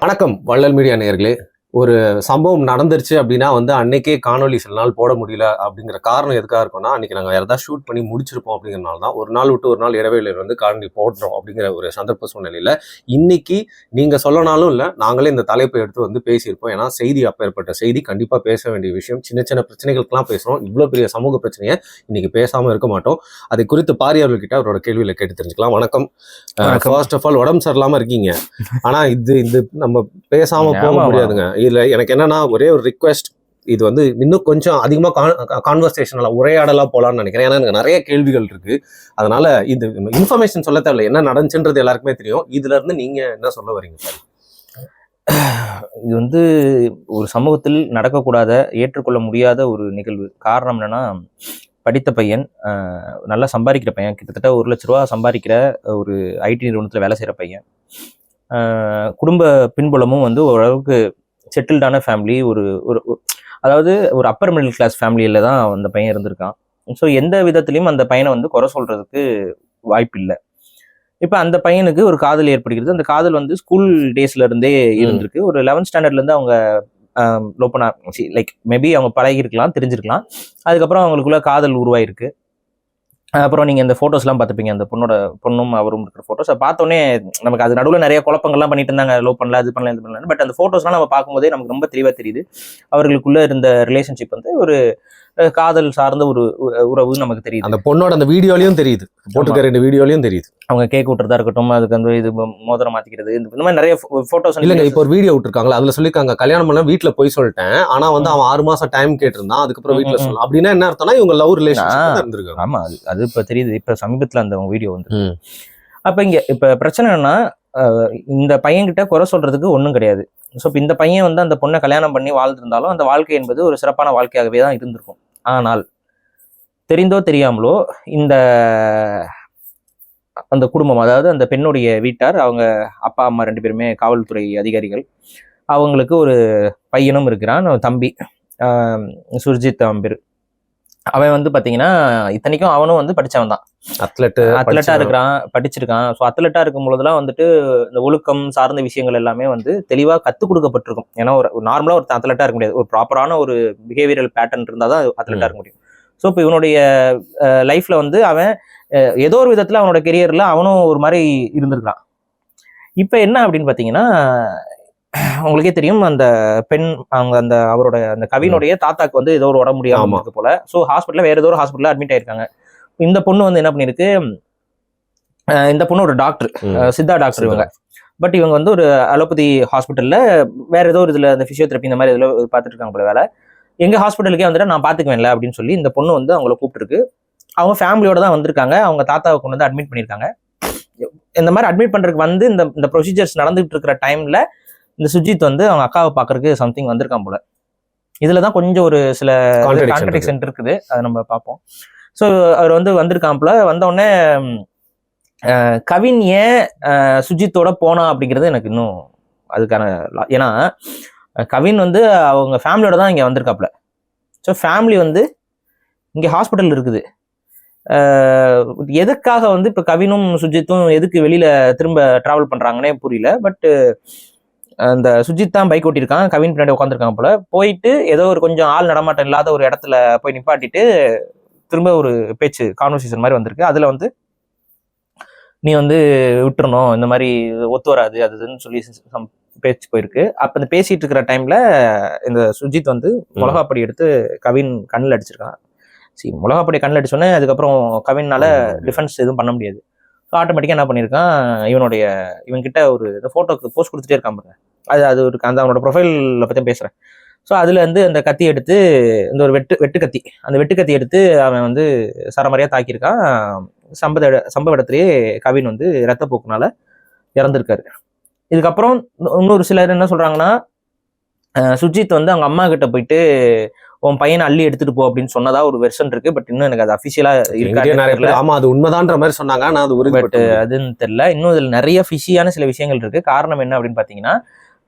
வணக்கம் வள்ளல் மீடியா நேயர்களே. ஒரு சம்பவம் நடந்துருச்சு அப்படின்னா அன்னைக்கே காணொலி சில நாள் போட முடியல அப்படிங்கிற காரணம் எதுக்காக இருக்கும்னா, அன்னைக்கு நாங்கள் வேறு ஏதாவது ஷூட் பண்ணி முடிச்சிருப்போம் அப்படிங்கிறனால தான் ஒரு நாள் விட்டு ஒரு நாள் இடைவெளியில் காணொலி போடுறோம் அப்படிங்கிற ஒரு சந்தர்ப்ப சூழ்நிலையில் இன்னைக்கு நீங்கள் சொல்லனாலும் இல்லை, நாங்களே இந்த தலைப்பை எடுத்து பேசியிருப்போம். ஏன்னா செய்தி அப்பேற்பட்ட செய்தி கண்டிப்பாக பேச வேண்டிய விஷயம். சின்ன சின்ன பிரச்சனைகளுக்கெல்லாம் பேசுகிறோம். இவ்வளோ பெரிய சமூக பிரச்சனையை இன்னைக்கு பேசாமல் இருக்க மாட்டோம். அதை குறித்து பாரி அவர்கிட்ட அவரோட கேள்வியில் கேட்டு தெரிஞ்சுக்கலாம். வணக்கம். ஃபர்ஸ்ட் ஆஃப் ஆல், உடம்பு சரியில்லாமல் இருக்கீங்க, ஆனால் இது நம்ம பேசாமல் போக முடியாதுங்க. இதுல எனக்கு என்னன்னா ஒரே ஒரு ரிக்வெஸ்ட், இது இன்னும் கொஞ்சம் அதிகமா கான்வர்சேஷனலா உரையாடலா போலான்னு நினைக்கிறேன். ஏன்னா எனக்கு நிறைய கேள்விகள் இருக்கு. அதனால இது இன்ஃபர்மேஷன் சொல்ல தேவையில்லை, என்ன நடந்துச்சுன்றது எல்லாருக்குமே தெரியும். இதுல இருந்து நீங்க என்ன சொல்ல வரீங்க சார்? இது ஒரு சமூகத்தில் நடக்கக்கூடாத, ஏற்றுக்கொள்ள முடியாத ஒரு நிகழ்வு. காரணம் என்னன்னா, படித்த பையன், நல்லா சம்பாதிக்கிற பையன், கிட்டத்தட்ட 1 லட்ச ரூபா சம்பாதிக்கிற ஒரு ஐடி நிறுவனத்தில் வேலை செய்கிற பையன். குடும்ப பின்புலமும் ஓரளவுக்கு செட்டில்டான ஃபேமிலி, அதாவது ஒரு அப்பர் மிடில் கிளாஸ் ஃபேமிலியில் தான் அந்த பையன் இருந்திருக்கான். ஸோ எந்த விதத்துலையும் அந்த பையனை குறை சொல்கிறதுக்கு வாய்ப்பு இல்லை. இப்போ அந்த பையனுக்கு ஒரு காதல் ஏற்படுகிறது. அந்த காதல் ஸ்கூல் டேஸ்ல இருந்தே இருந்திருக்கு. ஒரு 11th ஸ்டாண்டர்ட்லேருந்து அவங்க லோப்பனா லைக் மேபி அவங்க பழகிருக்கலாம், தெரிஞ்சிருக்கலாம். அதுக்கப்புறம் அவங்களுக்குள்ள காதல் உருவாயிருக்கு. அப்புறம் நீங்கள் இந்த ஃபோட்டோஸ்லாம் பார்த்துப்பீங்க, அந்த பொண்ணும் அவரும் இருக்கிற ஃபோட்டோஸ். அதை பார்த்தோன்னே நமக்கு அது நடுவில் நிறைய குழப்பங்கள்லாம் பண்ணிட்டு இருந்தாங்க. லோ பண்ணலாம், இது பண்ணலாம், இது பண்ணலாம். பட் அந்த ஃபோட்டோஸ்லாம் நம்ம பார்க்கும்போதே நமக்கு ரொம்ப தெளிவாக தெரியுது, அவர்களுக்குள்ள இருந்த ரிலேஷன்ஷிப் ஒரு காதல் சார்ந்த ஒரு உறவு நமக்கு தெரியுது. அந்த பொண்ணோட அந்த வீடியோலையும் தெரியுது, போட்டுக்கிற 2 வீடியோலையும் தெரியுது. அவங்க கேக் விட்டுறதா இருக்கட்டும், அதுக்கு இது மோதிரம் மாத்திக்கிறது, இந்த மாதிரி நிறைய ஃபோட்டோஸ். இல்லைங்க, இப்போ ஒரு வீடியோ விட்டுருக்காங்களா, அதுல சொல்லியிருக்காங்க, கல்யாணம் பண்ண வீட்டுல போய் சொல்லிட்டேன், ஆனா அவன் 6 மாசம் டைம் கேட்டிருந்தான், அதுக்கப்புறம் வீட்டுல சொல்லலாம். அப்படின்னா என்ன அர்த்தம்னா, இவங்க லவ் ரிலேஷன்ஷிப் இருந்திருக்காங்க. ஆமா, அது இப்ப தெரியுது. இப்ப சமீபத்துல அந்த வீடியோ அப்ப இங்க இப்ப பிரச்சனை என்னன்னா, இந்த பையன்கிட்ட குறை சொல்றதுக்கு ஒன்றும் கிடையாது. ஸோ இப்போ இந்த பையன் அந்த பொண்ணை கல்யாணம் பண்ணி வாழ்ந்திருந்தாலும் அந்த வாழ்க்கை என்பது ஒரு சிறப்பான வாழ்க்கையாகவே தான் இருந்திருக்கும். ஆனால் தெரிந்தோ தெரியாமலோ அந்த குடும்பம், அதாவது அந்த பெண்ணுடைய வீட்டார், அவங்க அப்பா அம்மா 2 பேருமே காவல்துறை அதிகாரிகள். அவங்களுக்கு ஒரு பையனும் இருக்கிறான், தம்பி, சுர்ஜித் அம்பீர். அவன் பார்த்தீங்கன்னா, இத்தனைக்கும் அவனும் படித்தவன் தான், அத்லெட்டா இருக்கிறான், படிச்சிருக்கான். ஸோ அத்லெட்டா இருக்கும் பொழுதுலாம் இந்த ஒழுக்கம் சார்ந்த விஷயங்கள் எல்லாமே தெளிவாக கற்றுக் கொடுக்கப்பட்டிருக்கும். ஏன்னா ஒரு நார்மலாக ஒரு அத்லெட்டா இருக்க முடியாது, ஒரு ப்ராப்பரான ஒரு பிஹேவியரல் பேட்டர்ன் இருந்தால் தான் அத்லெட்டா இருக்க முடியும். ஸோ இப்போ இவனுடைய லைஃப்ல அவன் ஏதோ ஒரு விதத்தில் அவனோட கெரியர்ல அவனும் ஒரு மாதிரி இருந்திருக்கான். இப்போ என்ன அப்படின்னு பார்த்தீங்கன்னா, உங்களுக்கே தெரியும், அந்த பெண் அவங்க அவரோட அந்த கவினுடைய தாத்தாக்கு ஏதோ ஒரு உடம்பு முடியாம இருக்கு போல. ஸோ ஹாஸ்பிட்டல்ல வேற ஏதோ ஒரு ஹாஸ்பிட்டல்ல அட்மிட் ஆயிருக்காங்க. இந்த பொண்ணு என்ன பண்ணிருக்கு, இந்த பொண்ணு ஒரு டாக்டர், சித்தா டாக்டர் இவங்க. பட் இவங்க ஒரு அலோபதி ஹாஸ்பிட்டல்ல வேற ஏதோ ஒரு இதுல அந்த பிசியோதெரப்பி இந்த மாதிரி இதுல பார்த்துட்டு இருக்காங்க போல வேலை. எங்க ஹாஸ்பிட்டலுக்கே நான் பாத்துக்குவேன்ல அப்படின்னு சொல்லி இந்த பொண்ணு அவங்கள கூப்பிட்டுருக்கு. அவங்க ஃபேமிலியோட தான் வந்திருக்காங்க. அவங்க தாத்தாவை கொண்டு அட்மிட் பண்ணியிருக்காங்க. இந்த மாதிரி அட்மிட் பண்றதுக்கு இந்த ப்ரொசீஜர்ஸ் நடந்துகிட்டு இருக்கிற டைம்ல இந்த சுஜித் அவங்க அக்காவை பார்க்கறதுக்கு சம்திங் வந்திருக்கான் போல. இதுலதான் கொஞ்சம் ஒரு சில கான்ட்ரடிக்ஷன் இருக்குது, அதை நம்ம பார்ப்போம். ஸோ அவர் வந்திருக்கான் போல. வந்தோடனே கவின் ஏன் சுஜித்தோட போனா அப்படிங்கிறது எனக்கு இன்னும் அதுக்கான, ஏன்னா கவின் அவங்க ஃபேமிலியோட தான் இங்கே வந்திருக்காப்புல. ஸோ ஃபேமிலி இங்கே ஹாஸ்பிட்டல் இருக்குது. எதுக்காக இப்போ கவினும் சுஜித்தும் எதுக்கு வெளியில திரும்ப டிராவல் பண்றாங்கன்னே புரியல. பட் அந்த சுஜித் தான் பைக் ஓட்டியிருக்கான், கவின் பின்னாடி உட்காந்துருக்காங்க போல. போயிட்டு ஏதோ ஒரு கொஞ்சம் ஆள் நடமாட்டம் இல்லாத ஒரு இடத்துல போய் நிப்பாட்டிட்டு திரும்ப ஒரு பேச்சு, கான்வர்சேஷன் மாதிரி வந்திருக்கு. அதுல நீ விட்டுறணும், இந்த மாதிரி ஒத்து வராது அதுன்னு சொல்லி பேச்சு போயிருக்கு. அப்ப இந்த பேசிட்டு இருக்கிற டைம்ல இந்த சுஜித் மிளகாப்பொடி எடுத்து கவின் கண்ணில் அடிச்சிருக்கான். சரி, மிளகாப்பொடி கண்ணில் அடிச்சோன்னே அதுக்கப்புறம் கவின்னால டிஃபென்ஸ் எதுவும் பண்ண முடியாது. ஸோ ஆட்டோமேட்டிக்காக என்ன பண்ணியிருக்கான், இவன்கிட்ட ஒரு ஃபோட்டோக்கு போஸ்ட் கொடுத்துட்டே இருக்கான் பாருங்க. அது ஒரு அவனோட ப்ரொஃபைலை பற்றி பேசுகிறேன். ஸோ அதில் அந்த கத்தி எடுத்து, இந்த ஒரு வெட்டு கத்தி, அந்த வெட்டு கத்தி எடுத்து அவன் சரமாரியாக தாக்கியிருக்கான். சம்பவ இடத்துலேயே கவின் ரத்தப்போக்குனால இறந்துருக்காரு. இதுக்கப்புறம் இன்னொரு சிலர் என்ன சொல்கிறாங்கன்னா, சுஜித் அவங்க அம்மா கிட்ட போயிட்டு உன் பையனை அள்ளி எடுத்துட்டு போ அப்படின்னு சொன்னதா ஒரு வெர்ஷன் இருக்கு. பட் இன்னும் எனக்கு அது அஃபிஷியலா இருக்கு. ஆமா, அது உண்மைதான்ற மாதிரி சொன்னாங்க, ஆனா அது பட் அதுன்னு தெரியல. இன்னும் இதுல நிறைய ஃபிஷியான சில விஷயங்கள் இருக்கு. காரணம் என்ன அப்படின்னு பாத்தீங்கன்னா,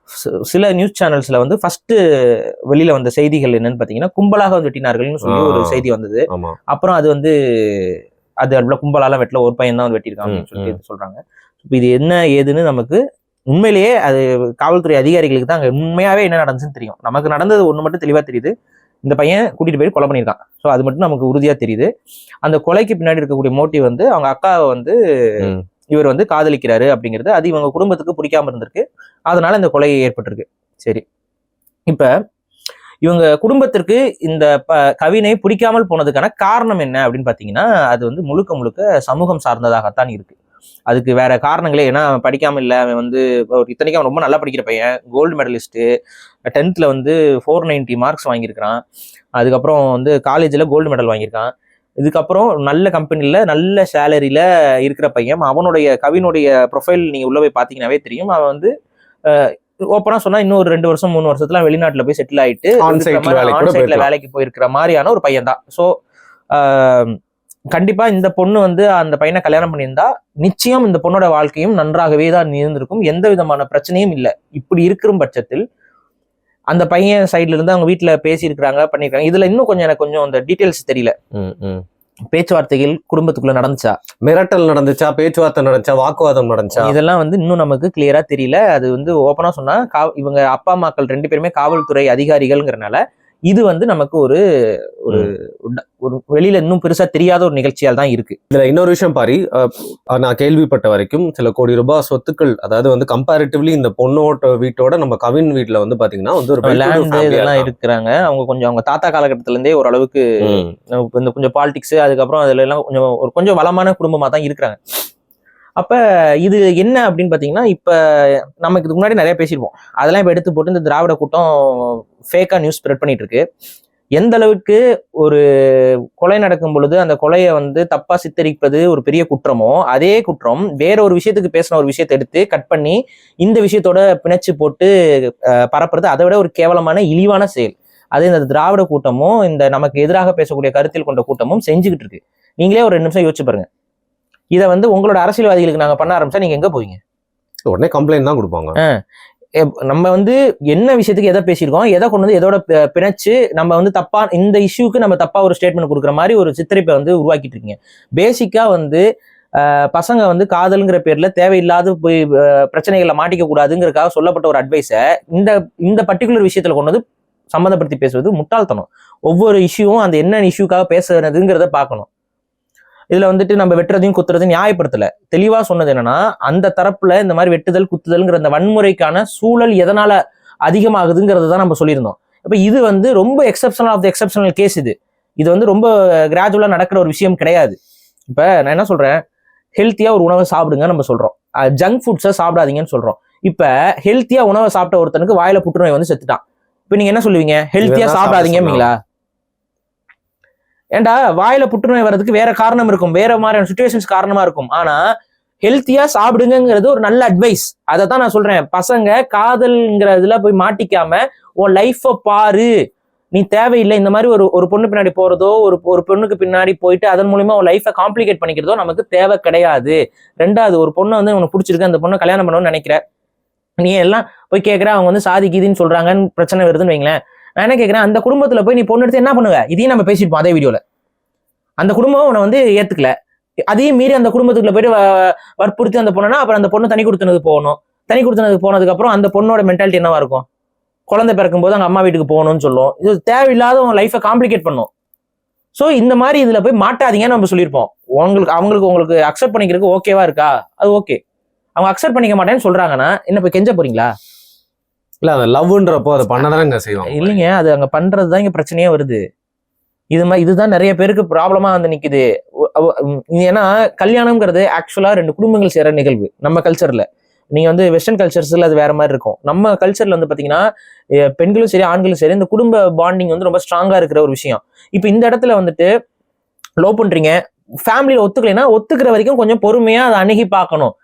சில நியூஸ் சேனல்ஸ்ல ஃபர்ஸ்ட் வெளியில வந்த செய்திகள் என்னன்னு பாத்தீங்கன்னா, கும்பலாக வெட்டினார்கள்னு சொல்லி ஒரு செய்தி வந்தது. அப்புறம் அது அது கும்பலால வெட்டல, ஒரு பையன் தான் வெட்டியிருக்காங்க அப்படின்னு சொல்லி சொல்றாங்க. இப்போ இது என்ன ஏதுன்னு நமக்கு உண்மையிலேயே அது காவல்துறை அதிகாரிகளுக்கு தான் அங்க உண்மையாவே என்ன நடந்துச்சுன்னு தெரியும். நமக்கு நடந்தது ஒண்ணு மட்டும் தெளிவா தெரியுது, இந்த பையன் கூட்டிட்டு போய் கொலை பண்ணியிருக்கான். ஸோ அது மட்டும் நமக்கு உறுதியா தெரியுது. அந்த கொலைக்கு பின்னாடி இருக்கக்கூடிய மோட்டிவ் வந்து அவங்க அக்காவை வந்து இவர் வந்து காதலிக்கிறாரு அப்படிங்கிறது, அது இவங்க குடும்பத்துக்கு பிடிக்காம இருந்திருக்கு, அதனால இந்த கொலை ஏற்பட்டிருக்கு. சரி, இப்ப இவங்க குடும்பத்திற்கு இந்த கவினை பிடிக்காமல் போனதுக்கான காரணம் என்ன அப்படின்னு பாத்தீங்கன்னா, அது வந்து முழுக்க முழுக்க சமூகம் சார்ந்ததாகத்தான் இருக்கு. அதுக்கு வேற காரணங்களே, ஏன்னா படிக்காம இல்லை, அவன் வந்து இத்தனைக்கும் அவன் ரொம்ப நல்லா படிக்கிற பையன், கோல்டு மெடலிஸ்ட்டு, 10th வந்து 490 மார்க்ஸ் வாங்கியிருக்கிறான், அதுக்கப்புறம் வந்து காலேஜில் கோல்டு மெடல் வாங்கியிருக்கான், இதுக்கப்புறம் நல்ல கம்பெனியில் நல்ல சேலரியில் இருக்கிற பையன். அவனுடைய கவினுடைய ப்ரொஃபைல் நீங்கள் உள்ளே போய் பார்த்தீங்கன்னாவே தெரியும். அவன் வந்து ஓப்பனாக சொன்னால் இன்னும் ஒரு 2 வருஷம் 3 வருஷத்துல வெளிநாட்டில் போய் செட்டில் ஆகிட்டு ஆன்சைட்ல வேலைக்கு போயிருக்கிற மாதிரியான ஒரு பையன் தான். ஸோ கண்டிப்பா இந்த பொண்ணு வந்து அந்த பையனை கல்யாணம் பண்ணியிருந்தா நிச்சயம் இந்த பொண்ணோட வாழ்க்கையும் நன்றாகவே தான் இருந்திருக்கும், எந்த விதமான பிரச்சனையும் இல்லை. இப்படி இருக்கிற பட்சத்தில் அந்த பையன் சைட்ல இருந்து அவங்க வீட்டுல பேசியிருக்கிறாங்க, பண்ணிருக்காங்க. இதுல இன்னும் கொஞ்சம் எனக்கு கொஞ்சம் அந்த டீட்டெயில்ஸ் தெரியல. பேச்சுவார்த்தைகள் குடும்பத்துக்குள்ள நடந்துச்சா, மிரட்டல் நடந்துச்சா, பேச்சுவார்த்தை நடந்துச்சா, வாக்குவாதம் நடந்துச்சா, இதெல்லாம் வந்து இன்னும் நமக்கு கிளியரா தெரியல. அது வந்து ஓப்பனா சொன்னா இவங்க அப்பா அம்மாக்கள் 2 பேருமே காவல்துறை அதிகாரிகள்ங்கிறனால இது வந்து நமக்கு ஒரு ஒரு வெளியில இன்னும் பெருசா தெரியாத ஒரு நிகழ்ச்சியால் தான் இருக்கு. இதுல இன்னொரு விஷயம் பாரி, நான் கேள்விப்பட்ட வரைக்கும் சில கோடி ரூபாய் சொத்துக்கள், அதாவது வந்து கம்பேரிட்டிவ்லி இந்த பொண்ணோட வீட்டோட நம்ம கவின் வீட்டுல வந்து பாத்தீங்கன்னா வந்து ஒரு லேண்ட் இதெல்லாம் இருக்கிறாங்க. அவங்க கொஞ்சம் அவங்க தாத்தா காலகட்டத்துல இருந்தே ஓரளவுக்கு இந்த கொஞ்சம் பாலிடிக்ஸ், அதுக்கப்புறம் அதுல எல்லாம் கொஞ்சம் வளமான குடும்பமா தான் இருக்கிறாங்க. அப்ப இது என்ன அப்படின்னு பாத்தீங்கன்னா, இப்ப நமக்கு இதுக்கு முன்னாடி நிறைய பேசியிருப்போம், அதெல்லாம் இப்ப எடுத்து போட்டு இந்த திராவிட கூட்டம் ஃபேக்கா நியூஸ் ஸ்ப்ரெட் பண்ணிட்டு இருக்கு. எந்த அளவுக்கு ஒரு கொலை நடக்கும் பொழுது அந்த கொலையை வந்து தப்பா சித்தரிப்பது ஒரு பெரிய குற்றமோ, அதே குற்றம் வேற ஒரு விஷயத்துக்கு பேசின ஒரு விஷயத்தை எடுத்து கட் பண்ணி இந்த விஷயத்தோட பிணைச்சு போட்டு பரப்புறது அதை விட ஒரு கேவலமான இழிவான செயல். அது இந்த திராவிட கூட்டமும் இந்த நமக்கு எதிராக பேசக்கூடிய கருத்தில் கொண்ட கூட்டமும் செஞ்சுக்கிட்டு இருக்கு. நீங்களே ஒரு 2 நிமிஷம் யோசிச்சு பாருங்க. இதை வந்து உங்களோட அரசியல்வாதிகளுக்கு நாங்க பண்ண ஆரம்பிச்சா நீங்க எங்க போவீங்க? உடனே கம்ப்ளைண்ட் தான் கொடுப்பாங்க. நம்ம வந்து என்ன விஷயத்துக்கு எதை பேசியிருக்கோம், எதை கொண்டு வந்து எதோட பிணைச்சு நம்ம வந்து தப்பா இந்த இஷ்யூக்கு நம்ம தப்பா ஒரு ஸ்டேட்மெண்ட் கொடுக்குற மாதிரி ஒரு சித்தரிப்பை வந்து உருவாக்கிட்டு இருக்கீங்க. பேசிக்கா வந்து பசங்க வந்து காதல்ங்கிற பேர்ல தேவையில்லாத போய் பிரச்சனைகளை மாட்டிக்க கூடாதுங்கிறதுக்காக சொல்லப்பட்ட ஒரு அட்வைஸை இந்த பர்டிகுலர் விஷயத்துல கொண்டு வந்து சம்மந்தப்படுத்தி பேசுவது முட்டாள்தனம். ஒவ்வொரு இஷ்யூவும் அந்த என்ன இஷ்யூக்காக பேசுறதுங்கிறத பார்க்கணும். இதுல வந்துட்டு நம்ம வெட்டுறதையும் குத்துறதையும் நியாயப்படுத்தல. தெளிவா சொன்னது என்னன்னா, அந்த தரப்புல இந்த மாதிரி வெட்டுதல் குத்துதல்ங்கிற அந்த வன்முறைக்கான சூழல் எதனால அதிகமாகுதுங்கிறத தான் நம்ம சொல்லியிருந்தோம். இப்ப இது வந்து ரொம்ப exceptional of the exceptional case. இது வந்து ரொம்ப கிராஜுவலா நடக்கிற ஒரு விஷயம் கிடையாது. இப்ப நான் என்ன சொல்றேன், ஹெல்த்தியா ஒரு உணவை சாப்பிடுங்க நம்ம சொல்றோம், ஜங்க் ஃபுட்ஸை சாப்பிடாதீங்கன்னு சொல்றோம். இப்ப ஹெல்த்தியா உணவை சாப்பிட்ட ஒருத்தனுக்கு வாயில புற்றுநோய் வந்து செத்துட்டான். இப்ப நீங்க என்ன சொல்லுவீங்க? ஹெல்த்தியா சாப்பிடாதீங்களா? ஏண்டா, வாயில புற்றுநோய் வர்றதுக்கு வேற காரணம் இருக்கும், வேற மாதிரியான சிச்சுவேஷன்ஸ் காரணமா இருக்கும். ஆனா ஹெல்த்தியா சாப்பிடுங்கிறது ஒரு நல்ல அட்வைஸ். அதை தான் நான் சொல்றேன். பசங்க காதல்ங்கிறதுல போய் மாட்டிக்காம உன் லைஃப பாரு, நீ தேவையில்லை இந்த மாதிரி ஒரு பொண்ணு பின்னாடி போறதோ, ஒரு பொண்ணுக்கு பின்னாடி போயிட்டு அதன் மூலியமா உன் லைஃபை காம்ப்ளிகேட் பண்ணிக்கிறதோ நமக்கு தேவை கிடையாது. 2வது, ஒரு பொண்ணை வந்து உனக்கு பிடிச்சிருக்கு, அந்த பொண்ணை கல்யாணம் பண்ணணும்னு நினைக்கிற, நீ எல்லாம் போய் கேட்குற, அவங்க வந்து சாதிக்குதுன்னு சொல்றாங்கன்னு பிரச்சனை வருதுன்னு வைங்களேன். நான் என்ன கேட்கிறேன், அந்த குடும்பத்துல போய் நீ பொண்ணு எடுத்து என்ன பண்ணுவ? இதையும் நம்ம பேசிருப்போம் அதே வீடியோல. அந்த குடும்பம் உன்னை வந்து ஏத்துக்கல, அதையும் மீறி அந்த குடும்பத்துக்குள்ள போயிட்டு வற்புறுத்தி அந்த பொண்ணுனா அப்புறம் அந்த பொண்ணு தனி கொடுத்தனதுக்கு போகணும். தனி கொடுத்தனதுக்கு போனதுக்கு அப்புறம் அந்த பொண்ணோட மென்டாலிட்டி என்னவா இருக்கும்? குழந்தை பிறக்கும் போது அவங்க அம்மா வீட்டுக்கு போகணும்னு சொல்லும். இது தேவையில்லாத உங்க லைஃபை காம்ப்ளிகேட் பண்ணும். ஸோ இந்த மாதிரி இதுல போய் மாட்டாதீங்கன்னு நம்ம சொல்லியிருப்போம். உங்களுக்கு அக்செப்ட் பண்ணிக்கிறதுக்கு ஓகேவா இருக்கா? அது ஓகே. அவங்க அக்செப்ட் பண்ணிக்க மாட்டேன்னு சொல்றாங்கன்னா என்ன போய் கெஞ்ச போறீங்களா? இல்ல, அந்த லவ்ன்றப்போ அதை பண்ணதானங்க செய்வாங்க. இல்லைங்க, அது அங்க பண்றதுதான் இங்க பிரச்சனையே வருது. இதுதான் நிறைய பேருக்கு ப்ராப்ளமா வந்து நிக்குது. ஏன்னா கல்யாணம்ங்கிறது ஆக்சுவலா 2 குடும்பங்கள் சேர நிகழ்வு. நம்ம கல்ச்சர்ல, நீங்க வந்து வெஸ்டர்ன் கல்ச்சர்ஸ்ல அது வேற மாதிரி இருக்கும். நம்ம கல்ச்சர்ல வந்து பாத்தீங்கன்னா பெண்களும் சரி ஆண்களும் சரி இந்த குடும்ப பாண்டிங் வந்து ரொம்ப ஸ்ட்ராங்கா இருக்கிற ஒரு விஷயம். இப்ப இந்த இடத்துல வந்துட்டு லவ் பண்றீங்க, ஃபேமிலியில ஒத்துக்கலைன்னா ஒத்துக்கிற வரைக்கும் கொஞ்சம் பொறுமையா அதை அணுகி பார்க்கணும்.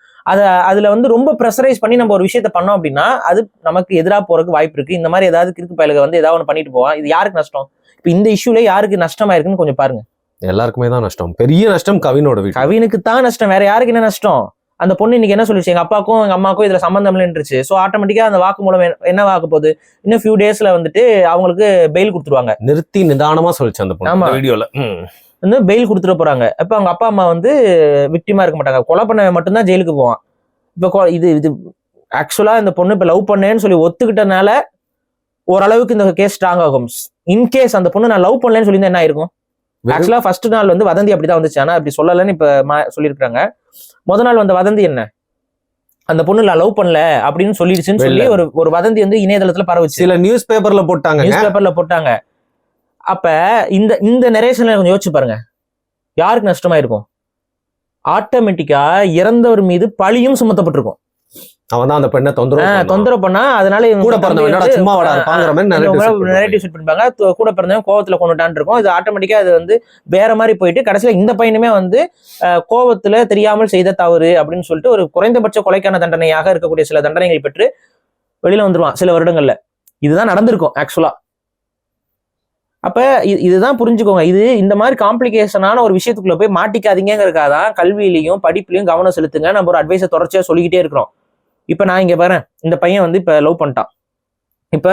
அதுல வந்து ரொம்ப ப்ரெஷரைஸ் பண்ணி நம்ம ஒரு விஷயத்த பண்ணோம் அப்படின்னா அது நமக்கு எதிராக போறதுக்கு வாய்ப்பு இருக்கு. இந்த மாதிரி ஏதாவது கிறுக்கு பயலுக வந்து ஏதாவது ஒன்று பண்ணிட்டு போவான். இது யாருக்கு நஷ்டம்? இப்ப இந்த இஷ்யூல யாருக்கு நஷ்டமா இருக்குன்னு கொஞ்சம் பாருங்க. எல்லாருக்குமே தான் நஷ்டம். பெரிய நஷ்டம் கவினோட வீடு. கவினுக்கு தான் நஷ்டம், வேற யாருக்கு என்ன நஷ்டம்? அந்த பொண்ணு இன்னைக்கு என்ன சொல்லிச்சு, எங்க அப்பாக்கும் எங்க அம்மாக்கும் இதுல சம்பந்தம் இல்லைன்றுச்சு. ஸோ ஆட்டோமேட்டிக்கா அந்த வாக்கு மூலம் என்ன ஆக போகுது, இன்னும் ஃபியூ டேஸ்ல வந்துட்டு அவங்களுக்கு பெயில் கொடுத்துருவாங்க. நிறுத்தி நிதானமா சொல்லிச்சு அந்த பொண்ணு வீடியோல வந்து பெயில் கொடுத்துட்டு போறாங்க. இப்ப அவங்க அப்பா அம்மா வந்து விக்டிமா இருக்க மாட்டாங்க, கொலை பண்ண மட்டும்தான் ஜெயிலுக்கு போவான். இப்ப இது ஆக்சுவலா இந்த பொண்ணு இப்ப லவ் பண்ணேன்னு சொல்லி ஒத்துக்கிட்டனால ஓரளவுக்கு இந்த கேஸ் ஸ்ட்ராங் ஆகும். இன்கேஸ் அந்த பொண்ணு நான் லவ் பண்ணலன்னு சொல்லி என்ன ஆயிருக்கும்? ஆக்சுவலா ஃபர்ஸ்ட் நாள் வந்து வதந்தி அப்படிதான் வந்துச்சு. ஆனா அப்படி சொல்லலன்னு இப்ப சொல்லியிருக்காங்க. முத நாள் வந்த வதந்தி என்ன? அந்த பொண்ணு நான் லவ் பண்ணல அப்படின்னு சொல்லிடுச்சுன்னு சொல்லி ஒரு வதந்தி வந்து இணையதளத்துல பரவுச்சு. சில நியூஸ் பேப்பர்ல போட்டாங்க. அப்ப இந்த நரேஷன்ல கொஞ்சம் யோசிச்சு பாருங்க, யாருக்கு நஷ்டமா இருக்கும்? ஆட்டோமேட்டிக்கா இறந்தவர் மீது பழியும் சுமத்தப்பட்டிருக்கும். அவன் தான் அந்த பெண்ணை தொந்தரவு பண்ணா, அதனால கூட பிறந்தவன் சும்மா நரேட்டிவ் ஷூட் பண்ணிப்பாங்க. கூட பிறந்தவன் கோவத்துல கொண்டுட்டான் இருக்கும். இது ஆட்டோமேட்டிக்கா அது வந்து வேற மாதிரி போயிட்டு கடைசியில இந்த பையனுமே வந்து கோவத்துல தெரியாமல் செய்த தவறு அப்படின்னு சொல்லிட்டு ஒரு குறைந்தபட்ச கொலைக்கான தண்டனையாக இருக்கக்கூடிய சில தண்டனைகள் பெற்று வெளியில வந்துருவான் சில வருடங்கள்ல. இதுதான் நடந்திருக்கும் ஆக்சுவலா. அப்ப இதுதான் புரிஞ்சுக்கோங்க. இது இந்த மாதிரி காம்ப்ளிகேஷனான ஒரு விஷயத்துக்குள்ள போய் மாட்டிக்காதீங்கிறதுக்காதான் கல்வியிலையும் படிப்புலையும் கவனம் செலுத்துங்க நம்ம ஒரு அட்வைஸை தொடர்ச்சியா சொல்லிக்கிட்டே இருக்கிறோம். இப்ப நான் இங்க பாரு, இந்த பையன் வந்து இப்ப லவ் பண்ணிட்டான். இப்ப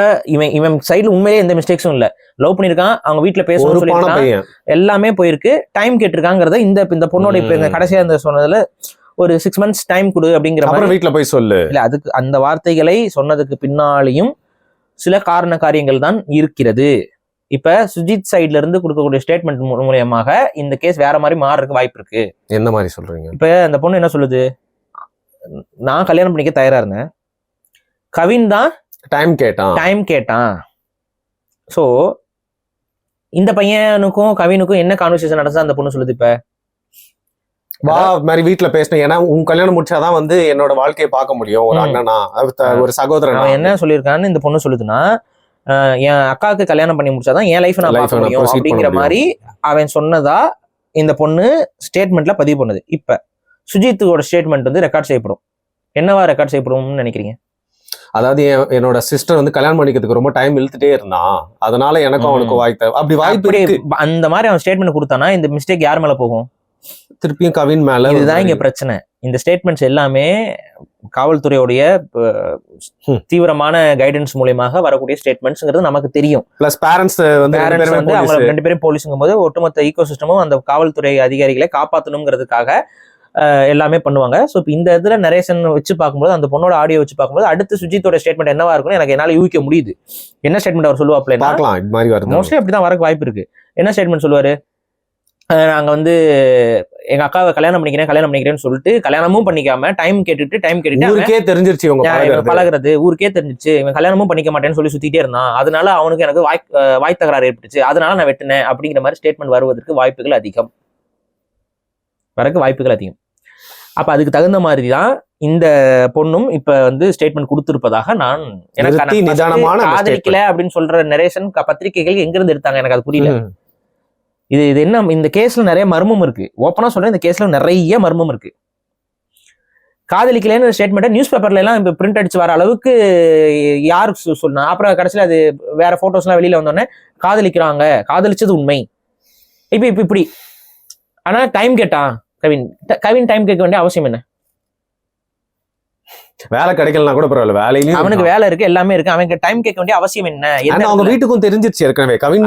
இவன் சைடுல உண்மையிலேயே எந்த மிஸ்டேக்ஸும் இல்ல. லவ் பண்ணிருக்கான், அவங்க வீட்டுல பேசணும்னு சொல்லிருக்கான், எல்லாமே போயிருக்கு. டைம் கேட்டிருக்காங்கிறத இந்த பொண்ணோட இப்ப கடைசியா இந்த சொன்னதுல ஒரு 6 months டைம் கொடு அப்படிங்கிற மாதிரி வீட்டுல போய் சொல்லு. இல்ல, அதுக்கு அந்த வார்த்தைகளை சொன்னதுக்கு பின்னாலையும் சில காரண காரியங்கள் தான் இருக்கிறது. இப்ப சுஜித் சைட்ல இருந்து கொடுக்கக்கூடிய ஸ்டேட்மெண்ட் மூலியமாக இந்த கேஸ் வேற மாதிரி மாறதுக்கு வாய்ப்பு இருக்கு. என்ன மாதிரி சொல்றீங்க? இப்ப அந்த பொண்ணு என்ன சொல்லுது? நான் கல்யாணம் பண்ணிக்க தயாரா இருந்தேன், கவின் தான் டைம் கேட்டான். சோ இந்த பையனுக்கும் கவினுக்கும் என்ன கான்வர்சேஷன் நடந்தா அந்த பொண்ணு சொல்லுது? இப்ப வா மாதிரி வீட்டுல பேசினேன், ஏன்னா உன் கல்யாணம் முடிச்சாதான் வந்து என்னோட வாழ்க்கையை பார்க்க முடியும், ஒரு அண்ணனா ஒரு சகோதரன். என்ன சொல்லியிருக்கான்னு இந்த பொண்ணு சொல்லுதுன்னா, என் அக்காவுக்கு கல்யாணம் பண்ணி முடிச்சாதான் என் லைஃப் நான் பார்க்க முடியும் அப்படிங்கிற மாதிரி அவன் சொன்னதா இந்த பொண்ணு ஸ்டேட்மெண்ட்ல பதிவு பண்ணுது. இப்ப சுஜித்தோட ஸ்டேட்மெண்ட் வந்து ரெக்கார்ட் செய்யப்படும். என்னவா ரெக்கார்ட் செய்யப்படும்னு நினைக்கிறீங்க? அதாவது என்னோட சிஸ்டர் வந்து கல்யாணம் பண்ணிக்கிறதுக்கு ரொம்ப டைம் இழுத்துட்டே இருந்தான், அதனால எனக்கும் அவனுக்கு வாய்ப்பு அந்த மாதிரி அவன் ஸ்டேட்மெண்ட் கொடுத்தானா இந்த மிஸ்டேக் யார் மேல போகும்? திருப்பியும் கவின் மேல. இதுதான் இங்க பிரச்சனை. இந்த ஸ்டேட்மெண்ட்ஸ் எல்லாமே காவல்துறையுடைய தீவிரமான கைடன்ஸ் மூலமாக வரக்கூடிய ஸ்டேட்மெண்ட்ஸ்ங்கிறது நமக்கு தெரியும். பிளஸ் பேரண்ட்ஸ் வந்து அவங்க 2 பேரும் போலீஸுங்கும் போது ஒட்டுமொத்த ஈகோ சிஸ்டமும் அந்த காவல்துறை அதிகாரிகளை காப்பாற்றணுங்கிறதுக்காக எல்லாமே பண்ணுவாங்க. ஸோ இப்போ இந்த இடத்துல நரேஷன் வச்சு பார்க்கும்போது, அந்த பொண்ணோட ஆடியோ வச்சு பார்க்கும்போது அடுத்து சுஜித்தோட ஸ்டேட்மெண்ட் என்னவா இருக்குன்னு எனக்கு என்னால யூகிக்க முடியுது. என்ன ஸ்டேட்மெண்ட் அவர் சொல்லுவாப்ல பார்க்கலாம். இது மாதிரி வருது, மோஸ்ட்லி அப்படிதான் வரக்கு வாய்ப்பு இருக்கு. என்ன ஸ்டேட்மெண்ட் சொல்லுவாரு? நாங்க வந்து எங்க அக்காவை கல்யாணம் பண்ணிக்கிறேன்னு சொல்லிட்டு கல்யாணமும் பண்ணிக்காம டைம் கேட்டுட்டு ஊருக்கே தெரிஞ்சிருச்சு பழகிறது, ஊருக்கே தெரிஞ்சிருச்சு இவன் கல்யாணமும் பண்ணிக்க மாட்டேன்னு சொல்லி சுத்திட்டே இருந்தான், அதனால அவனுக்கு எனக்கு வாய் தகராறு ஏற்பட்டுச்சு, அதனால நான் வெட்டினேன் அப்படிங்கிற மாதிரி ஸ்டேட்மெண்ட் வருவதற்கு வாய்ப்புகள் அதிகம். அப்ப அதுக்கு தகுந்த மாதிரி தான் இந்த பொண்ணும் இப்ப வந்து ஸ்டேட்மெண்ட் கொடுத்திருப்பதாக நான் காதலிக்கல அப்படின்னு சொல்ற நரேஷன் பத்திரிகைகள் எங்க இருந்து எடுத்தாங்க எனக்கு அது புரியல. இது என்ன, இந்த கேஸ்ல நிறைய மர்மம் இருக்கு. ஓப்பனா சொல்றேன், இந்த கேஸ்ல நிறைய மர்மம் இருக்கு. காதலிக்கலன்னு ஸ்டேட்மெண்ட் நியூஸ் பேப்பர்ல எல்லாம் இப்ப பிரிண்ட் அடிச்சு வர அளவுக்கு யாருக்கு சொன்னா, அப்புறம் கடைசியில அது வேற போட்டோஸ் எல்லாம் வெளியில வந்தோடனே காதலிக்கிறாங்க, காதலிச்சது உண்மை இப்படி. ஆனா டைம் கேட்டான் கவின் டைம் கேட்க வேண்டிய அவசியம் என்ன? வேலை கிடைக்கலனா கூட பரவாயில்ல, வேலையிலும் அவனுக்கு வேலை இருக்கு, எல்லாமே இருக்கு, அவனுக்கு டைம் கேட்க வேண்டிய அவசியம் என்ன? அவங்க வீட்டுக்கும் தெரிஞ்சிருச்சு ஏற்கனவே. கவின்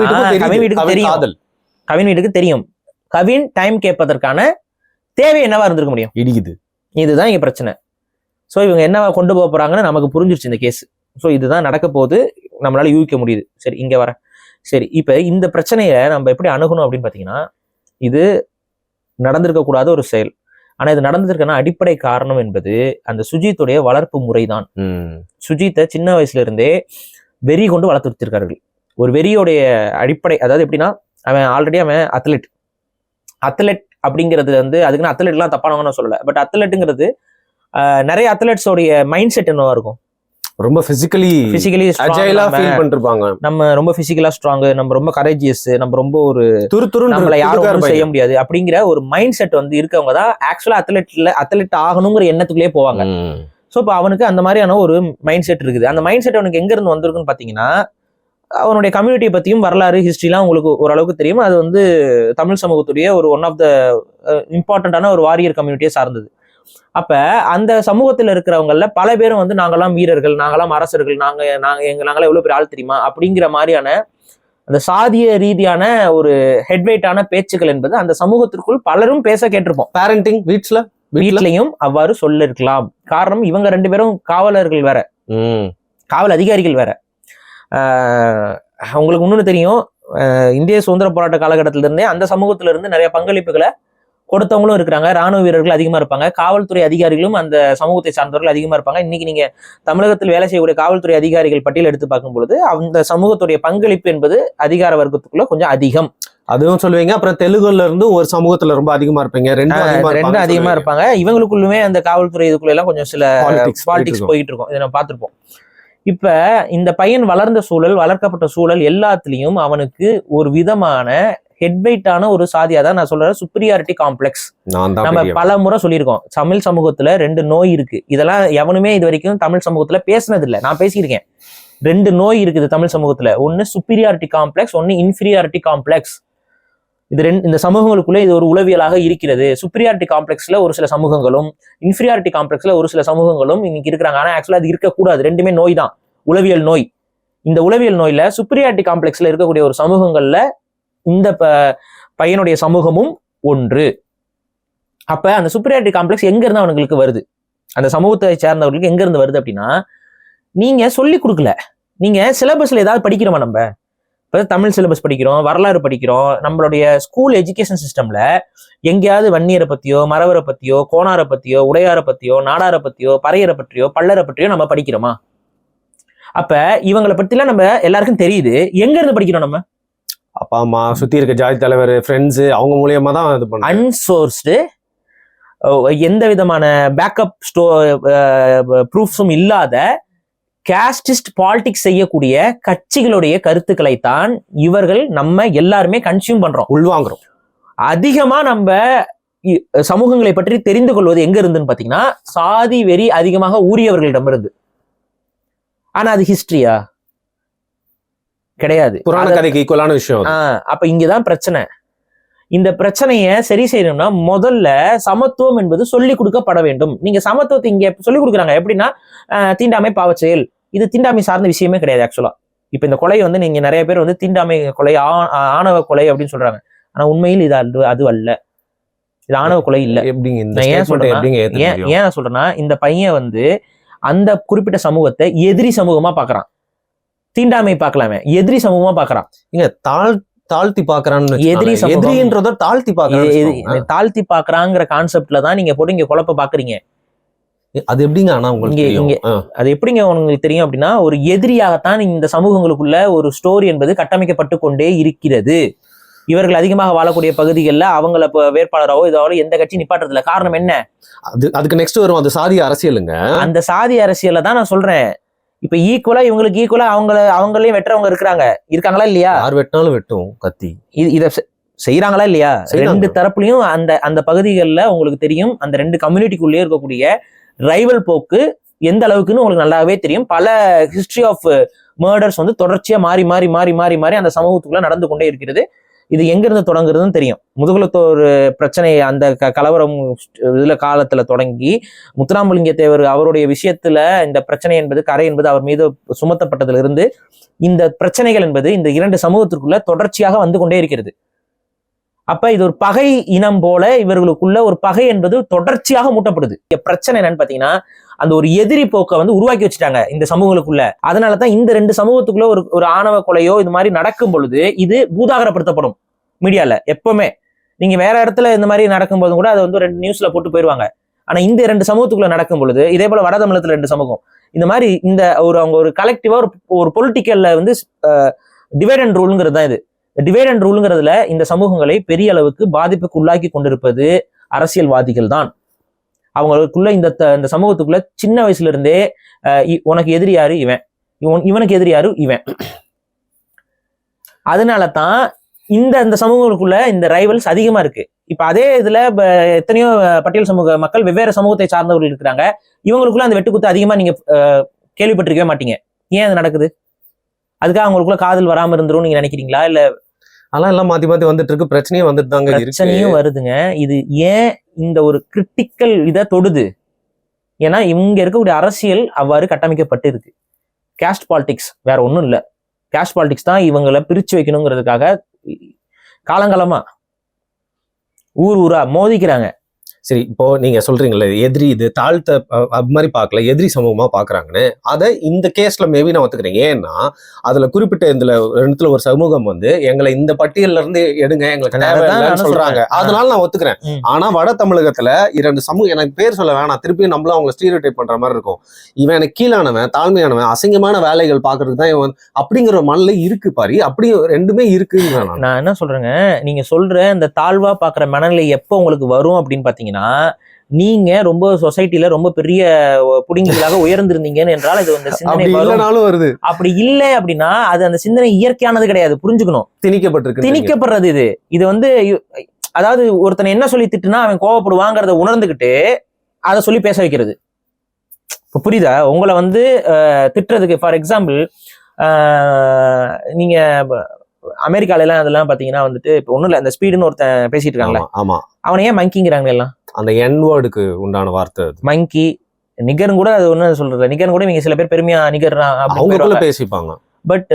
வீட்டுக்கு தெரியும். கவின் டைம் கேட்பதற்கான தேவை என்னவா இருந்திருக்க முடியும்? இடிக்குது. இதுதான் இங்க பிரச்சனை. ஸோ இவங்க என்னவா கொண்டு போக போறாங்கன்னு நமக்கு புரிஞ்சிருச்சு இந்த கேஸ். ஸோ இதுதான் நடக்க போது, நம்மளால யூகிக்க முடியுது. சரி, இங்க வர சரி, இப்ப இந்த பிரச்சனையை நம்ம எப்படி அணுகணும் அப்படின்னு பாத்தீங்கன்னா, இது நடந்திருக்க கூடாத ஒரு செயல். ஆனா இது நடந்ததற்கான அடிப்படை காரணம் என்பது அந்த சுஜித்துடைய வளர்ப்பு முறைதான். சுஜித்தை சின்ன வயசுல இருந்தே வெறி கொண்டு வளர்த்து வச்சிருக்கார்கள். ஒரு வெறியோடைய அடிப்படை, அதாவது எப்படின்னா, அவன் ஆல்ரெடி அவன் அத்லெட் அப்படிங்கிறது வந்து, அதுக்குன்னு அத்லெட்லாம் தப்பானவங்க சொல்லல, பட் அத்லெட்டுங்கிறது நிறைய அத்லெட்ஸோடைய மைண்ட் செட் என்னவா இருக்கும்? ரொம்ப பிசிக்கலி அஜைலா ஃபீல் பண்ணிருப்பாங்க. நம்ம ரொம்ப பிசிக்கலா ஸ்ட்ராங், நம்ம ரொம்ப கரேஜியஸ், நம்ம ரொம்ப ஒரு நம்மள யாரும் செய்ய முடியாது அப்படிங்கிற ஒரு மைண்ட் செட் வந்து இருக்கவங்க தான் ஆக்சுவலா அத்லெட் ஆகணுங்கிற எண்ணத்துக்குள்ளே போவாங்க. ஸோ இப்போ அவனுக்கு அந்த மாதிரியான ஒரு மைண்ட் செட் இருக்குது. அந்த மைண்ட் செட் அவனுக்கு எங்க இருந்து வந்திருக்குன்னு பாத்தீங்கன்னா, அவனுடைய கம்யூனிட்டியை பத்தியும் வரலாறு ஹிஸ்டரிலாம் உங்களுக்கு ஓரளவுக்கு தெரியும். அது வந்து தமிழ் சமூகத்துடைய ஒரு ஒன் ஆஃப் த இம்பார்ட்டன்டான ஒரு வாரியர் கம்யூனிட்டியை சார்ந்தது. அப்ப அந்த சமூகத்துல இருக்கிறவங்கல பல பேரும் வந்து நாங்கெல்லாம் வீரர்கள், நாங்கெல்லாம் அரசர்கள், நாங்களாம் எவ்வளவு பெரிய ஆள் தெரியுமா அப்படிங்கிற மாதிரியான அந்த சாதிய ரீதியான ஒரு ஹெட்வெயிட்டான பேச்சுக்கள் என்பது அந்த சமூகத்திற்குள் பலரும் பேச கேட்டிருப்போம். பேரண்டிங் வீட்ஸ்ல வீட்லயும் அவ்வாறு சொல்லிருக்கலாம். காரணம் இவங்க 2 பேரும் காவலர்கள் வேற, காவல் அதிகாரிகள் வேற. உங்களுக்கு இன்னொன்னு தெரியும், இந்திய சுதந்திர போராட்ட காலகட்டத்தில இருந்தே அந்த சமூகத்தில இருந்து நிறைய பங்களிப்புகளை கொடுத்தவங்களும் இருக்கிறாங்க. ராணுவ வீரர்கள் அதிகமா இருப்பாங்க, காவல்துறை அதிகாரிகளும் அந்த சமூகத்தை சார்ந்தவர்கள் அதிகமா இருப்பாங்க. இன்னைக்கு நீங்க தமிழகத்தில் வேலை செய்யக்கூடிய காவல்துறை அதிகாரிகள் பட்டியல் எடுத்து பார்க்கும் பொழுது அந்த சமூகத்துடைய பங்களிப்பு என்பது அதிகார வர்க்கத்துக்குள்ள கொஞ்சம் அதிகம். அதுவும் சொல்லுவீங்க. அப்புறம் தெலுங்குல இருந்து ஒரு சமூகத்துல ரொம்ப அதிகமா இருப்பீங்க, ரெண்டும் அதிகமா இருப்பாங்க. இவங்களுக்குள்ளுமே அந்த காவல்துறை இதுக்குள்ள எல்லாம் கொஞ்சம் சில பாலிடிக்ஸ் போயிட்டு இருக்கும். இதை நம்ம பார்த்திருப்போம். இப்ப இந்த பையன் வளர்ந்த சூழல், வளர்க்கப்பட்ட சூழல் எல்லாத்துலயும் அவனுக்கு ஒரு விதமான ஹெட்வெயிட்டான ஒரு சாதியா தான் நான் சொல்றேன், சுப்பீரியாரிட்டி காம்ப்ளெக்ஸ். நம்ம பல முறை சொல்லியிருக்கோம், தமிழ் சமூகத்துல 2 நோய் இருக்கு. இதெல்லாம் எவனுமே இது வரைக்கும் தமிழ் சமூகத்துல பேசினது இல்லை. நான் பேசியிருக்கேன். 2 நோய் இருக்குது தமிழ் சமூகத்துல. ஒன்னு சுப்பீரியாரிட்டி காம்ப்ளெக்ஸ், ஒன்னு இன்ஃபீரியாரிட்டி காம்ப்ளெக்ஸ். இந்த சமூகங்களுக்குள்ள இது ஒரு உளவியலாக இருக்கிறது. சுப்பீரியாரிட்டி காம்ப்ளெக்ஸ்ல ஒரு சில சமூகங்களும், இன்ஃபீரியாரிட்டி காம்ப்ளெக்ஸ்ல ஒரு சில சமூகங்களும் இன்னைக்கு இருக்கிறாங்க. ஆனா ஆக்சுவலா அது இருக்கக்கூடாது. 2மே நோய் தான், உளவியல் நோய். இந்த உளவியல் நோயில சுப்பீரியாரிட்டி காம்ப்ளெக்ஸ்ல இருக்கக்கூடிய ஒரு சமூகங்கள்ல இந்த பையனுடைய சமூகமும் ஒன்று. அப்ப அந்த சுப்பீரியாரிட்டி காம்ப்ளெக்ஸ் எங்க இருந்து அவங்களுக்கு வருது, அந்த சமூகத்தை சேர்ந்தவர்களுக்கு எங்க இருந்து வருது அப்படின்னா, நீங்க சொல்லி கொடுக்கல. நீங்க சிலபஸ்ல ஏதாவது படிக்கிறோமா? நம்ம இப்போ தமிழ் சிலபஸ் படிக்கிறோம், வரலாறு படிக்கிறோம். நம்மளுடைய ஸ்கூல் எஜுகேஷன் சிஸ்டம்ல எங்கேயாவது வன்னியரை பத்தியோ, மறவரை பத்தியோ, கோணாரை பத்தியோ, உடையாரை பத்தியோ, நாடாரை பத்தியோ, பறையரை பற்றியோ, பல்லரை பற்றியோ நம்ம படிக்கிறோமா? அப்ப இவங்களை பத்திலாம் நம்ம எல்லாருக்கும் தெரியுது. எங்க இருந்து படிக்கிறோம்? நம்ம அப்பா அம்மா, சுத்தி இருக்க ஜாதி தலைவர், ஃப்ரெண்ட்ஸ், அவங்க மூலியமா தான் இது பண்ணுறோம். அன்சோர்ஸ்டு, எந்த விதமான பேக்கப் ப்ரூஃப்ஸும் இல்லாத கேஸ்டிஸ்ட் பாலிடிக்ஸ் செய்யக்கூடிய கட்சிகளுடைய கருத்துக்களை தான் இவர்கள் நம்ம எல்லாருமே கன்சியூம் பண்றோம், உள்வாங்குறோம். அதிகமா நம்ம சமூகங்களை பற்றி தெரிந்து கொள்வது எங்க இருந்துன்னு பாத்தீங்கன்னா, சாதி வெறி அதிகமாக ஊறியவர்களிடம் இருந்து. ஆனா அது ஹிஸ்டரியா? கிடையாது. புராண கதைக்கு ஈக்குவலான விஷயம். அப்ப இங்கதான் பிரச்சனை. இந்த பிரச்சனையை சரி செய்யணும்னா முதல்ல சமத்துவம் என்பது சொல்லிக் கொடுக்கப்பட வேண்டும். நீங்க சமத்துவத்தை இங்க சொல்லிக் கொடுக்குறாங்க எப்படின்னா, தீண்டாமை பாவச் செயல். இது தீண்டாமை சார்ந்த விஷயமே கிடையாது ஆக்சுவலா. இப்ப இந்த கொலை வந்து நீங்க நிறைய பேர் வந்து தீண்டாமை கொலை, ஆணவ கொலை அப்படின்னு சொல்றாங்க. ஆனா உண்மையில் இது அது அல்ல, இது ஆணவ கொலை இல்ல. ஏன் நான் சொல்றேன்னா, இந்த பையன் வந்து அந்த குறிப்பிட்ட சமூகத்தை எதிரி சமூகமா பாக்குறான். தீண்டாமை பார்க்கலாமே, எதிரி சமூகமா பாக்குறான். இங்க தாழ்த்தி பாக்குறான்னு, எதிரின்றத தாழ்த்தி பாக்குறான். தாழ்த்தி பாக்குறாங்கிற கான்செப்ட்ல தான் நீங்க போட்டு இங்க குழப்ப பாக்குறீங்க. அது எப்படிங்க? ஆனா உங்களுக்கு அது எப்படிங்க உங்களுக்கு தெரியும் அப்படின்னா, ஒரு எதிரியாகத்தான் இந்த சமூகங்களுக்குள்ள ஒரு ஸ்டோரி என்பது கட்டமைக்கப்பட்டு கொண்டே இருக்கிறது. இவர்கள் அதிகமாக வாழக்கூடிய பகுதிகளில் அவங்கள வேட்பாளராவோ இதாவோ எந்த கட்சி நிப்பாட்டுறதுல காரணம் என்ன? அதுக்கு நெக்ஸ்ட் வரும் அது சாதி அரசியலுங்க. அந்த சாதி அரசியலை தான் நான் சொல்றேன். இப்ப ஈக்குவலா இவங்களுக்கு ஈக்குவலா அவங்களையும் வெட்டுறவங்க இருக்காங்களா இல்லையா? யார் வெட்டினாலும் வெட்டும் கத்தி. இத செய்யறாங்களா இல்லையா? 2 தரப்புலையும் அந்த பகுதிகளில் உங்களுக்கு தெரியும், அந்த 2 கம்யூனிட்டிக்குள்ளேயே இருக்கக்கூடிய ரைவல் போக்கு எந்த அளவுக்குன்னு உங்களுக்கு நல்லாவே தெரியும். பல ஹிஸ்டரி ஆஃப் மர்டர்ஸ் வந்து தொடர்ச்சியா மாறி மாறி மாறி மாறி மாறி அந்த சமூகத்துக்குள்ள நடந்து கொண்டே இருக்கிறது. இது எங்கிருந்து தொடங்குறதுன்னு தெரியும். முதுகுலத்தோர் பிரச்சனை அந்த கலவரம் இதுல காலத்துல தொடங்கி முத்துராமலிங்க தேவர் அவருடைய விஷயத்துல இந்த பிரச்சனை என்பது, கரை என்பது அவர் மீது சுமத்தப்பட்டதுல இருந்து இந்த பிரச்சனைகள் என்பது இந்த 2 சமூகத்திற்குள்ள தொடர்ச்சியாக வந்து கொண்டே இருக்கிறது. அப்ப இது ஒரு பகை இனம் போல இவர்களுக்குள்ள ஒரு பகை என்பது தொடர்ச்சியாக மூட்டப்படுது. பிரச்சனை என்னன்னு பாத்தீங்கன்னா, அந்த ஒரு எதிரி போக்கை வந்து உருவாக்கி வச்சுட்டாங்க இந்த சமூகங்களுக்குள்ள. அதனாலதான் இந்த 2 சமூகத்துக்குள்ள ஒரு ஆணவ கொலையோ இது மாதிரி நடக்கும் பொழுது இது பூதாகரப்படுத்தப்படும் மீடியால. எப்பவுமே நீங்க வேற இடத்துல இந்த மாதிரி நடக்கும்போது கூட அதை வந்து 2 நியூஸ்ல போட்டு போயிருவாங்க. ஆனா இந்த 2 சமூகத்துக்குள்ள நடக்கும் பொழுது, இதே போல வட தமிழகத்துல 2 சமூகம் இந்த மாதிரி இந்த அவங்க ஒரு கலெக்டிவா ஒரு பொலிட்டிக்கல்ல வந்து டிவைட் அண்ட் ரூல்ங்கிறது தான் இது. டிவைட் அண்ட் ரூலுங்கிறதுல இந்த சமூகங்களை பெரிய அளவுக்கு பாதிப்புக்கு உள்ளாக்கி கொண்டிருப்பது அரசியல்வாதிகள் தான். அவங்களுக்குள்ள இந்த சமூகத்துக்குள்ள சின்ன வயசுல இருந்தே உனக்கு எதிரி யாரு இவன், இவனுக்கு எதிரி யாரு இவன். அதனாலதான் இந்த சமூகங்களுக்குள்ள இந்த ரைவல்ஸ் அதிகமா இருக்கு. இப்ப அதே இதுல எத்தனையோ பட்டியல் சமூக மக்கள் வெவ்வேறு சமூகத்தை சார்ந்தவர்கள் இருக்கிறாங்க. இவங்களுக்குள்ள அந்த வெட்டுக்குத்து அதிகமா நீங்க கேள்விப்பட்டிருக்கவே மாட்டீங்க. ஏன் அது நடக்குது? அதுக்காக அவங்களுக்குள்ள காதல் வராம இருந்துரும் நீங்க நினைக்கிறீங்களா? இல்ல அதெல்லாம் எல்லாம் மாத்தி மாத்தி வந்துட்டு இருக்கு, பிரச்சனையும் வந்துட்டு தாங்க இருக்கு. பிரச்சனையும் வருதுங்க. இது ஏன் இந்த ஒரு கிரிட்டிக்கல் இதை தொடுது? ஏன்னா இங்க இருக்கக்கூடிய அரசியல் அவ்வாறு கட்டமைக்கப்பட்டு இருக்கு. கேஸ்ட் பாலிடிக்ஸ் வேற ஒன்றும் இல்லை. கேஸ்ட் பாலிடிக்ஸ் தான் இவங்களை பிரிச்சு வைக்கணுங்கிறதுக்காக காலங்காலமா ஊரா மோதிக்கிறாங்க. சரி, இப்போ நீங்க சொல்றீங்கல்ல எதிரி இது தாழ்த்த அது மாதிரி பார்க்கல, எதிரி சமூகமா பாக்குறாங்கன்னு. அதை இந்த கேஸ்ல மேபி நான் ஒத்துக்கிறேன். ஏன்னா அதுல குறிப்பிட்ட இதுல இடத்துல ஒரு சமூகம் வந்து எங்களை இந்த பட்டியல்ல இருந்து எடுங்க, எங்களுக்கு தேவையில்லைன்னு சொல்றாங்க. அதனால நான் ஒத்துக்கிறேன். ஆனா வட தமிழகத்துல 2 சமூகம், எனக்கு பேர் சொல்ல வேணாம், திருப்பி நம்மளும் அவங்க ஸ்டீரியோடைப் பண்ற மாதிரி இருக்கும். இவன் எனக்கு கீழானவன், தாழ்மையானவன், அசிங்கமான வேலைகள் பாக்குறதுக்கு தான் இவன் அப்படிங்கிற மனநிலை இருக்கு பாரு. அப்படி ரெண்டுமே இருக்குங்க. நான் என்ன சொல்றேங்க, நீங்க சொல்ற இந்த தாழ்வா பாக்குற மனநிலை எப்போ உங்களுக்கு வரும் அப்படின்னு பாத்தீங்கன்னா, நீங்க ரொம்ப சொசைட்டில ரொம்ப பெரிய புடிங்கிகளாக உயர்ந்திருந்தீங்கன்னு என்றால் இது அந்த சிந்தனை வருது. அப்படி இல்லை அப்படின்னா அது அந்த சிந்தனை இயற்கையானது கிடையாது, புரிஞ்சுக்கணும். திணிக்கப்படுறது இது வந்து அதாவது ஒருத்தனை என்ன சொல்லி திட்டுனா அவன் கோவப்படுவாங்கிறத உணர்ந்துகிட்டு அதை சொல்லி பேச வைக்கிறது. இப்போ புரியுதா? உங்களை வந்து திட்டுறதுக்கு ஃபார் எக்ஸாம்பிள் நீங்க அமெரிக்கால எல்லாம் அதெல்லாம் பாத்தீங்கன்னா வந்துட்டு இப்போ ஒண்ணும் இல்ல, அந்த ஸ்பீடுன்னு ஒருத்தன் பேசிட்டு இருக்காங்களா, அவனை ஏன் மங்கிங்கிறாங்க எல்லாம்? அந்த என் வேர்டுக்கு உண்டான வார்த்தை மங்கி. நிகர்னு கூட அது ஒண்ணு சொல்றது, நிகர்னு கூட இவங்க சில பேர் பெருமையா நிகர் அப்படின்னு பேசிப்பாங்க. பட்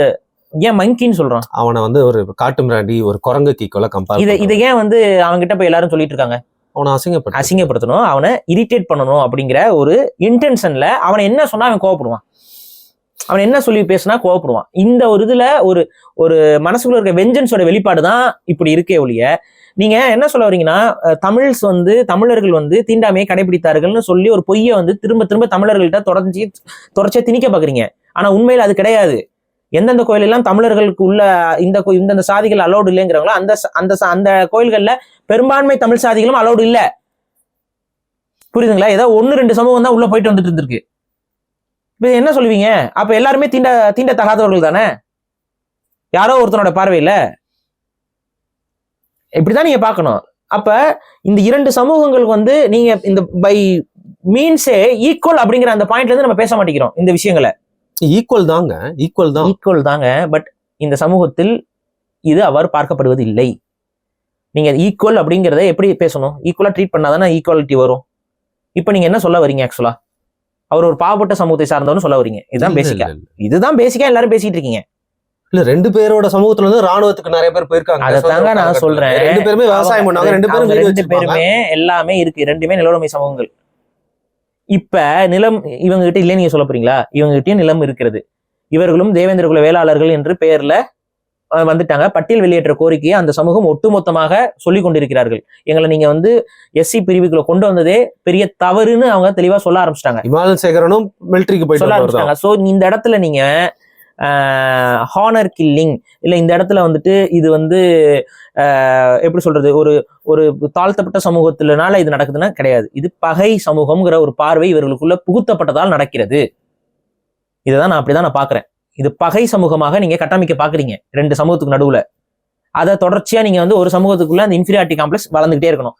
ஏன் மங்கின்னு சொல்றான்? அவனை வந்து ஒரு காட்டு மிராண்டி, ஒரு குரங்கு கீக்கோல கம்பேர். இதை ஏன் வந்து அவங்க கிட்ட போய் எல்லாரும் சொல்லிட்டு இருக்காங்க? அவனை அசிங்கப்படுத்தணும், அவனை இரிட்டேட் பண்ணணும் அப்படிங்கிற ஒரு இன்டென்ஷன்ல அவனை என்ன சொன்னா அவன் கோவப்படுவான், அவன் என்ன சொல்லி பேசினா கோவப்படுவான். இந்த ஒரு இதுல ஒரு ஒரு மனசுக்குள்ள இருக்க வெஞ்சன்ஸோட வெளிப்பாடு தான் இப்படி இருக்கே ஒழிய, நீங்க என்ன சொல்ல வரீங்கன்னா தமிழர்கள் வந்து தீண்டாமையை கடைபிடித்தார்கள்னு சொல்லி ஒரு பொய்யை வந்து திரும்ப திரும்ப தமிழர்கள்ட்ட தொடர்ச்சியா திணிக்க பாக்குறீங்க. ஆனா உண்மையில அது கிடையாது. எந்தெந்த கோயில் எல்லாம் தமிழர்களுக்கு உள்ள இந்த சாதிகள் அலோடு இல்லைங்கிறாங்களோ அந்த கோயில்கள்ல பெரும்பான்மை தமிழ் சாதிகளும் அலோடு இல்ல. புரியுதுங்களா? ஏதோ 1-2 சமூகம் தான் உள்ள போயிட்டு வந்துட்டு இருந்திருக்கு. இப்ப என்ன சொல்லுவீங்க? அப்ப எல்லாருமே தீண்ட தகாதவர்கள் தானே யாரோ ஒருத்தனோட பார்வையில? இப்படிதான் நீங்க பாக்கணும். அப்ப இந்த 2 சமூகங்களுக்கு வந்து நீங்க இந்த பை மீன்ஸே ஈக்குவல் அப்படிங்கிற அந்த பாயிண்ட்ல இருந்து நம்ம பேச மாட்டேங்கிறோம் இந்த விஷயங்களை. ஈக்குவல் தாங்க. பட் இந்த சமூகத்தில் இது அவ்வாறு பார்க்கப்படுவது இல்லை. நீங்க ஈக்குவல் அப்படிங்கிறத எப்படி பேசணும்? ஈக்குவலா ட்ரீட் பண்ணாதானே ஈக்குவாலிட்டி வரும். இப்ப நீங்க என்ன சொல்ல வரீங்க? ஆக்சுவலா அவர் ஒரு பாவப்பட்ட சமூகத்தை சார்ந்தவன்னு சொல்ல வரீங்க. இதுதான் பேசிக்கா எல்லாரும் பேசிட்டு இருக்கீங்க. இல்ல 2 பேரோட சமூகத்துல வந்து ராணுவத்துக்கு நிறைய பேர் போயிருக்காங்க. அதாங்க நான் சொல்றேன். 2 பேருமே விவசாயம் பண்ணாங்க, 2 பேருமே எல்லாமே இருக்கு, 2மே நிலவுடைமை சமூகங்கள். இப்ப நிலம் இவங்க கிட்ட இல்லைன்னு நீங்க சொல்ல போறீங்களா? இவங்க கிட்டயும் நிலம் இருக்கிறது. இவர்களும் தேவேந்திர குல வேளாளர்கள் என்று பெயர்ல வந்துட்டாங்க. பட்டியல் வெளியேற்ற கோரிக்கையை அந்த சமூகம் ஒட்டுமொத்தமாக சொல்லிக் கொண்டிருக்கிறார்கள். எங்களை நீங்க வந்து SC பிரிவுக்குள்ள கொண்டு வந்ததே பெரிய தவறுன்னு அவங்க தெளிவா சொல்ல ஆரம்பிச்சிட்டாங்க. இமாதன் சேகரனும் மிலிட்டரிக்கு போய் சொல்ல ஆரம்பிச்சிட்டாங்க. சோ இந்த இடத்துல நீங்க ஹானர் கில்லிங் இல்ல இந்த இடத்துல வந்துட்டு இது வந்து எப்படி சொல்றது, ஒரு தாழ்த்தப்பட்ட சமூகத்தினால இது நடக்குதுன்னா கிடையாது. இது பகை சமூகம்ங்கிற ஒரு பார்வை இவர்களுக்குள்ள புகுத்தப்பட்டதால் நடக்கிறது. இதைதான் நான் அப்படிதான் நான் பாக்குறேன். இது பகை சமூகமாக நீங்க கட்டமைக்க பாக்குறீங்க 2 சமூகத்துக்கு நடுவுல. அதை தொடர்ச்சியா நீங்க வந்து ஒரு சமூகத்துக்குள்ள அந்த இன்ஃபீரியாரிட்டி காம்ப்ளெக்ஸ் வளர்ந்துகிட்டே இருக்கணும்.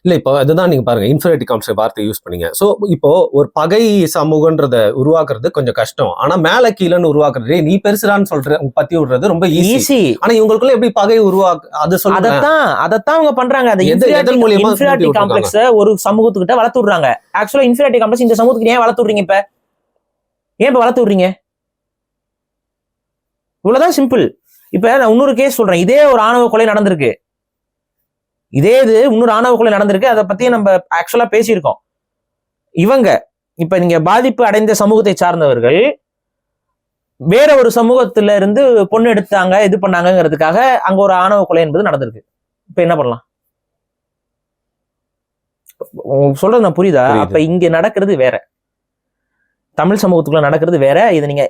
இல்ல இப்போ அதுதான் நீங்க பாருங்க, இன்ஃபீரியாரிட்டி காம்ப்ளெக்ஸ் வார்த்தை யூஸ் பண்ணீங்க. சோ இப்போ ஒரு பகை சமூகன்றத உருவாக்குறது கொஞ்சம் கஷ்டம். ஆனா மேல கீழன்னு உருவாக்குறது, நீ பெருசுடான்னு சொல்ற பத்தி விடுறது ரொம்ப ஈஸி. ஆனா இவங்களுக்குள்ள எப்படி பகை அது சொல்ல அதத்தான் அவங்க பண்றாங்க. அந்த இன்ஃபீரியாரிட்டி காம்ப்ளெக்ஸ் ஒரு சமூகத்துக்கிட்ட வளர்த்து விடுறாங்க. ஆக்சுவலா இன்ஃபீரியாரிட்டி காம்ப்ளெக்ஸ் இந்த சமூகத்துக்கு ஏன் வளர்த்து விடுறீங்க? இப்ப வளர்த்து விடுறீங்க? இவ்வளவுதான் சிம்பிள். இப்ப நான் இன்னொரு கேஸ் சொல்றேன். இதே ஒரு ஆணவ கொலை நடந்திருக்கு. இன்னொரு ஆணவ கொலை நடந்திருக்கு. அதை பத்தி நம்ம ஆக்சுவலா பேசியிருக்கோம். இவங்க இப்ப நீங்க பாதிப்பு அடைந்த சமூகத்தை சார்ந்தவர்கள் வேற ஒரு சமூகத்துல இருந்து பொண்ணு எடுத்தாங்க, இது பண்ணாங்கிறதுக்காக அங்க ஒரு ஆணவ கொலை என்பது நடந்திருக்கு. இப்ப என்ன பண்ணலாம்? சொல்றது நான் புரியுதா? அப்ப இங்க நடக்கிறது வேற, தமிழ் சமூகத்துக்குள்ள நடக்கிறது வேற. இது நீங்க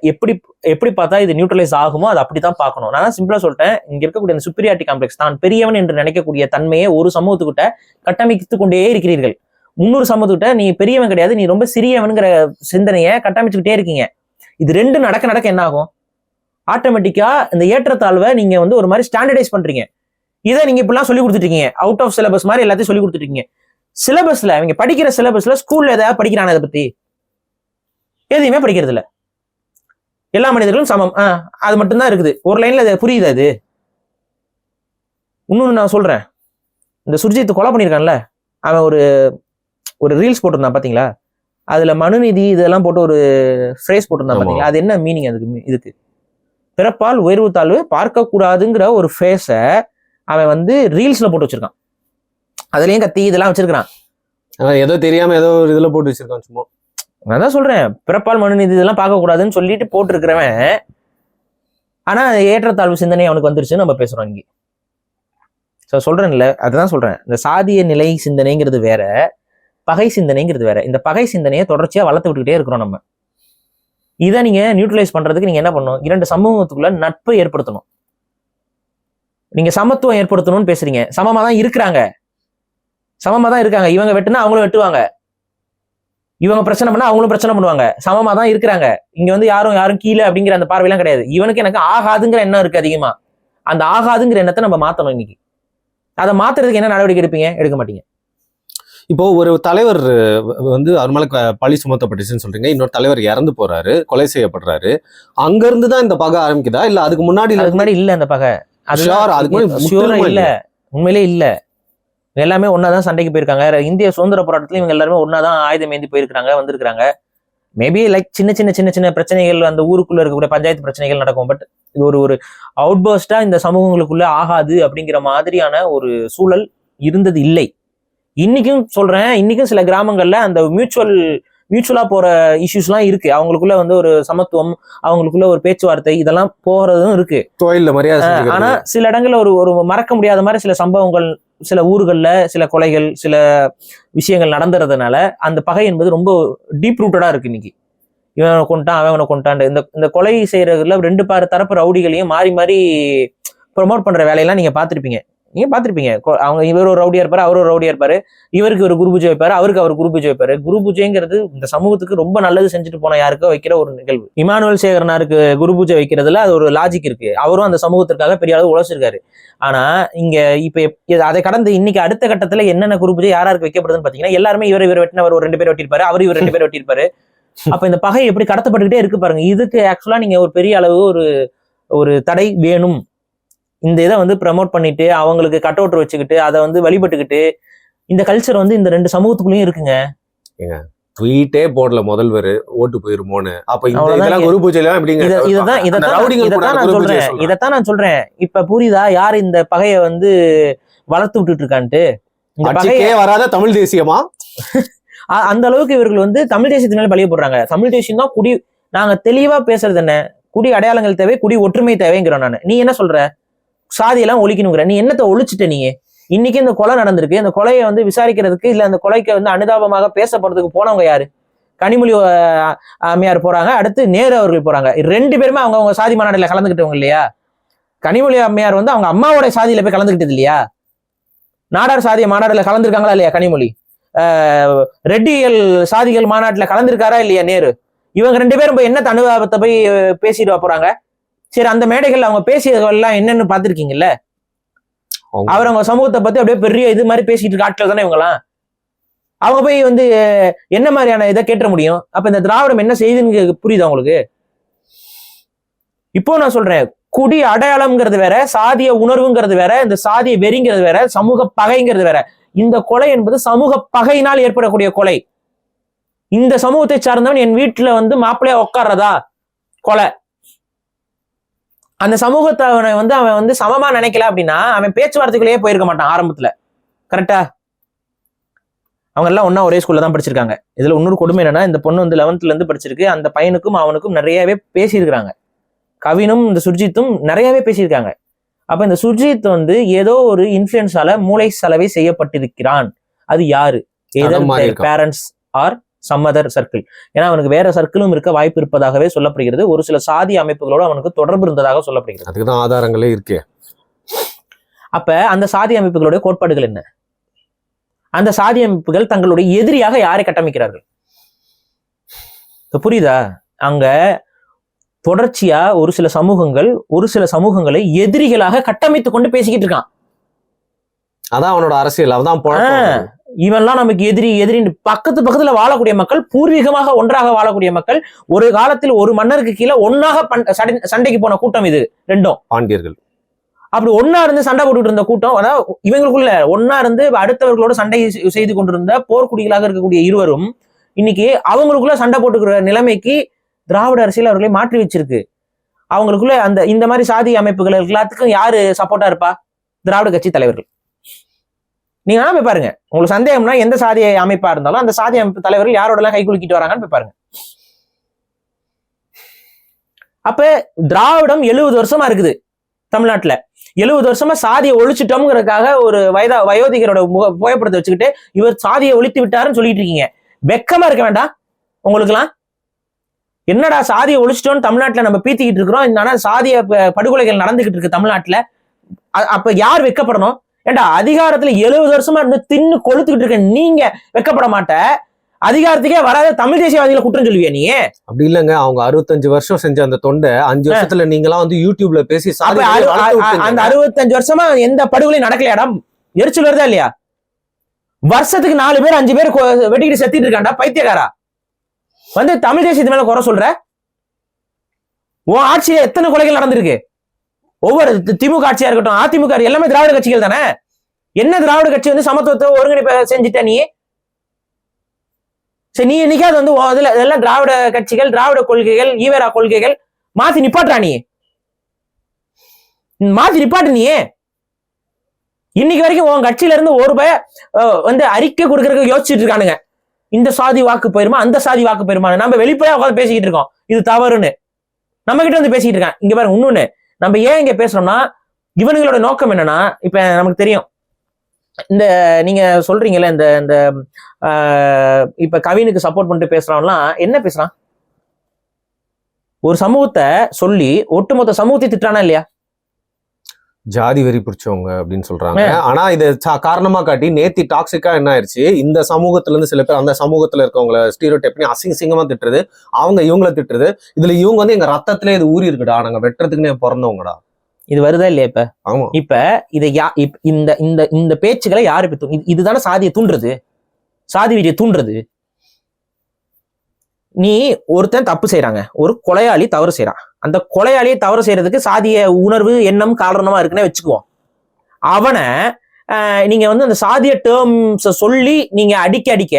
எப்படி பார்த்தா இது நியூட்ரலைஸ் ஆகுமோ அது அப்படித்தான் பார்க்கணும். நான் சிம்பிளா சொல்லிட்டேன், இங்க இருக்கக்கூடிய அந்த சுப்பீரியாரிட்டி காம்ப்ளெக்ஸ், தான் பெரியவன் என்று நினைக்கக்கூடிய தன்மையை ஒரு சமூகத்துக்கிட்ட கட்டமைத்து கொண்டே இருக்கிறீர்கள். 300 சமூகத்துக்கிட்ட நீ பெரியவன் கிடையாது, நீ ரொம்ப சிறியவன்கிற சிந்தனையை கட்டமைச்சுக்கிட்டே இருக்கீங்க. இது 2 நடக்க என்ன ஆகும்? ஆட்டோமேட்டிக்கா இந்த ஏற்றத்தாழ்வை நீங்க வந்து ஒரு மாதிரி ஸ்டாண்டர்டைஸ் பண்றீங்க. இதை நீங்க இப்படிலாம் சொல்லி கொடுத்துட்டு இருக்கீங்க. அவுட் ஆஃப் சிலபஸ் மாதிரி எல்லாத்தையும் சொல்லி கொடுத்துட்டு இருக்கீங்க. சிலபஸ்ல அவங்க படிக்கிற சிலபஸ்ல ஸ்கூல்ல ஏதாவது படிக்கிறான இதை பத்தி? எதையுமே படிக்கிறது இல்ல. எல்லா மனிதர்களும் சமம், அது மட்டும்தான் இருக்குது. ஒரு லைன்ல அது புரியுது. அது இன்னொன்னு நான் சொல்றேன், இந்த சுர்ஜித் கொலை பண்ணியிருக்கான்ல, அவன் ஒரு ரீல்ஸ் போட்டிருந்தான் பாத்தீங்களா? அதுல மனுநீதி இதெல்லாம் போட்டு ஒரு ஃப்ரேஸ் போட்டிருந்தான் பாத்தீங்களா? அது என்ன மீனிங்? இதுக்கு பிறப்பால் உயர்வு தாழ்வு பார்க்க கூடாதுங்கிற ஒரு ஃபேஸ அவன் வந்து ரீல்ஸ்ல போட்டு வச்சிருக்கான். அதுலயும் கத்தி இதெல்லாம் வச்சிருக்கான். ஏதோ தெரியாம ஏதோ ஒரு இதுல போட்டு வச்சிருக்கான் சும்மா. நான் தான் சொல்றேன், பிறப்பால் மனுநீதி இதெல்லாம் பார்க்க கூடாதுன்னு சொல்லிட்டு போட்டிருக்கிறவன், ஆனா ஏற்றத்தாழ்வு சிந்தனை அவனுக்கு வந்துருச்சுன்னு நம்ம பேசுறோம் இங்கே. ஸோ சொல்றேன்ல, அதுதான் சொல்றேன், இந்த சாதிய நிலை சிந்தனைங்கிறது வேற, பகை சிந்தனைங்கிறது வேற. இந்த பகை சிந்தனையை தொடர்ச்சியா வளர்த்து விட்டுக்கிட்டே இருக்கிறோம் நம்ம. இதை நீங்க நியூட்ரலைஸ் பண்றதுக்கு நீங்க என்ன பண்ணணும்? 2 சமூகத்துக்குள்ள நட்பை ஏற்படுத்தணும். நீங்க சமத்துவம் ஏற்படுத்தணும்னு பேசுறீங்க, சமமா தான் இருக்கிறாங்க, சமமா தான் இருக்காங்க. இவங்க வெட்டுனா அவங்களும் வெட்டுவாங்க, இவங்க பிரச்சனை பண்ணா அவங்களும் பிரச்சனை பண்ணுவாங்க, சமமா தான் இருக்கிறாங்க. இங்க வந்து யாரும் கீழே அப்படிங்கிற அந்த பார்வையெல்லாம் கிடையாது. இவனுக்கு எனக்கு ஆகாதுங்கிற எண்ணம் இருக்கு அதிகமா. அந்த ஆகாதுங்கிற எண்ணத்தை நம்ம மாத்தணும் இன்னைக்கு. அதை மாத்துறதுக்கு என்ன நடவடிக்கை எடுப்பீங்க? எடுக்க மாட்டீங்க. இப்போ ஒரு தலைவர் வந்து அவர் மேல பழி சுமத்தப்பட்டுச்சுன்னு சொல்றீங்க, இன்னொரு தலைவர் இறந்து போறாரு, கொலை செய்யப்படுறாரு, அங்க இருந்து தான் இந்த பகை ஆரம்பிக்குதா இல்ல அதுக்கு முன்னாடி இல்ல அந்த பகை? அதுக்கு இல்ல, உண்மையிலே இல்ல. எல்லாமே ஒன்னாதான் சண்டைக்கு போயிருக்காங்க. இந்திய சுதந்திர போராட்டத்துல இவங்க எல்லாருமே ஒன்னாதான் ஆயுதம் ஏந்தி போயிருக்காங்க, வந்திருக்காங்க. மேபி லைக் சின்ன பிரச்சனைகள் அந்த ஊருக்குள்ள இருக்கக்கூடிய பஞ்சாயத்து பிரச்சனைகள் நடக்கும். பட் இது ஒரு அவுட்பர்ஸ்டா இந்த சமூகங்களுக்குள்ள ஆகாது அப்படிங்கிற மாதிரியான ஒரு சூழல் இருந்தது இல்லை. இன்னைக்கும் சொல்றேன், இன்னைக்கும் சில கிராமங்கள்ல அந்த மியூச்சுவலா போற இஷ்யூஸ்லாம் இருக்கு. அவங்களுக்குள்ள வந்து ஒரு சமத்துவம், அவங்களுக்குள்ள ஒரு பேச்சுவார்த்தை இதெல்லாம் போறதும் இருக்கு. ஆனா சில இடங்கள்ல ஒரு மறக்க முடியாத மாதிரி சில சம்பவங்கள், சில ஊர்கள்ல சில கொலைகள், சில விஷயங்கள் நடந்துறதுனால அந்த பகை என்பது ரொம்ப டீப் ரூட்டடா இருக்கு. இன்னைக்கு இவனை கொண்டான் அவனை கொண்டான், இந்த கொலை செய்யறதுல 2 தரப்பு ரவுடிகளையும் மாறி மாறி ப்ரொமோட் பண்ற வேலையெல்லாம் நீங்க பார்த்திருப்பீங்க. அவங்க இவர் ஒரு ரவுடியா இருப்பாரு, அவர் ஒரு ரவுடியா இருப்பாரு, இவருக்கு ஒரு குரு பூஜை வைப்பாரு, அவருக்கு அவர் குரு பூஜை வைப்பாரு. குரு பூஜைங்கிறது இந்த சமூகத்துக்கு ரொம்ப நல்லது செஞ்சுட்டு போன யாருக்கோ வைக்கிற ஒரு நிகழ்வு. இமானுவேல் சேகரனாருக்கு குரு பூஜை வைக்கிறதுல அது ஒரு லாஜிக் இருக்கு. அவரும் அந்த சமூகத்திற்காக பெரிய அளவு உழைச்சிருக்காரு. ஆனா இங்க இப்ப அதை கடந்து இன்னைக்கு அடுத்த கட்டத்துல என்னென்ன குரு பூஜை யாருக்கு வைக்கப்படுதுன்னு பாத்தீங்கன்னா, எல்லாருமே இவர் வெட்டினவர் ஒரு 2 பேர் வெட்டியிருப்பாரு, அவர் இவர் 2 பேர் வெட்டியிருப்பாரு. அப்ப இந்த பகை எப்படி கடத்தப்பட்டுக்கிட்டே இருக்கு பாருங்க. இதுக்கு ஆக்சுவலா நீங்க ஒரு பெரிய அளவு ஒரு தடை வேணும். இந்த இதை வந்து ப்ரமோட் பண்ணிட்டு அவங்களுக்கு கட் அவுட் வச்சுக்கிட்டு அதை வந்து வழிபட்டுக்கிட்டு இந்த கல்ச்சர் வந்து இந்த 2 சமூகத்துக்குள்ளயும் இருக்குங்க. ட்வீட்டே போடல முதல்வர், ஓட்டு போயிருமோன்னு. அப்ப இதெல்லாம் குரு பூஜையில இதைத்தான் நான் சொல்றேன். இப்ப புரியுதா யாரு இந்த பகையை வந்து வளர்த்து விட்டுட்டு இருக்கான்ட்டு? இந்த பகையே வராத தமிழ் தேசியமா அந்த அளவுக்கு இவர்கள் வந்து தமிழ் தேசியத்து மேல பழிய போடுறாங்க. தமிழ் தேசியம் தான் குடி. நாங்க தெளிவா பேசுறது என்ன? குடி அடையாளங்கள் தேவை, குடி ஒற்றுமை தேவைங்கிறோம். நான் நீ என்ன சொல்ற? சாதியெல்லாம் ஒழிக்கணுங்கிற. நீ என்னத்தை ஒழிச்சுட்ட? நீ இன்னைக்கு இந்த கொலை நடந்திருக்கு, இந்த கொலையை வந்து விசாரிக்கிறதுக்கு இல்ல அந்த கொலைக்கு வந்து அனுதாபமாக பேசப்படுறதுக்கு போனவங்க யாரு? கனிமொழி அம்மையார் போறாங்க, அடுத்து நேரு அவர்கள் போறாங்க. 2 பேருமே அவங்க சாதி மாநாடுல கலந்துக்கிட்டவங்க இல்லையா? கனிமொழி அம்மையார் வந்து அவங்க அம்மாவோட சாதியில போய் கலந்துக்கிட்டது இல்லையா? நாடார் சாதிய மாநாடுல கலந்துருக்காங்களா இல்லையா கனிமொழி? ரெட்டியல் சாதிகள் மாநாட்டுல கலந்துருக்காரா இல்லையா நேரு? இவங்க 2 பேரும் போய் என்ன அனுதாபத்தை போய் பேசிட்டு போறாங்க? சரி, அந்த மேடைகள் அவங்க பேசியதெல்லாம் என்னன்னு பாத்திருக்கீங்கல்ல? அவங்க சமூகத்தை பத்தி அப்படியே பெரிய இது மாதிரி பேசிட்டு இருக்க ஆட்கள் தானே இவங்கலாம். அவங்க போய் வந்து என்ன மாதிரியான இதை கேட்ட முடியும்? அப்ப இந்த திராவிடம் என்ன செய்யுதுன்னு புரியுது அவங்களுக்கு? இப்போ நான் சொல்றேன், குடி அடையாளம்ங்கிறது வேற, சாதிய உணர்வுங்கிறது வேற, இந்த சாதிய வெறிங்கிறது வேற, சமூக பகைங்கிறது வேற. இந்த கொலை என்பது சமூக பகையினால் ஏற்படக்கூடிய கொலை. இந்த சமூகத்தை சார்ந்தவன் என் வீட்டுல வந்து மாப்பிள்ளையா உட்கார்றதா கொலை. அந்த சமூகத்தை அவன் வந்து சமமா நினைக்கல அப்படின்னா அவன் பேச்சுவார்த்தைக்குள்ளேயே போயிருக்க மாட்டான் ஆரம்பத்துல. கரெக்டா? அவங்க எல்லாம் ஒன்னா ஒரே ஸ்கூல்ல தான் படிச்சிருக்காங்க. இதுல இன்னொரு கொடுமை என்னன்னா, இந்த பொண்ணு வந்து 11th இருந்து படிச்சிருக்கு. அந்த பையனுக்கும் அவனுக்கும் நிறையவே பேசியிருக்கிறாங்க. கவினும் இந்த சுர்ஜித்தும் நிறையவே பேசியிருக்காங்க. அப்ப இந்த சுர்ஜித் வந்து ஏதோ ஒரு இன்ஃபுளுன்ஸால மூளை சலவை செய்யப்பட்டிருக்கிறான். அது யாரு? Parents are some other circle. ஏன்னா அவனுக்கு வேற சர்க்கிளும் இருக்க வாய்ப்பு இருப்பதாகவே சொல்லப்படுகிறது. ஒரு சில சாதி அமைப்புகளோடு அவனுக்கு தொடர்பு இருந்ததாக சொல்லப்படுகிறது. அதுக்குதான் ஆதாரங்களே இருக்கு. அப்ப அந்த சாதி அமைப்புகளுடைய கோட்பாடுகள் என்ன? அந்த சாதி அமைப்புகள் தங்களுடைய எதிரியாக யாரை கட்டமைக்கிறார்கள்? புரியுதா? அங்க தொடர்ச்சியா ஒரு சில சமூகங்களை எதிரிகளாக கட்டமைத்துக் கொண்டு பேசிக்கிட்டு இருக்கான். அதான் அவனோட அரசியல். அவதான் இவன்லாம் நமக்கு எதிரி பக்கத்துல வாழக்கூடிய மக்கள், பூர்வீகமாக ஒன்றாக வாழக்கூடிய மக்கள், ஒரு காலத்தில் ஒரு மன்னருக்கு கீழே ஒன்னாக சண்டைக்கு போன கூட்டம் இது 2ம் பாண்டியர்கள். அப்படி ஒன்னா இருந்து சண்டை போட்டுட்டு இருந்த கூட்டம், அதாவது இவங்களுக்குள்ள ஒன்னா இருந்து அடுத்தவர்களோட சண்டை செய்து கொண்டிருந்த போர்க்குடிகளாக இருக்கக்கூடிய இருவரும் இன்னைக்கு அவங்களுக்குள்ள சண்டை போட்டுக்கிற நிலைமைக்கு திராவிட அரசியல் அவர்களை மாற்றி வச்சிருக்கு. அவங்களுக்குள்ள இந்த மாதிரி சாதி அமைப்புகள் எல்லாத்துக்கும் யாரு சப்போர்ட்டா இருப்பா? திராவிட கட்சி தலைவர்கள். நீங்க வேணா போய் பாருங்க. உங்களுக்கு சந்தேகம்னா எந்த சாதி அமைப்பா இருந்தாலும் அந்த சாதி அமைப்பு தலைவர்கள் யாரோட எல்லாம் கை குலுக்கிட்டு வராங்கன்னு போய் பாருங்க. அப்ப திராவிடம் 70 வருஷமா இருக்குது தமிழ்நாட்டுல. 70 வருஷமா சாதியை ஒழிச்சிட்டோம்ங்கிறதுக்காக ஒரு வயோதிகரோட புகைப்படத்தை வச்சுக்கிட்டு இவர் சாதியை ஒழித்து விட்டாருன்னு சொல்லிட்டு இருக்கீங்க. வெக்கமா இருக்க வேண்டாம் உங்களுக்குலாம்? என்னடா சாதியை ஒழிச்சிட்டோம்னு தமிழ்நாட்டுல நம்ம பீத்திக்கிட்டு இருக்கிறோம், ஆனா சாதிய படுகொலைகள் நடந்துகிட்டு இருக்கு தமிழ்நாட்டுல. அப்ப யார் வெக்கப்படணும்? ஏண்டா அதிகாரத்துல 70 வருஷமா இருந்து தின்னு கொளுத்துக்கிட்டு இருக்க நீங்க வெக்கப்பட மாட்ட, அதிகாரத்துக்கே வராத தமிழ் தேசியவாதிகளை குற்றம் சொல்லுவியா நீ? அப்படி இல்லங்க, அவங்க 65 வருஷம் செஞ்ச அந்த தொண்டை 5 வருஷத்துல நீங்களாம் வந்து யூடியூப்ல பேசி அந்த 65 வருஷமா எந்த படுகொலையும் நடக்கலையாடா? எரிச்சல் வருதா இல்லையா? வருஷத்துக்கு 4 பேர் 5 பேர் வெட்டிக்கிட்டு செத்திட்டு இருக்காண்டா பைத்தியக்காரா. வந்து தமிழ் தேசியத்து மேல குறை சொல்ற? உன் ஆட்சியில எத்தனை கொலைகள் நடந்திருக்கு? ஒவ்வொரு திமுக ஆட்சியா இருக்கட்டும், அதிமுக எல்லாமே திராவிட கட்சிகள் தானே. என்ன திராவிட கட்சி வந்து சமத்துவத்தை ஒருங்கிணைப்ப செஞ்சுட்ட நீ? சரி, நீ என்னைக்காவது வந்து இதெல்லாம் திராவிட கட்சிகள், திராவிட கொள்கைகள், ஈவேரா கொள்கைகள் மாத்தி நிப்பாட்டுறா? நீ மாத்தி நிப்பாட்டு. நீ இன்னைக்கு வரைக்கும் உன் கட்சியில இருந்து ஒரு பய வந்து அறிக்கை கொடுக்கறதுக்கு யோசிச்சுட்டு இருக்கானுங்க. இந்த சாதி வாக்கு போயிருமா, அந்த சாதி வாக்கு போயிருமா? நம்ம வெளிப்படையா உட்காந்து பேசிக்கிட்டு இருக்கோம் இது தவறுன்னு. நம்ம கிட்ட வந்து பேசிக்கிட்டு இருக்கான். இங்க பாருங்க, இன்னொன்னு நம்ம ஏன் இங்க பேசுறோம்னா, இவனுங்களோட நோக்கம் என்னன்னா, இப்ப நமக்கு தெரியும் இந்த நீங்க சொல்றீங்கல்ல இந்த இந்த இப்ப கவினுக்கு சப்போர்ட் பண்ணிட்டு பேசுறான்லாம் என்ன பேசுறான்? ஒரு சமூகத்தை சொல்லி ஒட்டுமொத்த சமூகத்தை திட்டானா இல்லையா? ஜாதி வெறி பிடிச்சவங்க அப்படின்னு சொல்றாங்க. ஆனா இதை காரணமா காட்டி நேத்தி டாக்ஸிக்கா என்ன ஆயிடுச்சு, இந்த சமூகத்துல இருந்து சில பேர் அந்த சமூகத்துல இருக்கவங்களை ஸ்டீரியோடைப் பண்ணி அசிங்கமா திட்டுறது, அவங்க இவங்கள திட்டுறது. இதுல இவங்க வந்து எங்க ரத்தத்திலே இது ஊறி இருக்குடா, நாங்க வெட்டுறதுக்குன்னே பிறந்தவங்கடா. இது வருதா இல்லையா? இப்ப ஆமா, இப்ப இதை இந்த இந்த இந்த பேச்சுக்களை யாரு இப்ப இதுதானே சாதியை தூண்டுறது, சாதி வீதியை தூண்டுறது. நீ ஒருத்தன் தப்பு செய்யறாங்க, ஒரு கொலையாளி தவறு செய்யறான். அந்த கொலையாளியை தவறு செய்யறதுக்கு சாதிய உணர்வு எண்ணம் காரணமா இருக்குன்னே வச்சுக்குவோம். அவனை நீங்க வந்து அந்த சாதிய டேர்ம்ஸ் சொல்லி நீங்க அடிக்க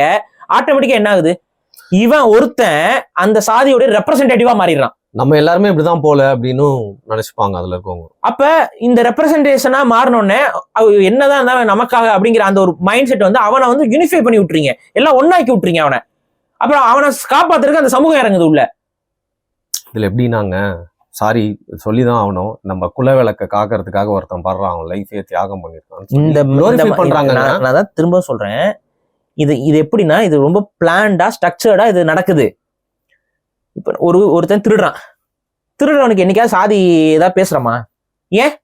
ஆட்டோமேட்டிக்கா என்ன ஆகுது? இவன் ஒருத்தன் அந்த சாதியோட ரெப்ரசன்டேட்டிவா மாறிடுறான். நம்ம எல்லாருமே இப்படிதான் போல அப்படின்னு நினைச்சுப்பாங்க அதுல இருக்கவங்க. அப்ப இந்த ரெப்ரசன்டேஷனா மாறினோடனே என்னதான் இருந்தாலும் நமக்காக அப்படிங்கிற அந்த ஒரு மைண்ட் செட் வந்து அவனை வந்து யூனிஃபை பண்ணி விட்டுறீங்க, எல்லாம் ஒன்னாக்கி விட்டுறீங்க அவனை. அப்புறம் அவனை காப்பாத்துறதுக்கு அந்த சமூகம் இறங்குது உள்ள. இதுல எப்படின்னாங்க, சாரி சொல்லிதான் ஆகணும், நம்ம குல விளக்க காக்கிறதுக்காக ஒருத்தன் படுறான், அவன் லைஃபே தியாகம் பண்ணிருக்கான் பண்றாங்க. நான் தான் திரும்ப சொல்றேன், இது எப்படின்னா இது ரொம்ப பிளான்டா ஸ்ட்ரக்சர்டா இது நடக்குது. இப்ப ஒருத்தன் திருடுறவனுக்கு என்னைக்காவது சாதி ஏதாவது பேசுறமா? ஏன்?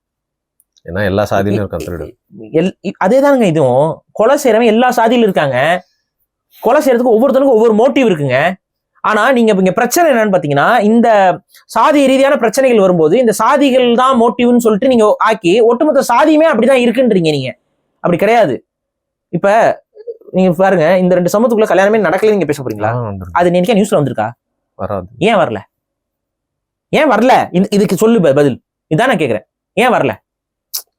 ஏன்னா எல்லா சாதியிலும் இருக்கான் திருடு. அதேதானுங்க இதுவும். கொலை செய்யறவன் எல்லா சாதியிலும் இருக்காங்க. கொலை செய்யறதுக்கு ஒவ்வொருத்தனுக்கும் ஒவ்வொரு மோட்டிவ் இருக்குங்க. ஆனா நீங்க இங்க பிரச்சனை என்னன்னு பாத்தீங்கன்னா, இந்த சாதி ரீதியான பிரச்சனைகள் வரும்போது இந்த சாதிகள் தான் மோட்டிவ்னு சொல்லிட்டு நீங்க ஆக்கி ஒட்டுமொத்த சாதியுமே அப்படிதான் இருக்குன்றீங்க. நீங்க அப்படி கிடையாது. இப்ப நீங்க பாருங்க, இந்த 2 சமூகத்துக்குள்ள கல்யாணமே நடக்கல நீங்க பேச போறீங்களா? அது நீங்க நியூஸ்ல வந்திருக்கா? வராது. ஏன் வரல? ஏன் வரல? இதுக்கு சொல்லு பதில். இதான் நான் கேக்குறேன், ஏன் வரல?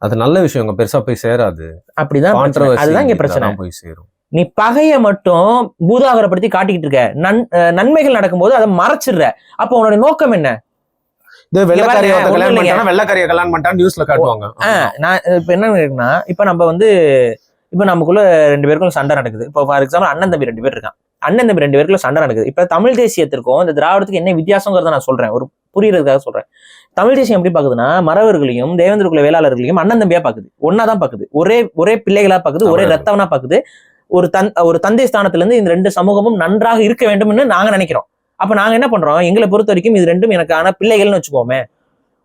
அது நல்ல விஷயம், பெருசா போய் சேராது. அப்படிதான், அதுதான் இங்க பிரச்சனை. போய் சேரும். நீ பகைய மட்டும் பூதாகரப்படுத்தி காட்டிக்கிட்டு இருக்க, நன்மைகள் நடக்கும்போது அதை மறைச்சிடுற. அப்ப உன்னோட நோக்கம் என்ன? வெள்ளக்காரிய கல்யாணம் பண்ணிட்டான்னு நியூஸ்ல காட்டுவாங்க. நான் இப்ப என்ன கேக்குன்னா, இப்ப நம்ம வந்து இப்ப நமக்குள்ள 2 பேருக்கும் சண்டை நடக்குது. இப்போ ஃபார் எக்ஸாம்பிள் அண்ணன் தம்பி 2 பேர் இருக்கான். அண்ணன் தம்பி 2 பேருக்குள்ள சண்டை நடக்குது. இப்ப தமிழ் தேசியத்திற்கும் இந்த திராவிடத்துக்கு என்ன வித்தியாசங்கிறத நான் சொல்றேன், ஒரு புரியறதுக்காக சொல்றேன். தமிழ் தேசியம் எப்படி பாக்குதுன்னா, மறவர்களையும் தேவேந்திர குல வேளாளர்களையும் அண்ணன் தம்பியா பாக்குது, ஒன்னாதான் பாக்குது, ஒரே பிள்ளைகளா பாக்குது, ஒரே ரத்தவனா பாக்குது. ஒரு தந்தை ஸ்தானத்துல இருந்து இந்த 2 சமூகமும் நன்றாக இருக்க வேண்டும்னு நாங்க நினைக்கிறோம். அப்ப நாங்க என்ன பண்றோம், எங்களை பொறுத்த வரைக்கும் இது 2ம் எனக்கான பிள்ளைகள்னு வச்சுக்கோமே.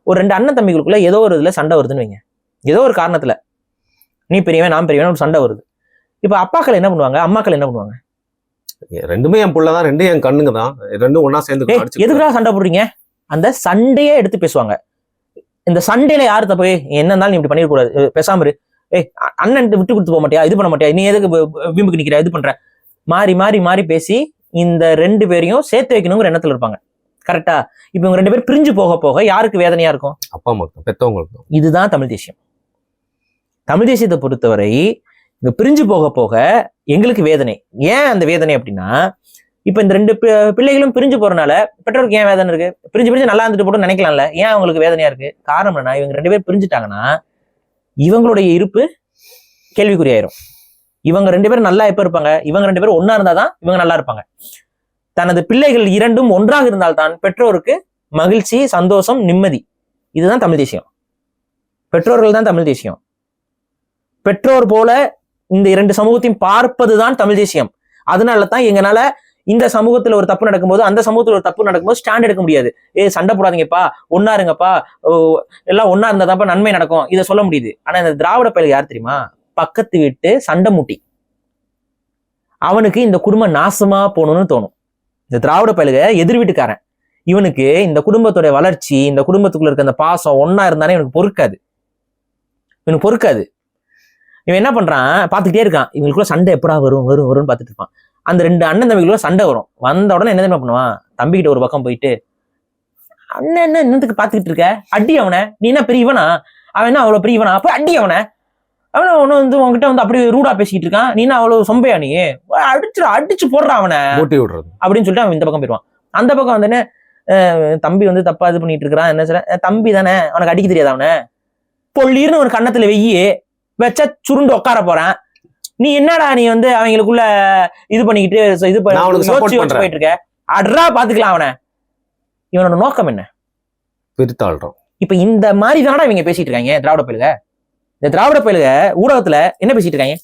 ஒரு 2 அண்ணன் தம்பிகளுக்குள்ள ஏதோ ஒரு இதுல சண்டை வருதுன்னு வைங்க, ஏதோ ஒரு காரணத்துல நீ பெரியவன் நான் பெரியவன் ஒரு சண்டை வருது. இப்ப அப்பாக்கள் என்ன பண்ணுவாங்க, அம்மாக்கள் என்ன பண்ணுவாங்க? 2மே என் புள்ளதான், 2 என் கண்ணுங்க தான், 2 ஒன்னா சேர்ந்து எதுக்குடா சண்டை போடுறீங்க? அந்த சண்டையே எடுத்து பேசுவாங்க. இந்த சண்டையில யாரு தப்பு? என்ன இருந்தாலும் நீ இப்படி பண்ணிடக்கூடாது, பேசாம இரு, அண்ணன் விட்டு கொடுத்து போக மாட்டியா, இது பண்ண மாட்டியா, நீ எதுக்கு வீம்புக்கு நிக்கிற, இது பண்ற, மாறி மாறி மாறி பேசி இந்த 2 பேரையும் சேர்த்து வைக்கணுங்கிற எண்ணத்துல இருப்பாங்க. கரெக்டா? இப்ப இவங்க 2 பேர் பிரிஞ்சு போக போக யாருக்கு வேதனையா இருக்கும்? அப்பா அம்மா பெற்றவங்களுக்கு. இதுதான் தமிழ் தேசியம். தமிழ் தேசியத்தை பொறுத்தவரை இங்க பிரிஞ்சு போக போக எங்களுக்கு வேதனை. ஏன் அந்த வேதனை அப்படின்னா, இப்ப இந்த 2 பிள்ளைகளும் பிரிஞ்சு போறதுனால பெற்றோருக்கு ஏன் வேதனை இருக்கு? பிரிஞ்சு நல்லா இருந்துட்டு போட்டு நினைக்கலாம்ல, ஏன் அவங்களுக்கு வேதனையா இருக்கு? காரணம் என்ன? இவங்க 2 பேர் பிரிஞ்சுட்டாங்கன்னா இவங்களுடைய இருப்பு கேள்விக்குறியாயிரும். இவங்க 2 பேரும் நல்லா எப்ப இருப்பாங்க? இவங்க 2 பேரும் ஒன்னா இருந்தாதான் இவங்க நல்லா இருப்பாங்க. தனது பிள்ளைகள் இரண்டும் ஒன்றாக இருந்தால்தான் பெற்றோருக்கு மகிழ்ச்சி, சந்தோஷம், நிம்மதி. இதுதான் தமிழ் தேசியம். பெற்றோர்கள் தான் தமிழ் தேசியம். பெற்றோர் போல இந்த 2 சமூகத்தையும் பார்ப்பதுதான் தமிழ் தேசியம். அதனாலதான் எங்கனால இந்த சமூகத்துல ஒரு தப்பு நடக்கும்போது, அந்த சமூகத்துல ஒரு தப்பு நடக்கும்போது ஸ்டாண்ட் எடுக்க முடியாது. சண்டை போடாதீங்கப்பா, ஒன்னா இருங்கப்பா, எல்லாம் ஒன்னா இருந்தாதான்ப்பா நன்மை நடக்கும், இதை சொல்ல முடியுது. ஆனா இந்த திராவிட பயலுக்கு யார் தெரியுமா? பக்கத்து வீட்டு சண்டை மூட்டி. அவனுக்கு இந்த குடும்பம் நாசமா போகணும்னு தோணும். இந்த திராவிட பயலுக எதிர் வீட்டுக்காரன். இவனுக்கு இந்த குடும்பத்தோட வளர்ச்சி, இந்த குடும்பத்துக்குள்ள இருக்க அந்த பாசம் ஒன்னா இருந்தானே இவனுக்கு பொறுக்காது. இவன் என்ன பண்றான், பாத்துக்கிட்டே இருக்கான். இவங்களுக்குள்ள சண்டை எப்படா வரும்னு பாத்துட்டு இருப்பான். அந்த 2 அண்ணன் தம்பிக்குள்ள சண்டை வரும். வந்த உடனே என்ன தெரியுமா பண்ணுவான்? தம்பிக்கிட்ட ஒரு பக்கம் போயிட்டு, அண்ணன் என்ன இன்னத்துக்கு பாத்துக்கிட்டு இருக்க, அடி அவனை, நீ என்ன பெரியவனா, அவன் என்ன அவ்வளவு பெரியவனா, அப்ப அடி அவனை, அவனை உங்ககிட்ட அப்படி ரூடா பேசிக்கிட்டு இருக்கான், நீ என்ன அவ்வளவு சொம்பையா, நீ அடிச்சு போடுறான் அவனை அப்படின்னு சொல்லிட்டு அவன் இந்த பக்கம் போயிடுவான். அந்த பக்கம் வந்து தம்பி தப்பா இது பண்ணிட்டு இருக்கிறான். என்ன சொல்ற, தம்பி தானே, அவனுக்கு அடிக்க தெரியாது, அவனை பொல்லீர்னு ஒரு கன்னத்துல வச்சா சுருண்டு உட்கார போறான். நீ என்னடா நீ அவங்களுக்குள்ள இது பண்ணிக்கிட்டு இது போயிட்டு இருக்க, அட்ரா பாத்துக்கலாம் அவனை. இவனோட நோக்கம் என்ன? பிரித்தாள்றோம். இப்ப இந்த மாதிரி தானடா இவங்க பேசிட்டு இருக்காங்க திராவிட பயலுக. இந்த திராவிட பயலுக ஊடகத்துல என்ன பேசிட்டு இருக்காங்க?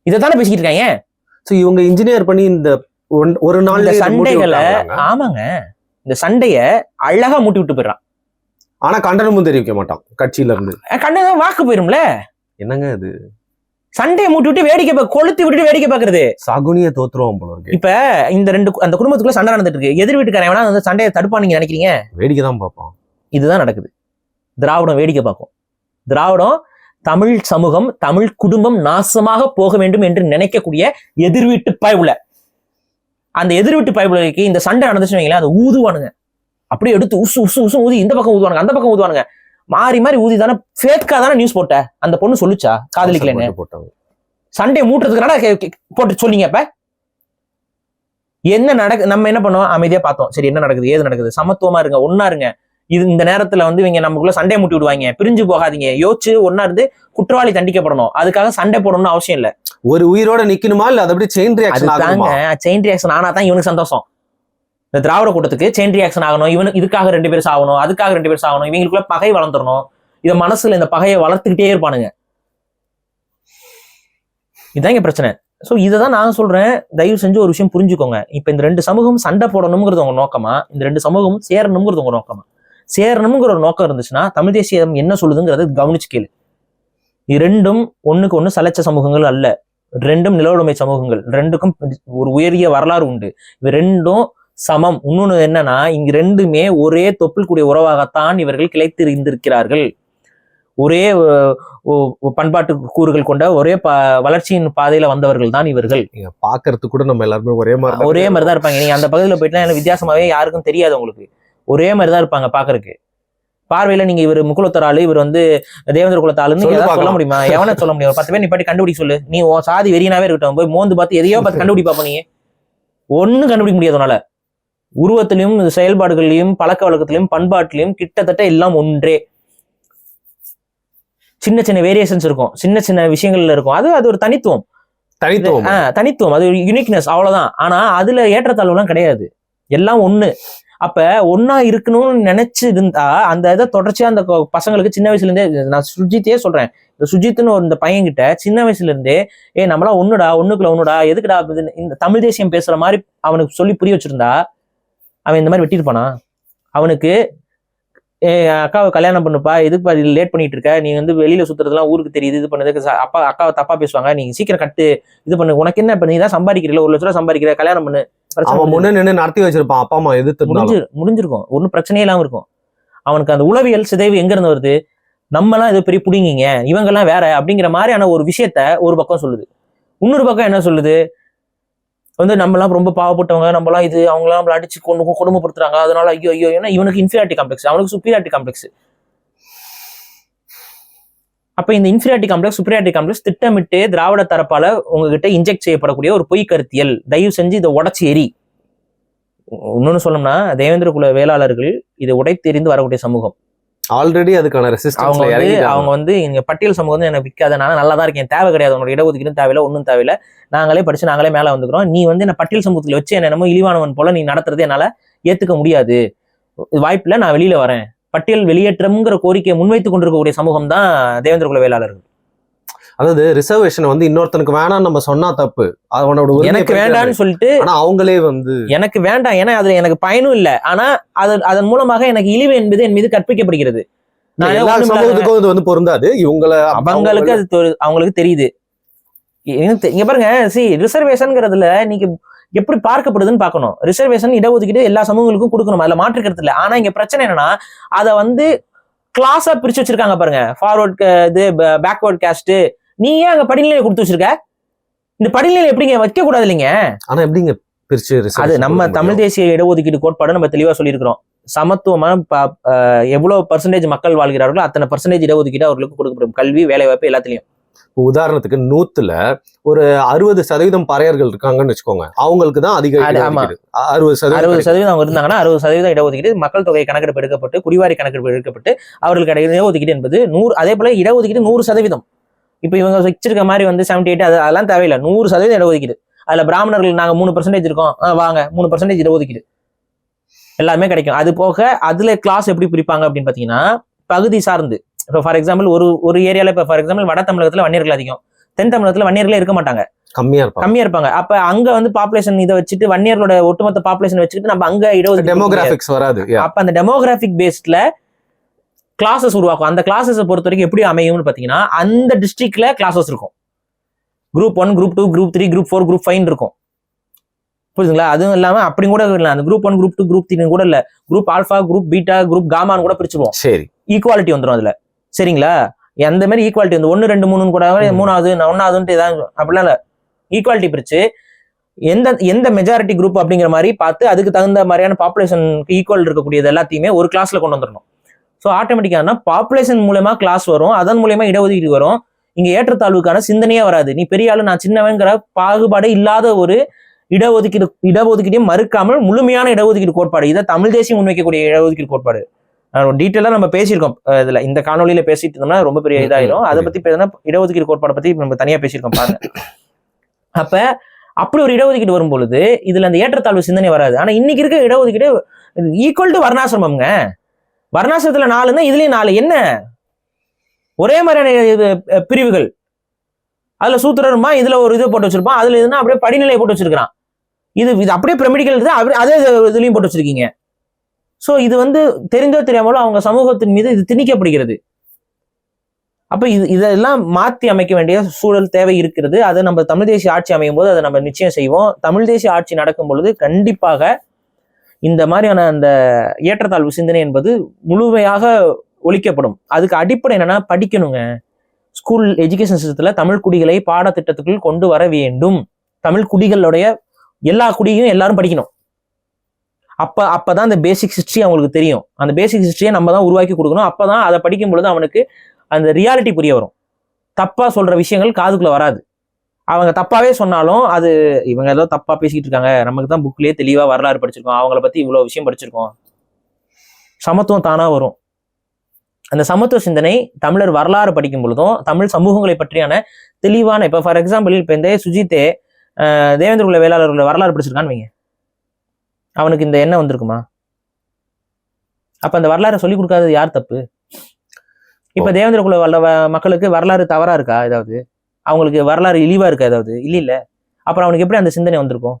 இதைத்தானே பேசிட்டு இருக்காங்க. இவங்க இன்ஜினியர் பண்ணி இந்த ஒரு நாள் சண்டைகளை, ஆமாங்க, இந்த சண்டைய அழகா மூட்டி விட்டு போயிடறான். ஆனா கண்டனமும் தெரிவிக்க மாட்டான் கட்சியில இருந்து. கண்டனம் வாக்கு போயிரும்ல. என்னங்க அது? சண்டையை மூட்டி விட்டு வேடிக்கை கொளுத்தி விட்டுட்டு வேடிக்கை பாக்குறது. சகுனிய தோத்துருவோம் போல இருக்கு. இப்ப இந்த 2 அந்த குடும்பத்துக்குள்ள சண்டை நடந்துட்டு இருக்கு. எதிர் வீட்டுக்காரன் அந்த சண்டையை தடுப்பா நீங்க நினைக்கிறீங்க? வேடிக்கை தான் பார்ப்போம். இதுதான் நடக்குது. திராவிடம் வேடிக்கை பார்க்கும். திராவிடம் தமிழ் சமூகம், தமிழ் குடும்பம் நாசமாக போக வேண்டும் என்று நினைக்கக்கூடிய எதிர் வீட்டு பயவுல, அந்த எதிர் வீட்டு பயவுலைக்கு இந்த சண்டை நடந்துச்சுன்னு வைங்களேன், அதை ஊதுவானுங்க. அப்படியே எடுத்து உசு உசு உசு ஊதி இந்த பக்கம் ஊதுவானுங்க, அந்த பக்கம் ஊதுவானுங்க. மாறி மாறி ஊதி தானே, ஃபேக்கா தானே நியூஸ் போட்ட. அந்த பொண்ணு சொல்லுச்சா காதலிக்கலன்னு? சண்டையை மூட்டுறதுக்கு போட்டு சொன்னீங்க. இப்ப என்ன நம்ம என்ன பண்ணுவோம்? அமைதியா பார்த்தோம். சரி, என்ன நடக்குது, ஏது நடக்குது, சமத்துவமா இருங்க, ஒன்னா இருங்க. இந்த நேரத்துல இவங்க நமக்குள்ள சண்டையை மூட்டி விடுவாங்க, பிரிஞ்சு போகாதீங்க, யோசிச்சு ஒன்னா இருந்து குற்றவாளி தண்டிக்கப்படணும். அதுக்காக சண்டை போடணும்னு அவசியம் இல்ல. ஒரு உயிரோட நிக்கணுமா இல்ல அது அப்படி செயின் ரியாக்ஷன் ஆகுமா? செயின் ரியாக்ஷன் ஆனா தான் இவனுக்கு சந்தோஷம். இந்த திராவிட கூட்டத்துக்கு செயின் ரியாக்ஷன் ஆகணும். இவனுக்கு இதுக்காக 2 பேர் சாகணும், அதுக்காக 2 பேர் சாகணும், இவங்களுக்குள்ள பகை வளர்ந்துடணும். இத மனசுல இந்த பகையை வளர்த்துக்கிட்டே இருப்பானுங்க. இதுதான் இங்க பிரச்சனை. சோ இதான் நான் சொல்றேன், தயவு செஞ்சு ஒரு விஷயம் புரிஞ்சுக்கோங்க. இப்ப இந்த 2 சமூகம் சண்டை போடணுங்கிறது உங்க நோக்கமா? இந்த 2 சமூகம் சேரணுங்கிறது உங்க நோக்கமா? சேரணுங்கிற ஒரு நோக்கம் இருந்துச்சுன்னா தமிழ் தேசியம் என்ன சொல்லுதுங்கிறத கவனிச்சு கேளு. இரண்டும் ஒண்ணுக்கு ஒண்ணு சலைச்ச சமூகங்கள் அல்ல. 2ம் நிலவுடைமை சமூகங்கள். 2க்கும் ஒரு உயரிய வரலாறு உண்டு. இவ 2ம் சமம். இன்னொன்னு என்னன்னா, இங்க 2மே ஒரே தொப்புள் கூடிய உறவாகத்தான் இவர்கள் கிளைத்து இருந்திருக்கிறார்கள். ஒரே பண்பாட்டு கூறுகள் கொண்ட ஒரே வளர்ச்சியின் பாதையில வந்தவர்கள் தான் இவர்கள். பாக்குறதுக்கு கூட நம்ம எல்லாருமே ஒரே மாதிரிதான் இருப்பாங்க. நீங்க அந்த பகுதியில போயிட்டு வித்தியாசமாவே யாருக்கும் தெரியாது. உங்களுக்கு ஒரே மாதிரிதான் இருப்பாங்க பாக்குறதுக்கு. பார்வையில நீங்க இவர் முக்குலத்தர் ஆளு, இவர் தேவேந்திர குலத்து ஆளுன்னு ஏதாவது சொல்ல முடியுமா? எவனை சொல்ல முடியும்? 10 பேர் நிப்பாட்டி கண்டுபிடிக்க சொல்லு. நீ சாதி வெறியனாவே இருக்கட்டும், போய் மோந்து பார்த்து எதையோ பார்த்து கண்டுபிடிப்பா. நீ ஒன்னும் கண்டுபிடிக்க முடியாது உன்னால. உருவத்திலையும் செயல்பாடுகளையும் பழக்க வழக்கத்திலையும் பண்பாட்டிலையும் கிட்டத்தட்ட எல்லாம் ஒன்றே. சின்ன சின்ன வேரியேஷன்ஸ் இருக்கும், சின்ன சின்ன விஷயங்கள்ல இருக்கும். அது ஒரு தனித்துவம். அது ஒரு யூனிக்னஸ், அவ்வளவுதான். ஆனா அதுல ஏற்றத்தாழ்வுலாம் கிடையாது, எல்லாம் ஒண்ணு. அப்ப ஒன்னா இருக்கணும்னு நினைச்சு இருந்தா அந்த இதை தொடர்ச்சியா அந்த பசங்களுக்கு சின்ன வயசுல இருந்தே, நான் சுஜித்தையே சொல்றேன், இந்த சுஜித்னு இந்த பையன் கிட்ட சின்ன வயசுல இருந்தே நம்மளாம் ஒண்ணுடா, ஒண்ணுக்குள்ள ஒண்ணுடா, எதுக்குடா இந்த தமிழ் தேசியம் பேசுற மாதிரி அவனுக்கு சொல்லி புரிய வச்சிருந்தா அவன் இந்த மாதிரி வெட்டிருப்பானா? அவனுக்கு அக்காவை கல்யாணம் பண்ணுப்பா, எதுக்கு லேட் பண்ணிட்டு இருக்க, நீ வெளியில சுத்துறதுலாம் ஊருக்கு தெரியுது, இது பண்ணதுக்கு அக்காவை தப்பா பேசுவாங்க, நீங்க சீக்கிரம் கட்டு, இது பண்ணு, உனக்கு என்ன பண்ணி தான் சம்பாதிக்கிறீங்களா, 1 லட்ச ரூபா சம்பாதிக்கிற, கல்யாணம் பண்ணு. நடத்தி வச்சிருப்பான் அப்பா அம்மா எதிர்த்து முடிஞ்சிருக்கும், ஒன்னும் பிரச்சனையே இல்லாம இருக்கும். அவனுக்கு அந்த உளவியல் சிதைவு எங்க இருந்து வருது? நம்ம எல்லாம் இது பெரிய புடிங்கிங்க, இவங்க எல்லாம் வேற அப்படிங்கிற மாதிரியான ஒரு விஷயத்த ஒரு பக்கம் சொல்லுது. இன்னொரு பக்கம் என்ன சொல்லுது? நம்ம எல்லாம் ரொம்ப பாவப்பட்டவங்க, நம்ம எல்லாம் இது, அவங்க எல்லாம் நம்மள அடிச்சு கொடுமைப்படுத்துறாங்க, அதனால ஐயோ ஐயோ. ஏன்னா இவனுக்கு இன்ஃபீரியாரிட்டி காம்ப்ளெக்ஸ், அவனுக்கு சுப்பீரியாரிட்டி காம்ப்ளெக்ஸ். அப்ப இந்த இன்ஃபீரியாரிட்டி காம்ப்ளெக்ஸ், சுப்பீரியாரிட்டி காம்ப்ளெக்ஸ் திட்டமிட்டு திராவிட தரப்பால உங்ககிட்ட இன்ஜெக்ட் செய்யப்படக்கூடிய ஒரு பொய் கருத்தியல். தயவு செஞ்சு இதை உடைச்சு எரி. இன்னொன்னு சொல்லணும்னா, தேவேந்திர குல வேளாளர்கள் இதை உடைத்து எறிந்து வரக்கூடிய சமூகம். ஆல்ரெடி அதுக்கான ரெசிஸ்டன்ஸ்ல இறங்கிட்டாங்க. அவங்க வந்து இங்க பட்டியல் சமூகம் வந்து எனக்கு விற்காதனால நல்லா தான் இருக்கேன், தேவை கிடையாது, உன்னோட இடஒதுக்கீடும் தேவையில்லை, ஒன்றும் தேவையில்லை, நாங்களே படிச்சு நாங்களே மேல வந்துக்கிறோம், நீ வந்து என்ன பட்டியல் சமூகத்துல வச்சு என்னமோ இழிவானவன் போல நீ நடத்துறது என்னால ஏத்துக்க முடியாது, வாய்ப்பில்லை, நான் வெளியில வரேன், பட்டியல் வெளியேற்றம்ங்கிற கோரிக்கையை முன்வைத்து கொண்டிருக்கக்கூடிய சமூகம் தான் தேவேந்திர குல வேளாளர்கள். அதாவது ரிசர்வேஷன் வந்து இன்னொருத்தனுக்கு வேணாம்னு நம்ம சொன்னா தப்பு, அவனோட எனக்கு வேண்டாம்னு சொல்லிட்டு ஆனா அவங்களே வந்து எனக்கு வேண்டாம், ஏன்னா அதுல எனக்கு பயனும் இல்லை, ஆனா அதன் மூலமாக எனக்கு இழிவு என்பது என் மீது கற்பிக்கப்படுகிறது. சமூகத்துக்கும் இது வந்து பொருந்தாது, அவங்களுக்கு அது அவங்களுக்கு தெரியுது. இங்க பாருங்க, ரிசர்வேஷன்ங்கிறதுல நீங்க எப்படி பார்க்கப்படுதுன்னு பார்க்கணும். ரிசர்வேஷன் இடஒதுக்கீடு எல்லா சமூகங்களுக்கும் கொடுக்கணும், அதுல மாற்றுக்கிறது இல்லை. ஆனா இங்க பிரச்சனை என்னன்னா அதை வந்து கிளாஸா பிரிச்சு வச்சிருக்காங்க பாருங்க. ஃபார்வர்ட் இது பேக்வர்ட் காஸ்ட், நீ ஏன் அங்க படிநிலை கொடுத்து வச்சிருக்க? இந்த படிநிலை எப்படிங்க வைக்க கூடாது இல்லைங்க? ஆனா எப்படிங்க பிரிச்சு? அது நம்ம தமிழ் தேசிய இடஒதுக்கீடு கோட்பாடு நம்ம தெளிவா சொல்லியிருக்கிறோம். சமத்துவமா எவ்வளவு பர்சன்டேஜ் மக்கள் வாழ்கிறார்களோ அத்தனை பர்சன்டேஜ் இடஒதுக்கீடு அவர்களுக்கு கொடுக்கப்படும், கல்வி, வேலை வாய்ப்பு எல்லாத்துலயும். உதாரணத்துக்கு 100ல ஒரு 60% பறையர்கள் இருக்காங்கன்னு வச்சுக்கோங்க, அவங்களுக்கு தான் அதிக 60% அவங்க இருந்தாங்கன்னா 60% இடஒதுக்கீடு மக்கள் தொகை கணக்கெடுப்பு எடுக்கப்பட்டு, குடிவாரி கணக்கெடுப்பு எடுக்கப்பட்டு அவர்களுக்கு இடஒதுக்கீடு என்பது 100. அதே போல இடஒதுக்கீடு 100%. இப்ப இவங்க வச்சிருக்க மாதிரி வந்து 78 அதெல்லாம் தேவையில்லை, 100% இடஒதுக்கீடு. அதுல பிராமணர்கள் நாங்க 3% இருக்கோம், வாங்க 3% இடஒதுக்கீடு எல்லாமே கிடைக்கும். அது போக அதுல கிளாஸ் எப்படி பிரிப்பாங்க அப்படின்னு பாத்தீங்கன்னா பகுதி சார்ந்து. இப்போ ஃபார் எக்ஸாம்பிள் ஒரு ஏரியால இப்போ ஃபார் எக்ஸாம்பிள் வட தமிழகத்துல வன்னியர்கள் அதிகம், தென் தமிழகத்துல வன்னியர்களே இருக்க மாட்டாங்க, கம்மியா இருப்பாங்க. அப்ப அங்க வந்து பாப்புலேஷன் இதை வச்சுட்டு வன்னியர்களோட ஒட்டுமொத்த பாப்புலேஷன் வச்சுட்டு நம்ம அங்க இடஒதுக்கீடு டெமோகிராபிக்ஸ் வராது. அப்ப அந்த டெமோகிராபிக் பேஸ்ட்ல கிளாஸஸ் உருவாக்கும். அந்த கிளாஸஸ் பொறுத்த வரைக்கும் எப்படி அமையும்னு பாத்தீங்கன்னா அந்த டிஸ்ட்ரிக்ட்ல கிளாஸஸ் இருக்கும். Group 1, group 2, group 3, group 4, group 5 இருக்கும். புரியுதுங்களா? அதுவும் இல்லாம அப்படி கூட இல்லை, அந்த குரூப் 1, குரூப் 2, குரூப் 3 கூட இல்ல, group alpha, group beta, group காமான்னு கூட பிரிச்சுருவோம். சரி, ஈக்குவாலிட்டி வந்துடும் அதுல. சரிங்களா? அந்த மாதிரி ஈக்குவாலிட்டி வந்து 1, 2, 3 கூட 3வது 1வது ஏதாவது அப்படிலாம் இல்ல, ஈக்குவாலிட்டி பிரிச்சு எந்த மெஜாரிட்டி குரூப் அப்படிங்கிற மாதிரி பார்த்து அதுக்கு தகுந்த மாதிரியான பாப்புலேஷனுக்கு ஈக்குவல் இருக்கக்கூடியது எல்லாத்தையுமே ஒரு கிளாஸ்ல கொண்டு வந்துடணும். ஸோ ஆட்டோமேட்டிக்கான பாப்புலேஷன் மூலமா கிளாஸ் வரும், அதன் மூலயமா இடஒதுக்கீடு வரும். இங்க ஏற்றத்தாழ்வுக்கான சிந்தனையே வராது. நீ பெரிய ஆளு நான் சின்னவங்கிற பாகுபாடே இல்லாத ஒரு இடஒதுக்கீடையும் மறுக்காமல் முழுமையான இடஒதுக்கீடு கோட்பாடு, இதை தமிழ் தேசியம் முன்வைக்கக்கூடிய இடஒதுக்கீடு கோட்பாடு. டீட்டெயிலா நம்ம பேசியிருக்கோம் இதுல, இந்த காணொலியில பேசிட்டு இருந்தோம்னா ரொம்ப பெரிய இதாயிரும். அதை பத்தி பேசினா இடஒதுக்கீடு கோட்பாடை பத்தி நம்ம தனியா பேசியிருக்கோம் பாருங்க. அப்ப அப்படி ஒரு இடஒதுக்கீடு வரும் பொழுது இதுல அந்த ஏற்றத்தாழ்வு சிந்தனை வராது. ஆனா இன்னைக்கு இருக்க இடஒதுக்கீடு ஈக்குவல் டு வர்ணாசிரமம்ங்க. வர்ணாசிரமத்துல 4ன்னா இதுலயும் 4, என்ன ஒரே மாதிரியான பிரிவுகள். அதுல சூத்திரமா இதுல ஒரு இது போட்டு வச்சிருப்பான், அதுல இதுனா அப்படியே படிநிலை போட்டு வச்சிருக்கான். இது அப்படியே பிரமிடிக்கல் அதே இதுலயும் போட்டு வச்சிருக்கீங்க. சோ இது வந்து தெரிந்தோ தெரியாமலோ அவங்க சமூகத்தின் மீது இது திணிக்கப்படுகிறது. அப்ப இதெல்லாம் மாற்றி அமைக்க வேண்டிய சூழல் தேவை இருக்கிறது. அதை நம்ம தமிழ் தேசிய ஆட்சி அமையும் போது அதை நம்ம நிச்சயம் செய்வோம். தமிழ் தேசிய ஆட்சி நடக்கும் பொழுது கண்டிப்பாக இந்த மாதிரியான அந்த ஏற்றத்தாழ்வு சிந்தனை என்பது முழுமையாக ஒழிக்கப்படும். அதுக்கு அடிப்படை என்னன்னா படிக்கணுங்க. ஸ்கூல் எஜுகேஷன் சிஸ்டத்துல தமிழ் குடிகளை பாடத்திட்டத்துக்குள் கொண்டு வர வேண்டும். தமிழ் குடிகளுடைய எல்லா குடியும் எல்லாரும் படிக்கணும். அப்பதான் அந்த பேசிக் ஹிஸ்டரி அவங்களுக்கு தெரியும். அந்த பேசிக் ஹிஸ்டரியை நம்ம தான் உருவாக்கி கொடுக்கணும். அப்பதான் அதை படிக்கும் பொழுது அவனுக்கு அந்த ரியாலிட்டி புரிய வரும். தப்பா சொல்ற விஷயங்கள் காதுக்குள்ள வராது. அவங்க தப்பாவே சொன்னாலும் அது இவங்க ஏதோ தப்பா பேசிக்கிட்டு இருக்காங்க, நமக்கு தான் புக்லயே தெளிவா வரலாறு படிச்சிருக்கோம், அவங்கள பத்தி இவ்வளவு விஷயம் படிச்சிருக்கோம், சமத்துவம் தானா வரும். அந்த சமத்துவ சிந்தனை தமிழர் வரலாறு படிக்கும் பொழுதும் தமிழ் சமூகங்களை பற்றியான தெளிவான, இப்ப ஃபார் எக்ஸாம்பிள் இப்ப இந்த சுஜித்தே தேவேந்திர குல வேளாளர்களோட வரலாறு படிச்சிருக்கான்னு வைங்க, அவனுக்கு இந்த எண்ணம் வந்திருக்குமா? அப்ப அந்த வரலாறு சொல்லிக் கொடுக்காதது யார் தப்பு? இப்ப தேவேந்திர குல மக்களுக்கு வரலாறு தவறா இருக்கா? ஏதாவது அவங்களுக்கு வரலாறு இழிவா இருக்கா? ஏதாவது இல்ல. அப்புறம் அவனுக்கு எப்படி அந்த சிந்தனை வந்திருக்கும்?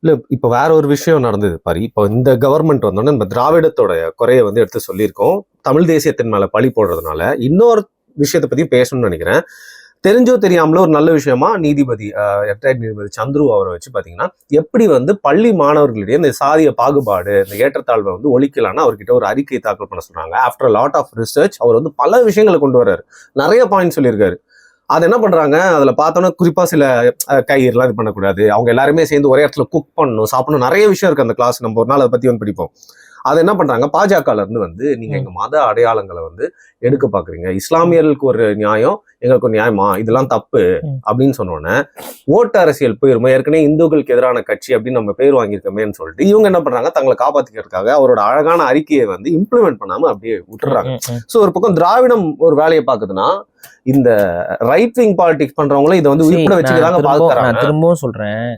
இல்ல, இப்ப வேற ஒரு விஷயம் நடந்தது பாரு. இப்போ இந்த கவர்மெண்ட் வந்தோன்னா நம்ம திராவிடத்தோட குறைய வந்து எடுத்து சொல்லியிருக்கோம். தமிழ் தேசியத்தின் மேல பழி போடுறதுனால இன்னொரு விஷயத்தை பத்தி பேசணும்னு நினைக்கிறேன். தெரிஞ்சோ தெரியாமலோ ஒரு நல்ல விஷயமா நீதிபதி நீதிபதி சந்துரு அவரை வச்சு பாத்தீங்கன்னா எப்படி வந்து பள்ளி மாணவர்களிடையே இந்த சாதிய பாகுபாடு, இந்த ஏற்றத்தாழ்வை வந்து ஒழிக்கலான்னு அவர்கிட்ட ஒரு அறிக்கை தாக்கல் பண்ண சொன்னாங்க. ஆஃப்டர் லாட் ஆஃப் ரிசர்ச் அவர் வந்து பல விஷயங்களை கொண்டு வர்றாரு, நிறைய பாயிண்ட் சொல்லியிருக்காரு. அது என்ன பண்றாங்க, அதுல பார்த்தோன்னா குறிப்பா சில கயிறுலாம் இது பண்ணக்கூடாது, அவங்க எல்லாருமே சேர்ந்து ஒரே இடத்துல குக் பண்ணணும், சாப்பிடணும், நிறைய விஷயம் இருக்கு அந்த கிளாஸ். நம்ம ஒரு நாள் அதை பத்தி வந்து படிப்போம். அதை என்ன பண்றாங்க, பாஜகல இருந்து வந்து நீங்க எங்க மத அடையாளங்களை வந்து எடுக்க பாக்குறீங்க, இஸ்லாமியர்களுக்கு ஒரு நியாயம் எங்களுக்கு ஒரு நியாயமா, இதெல்லாம் தப்பு அப்படின்னு சொன்னோன்னே ஓட்டு அரசியல் போயிருமோ, ஏற்கனவே இந்துக்களுக்கு எதிரான கட்சி அப்படின்னு நம்ம பேர் வாங்கியிருக்கோமேன்னு சொல்லிட்டு இவங்க என்ன பண்றாங்க, தங்களை காப்பாத்திக்கிறதுக்காக அவரோட அழகான அறிக்கையை வந்து இம்ப்ளிமெண்ட் பண்ணாம அப்படியே விட்டுறாங்க. சோ ஒரு பக்கம் திராவிடம் ஒரு வேலையை பாக்குதுன்னா, இந்த ரைட் விங் பாலிடிக்ஸ் பண்றவங்களும் இதை வந்து உயிர்ப்பட வச்சுக்கிறாங்க. நான் திரும்பவும் சொல்றேன்,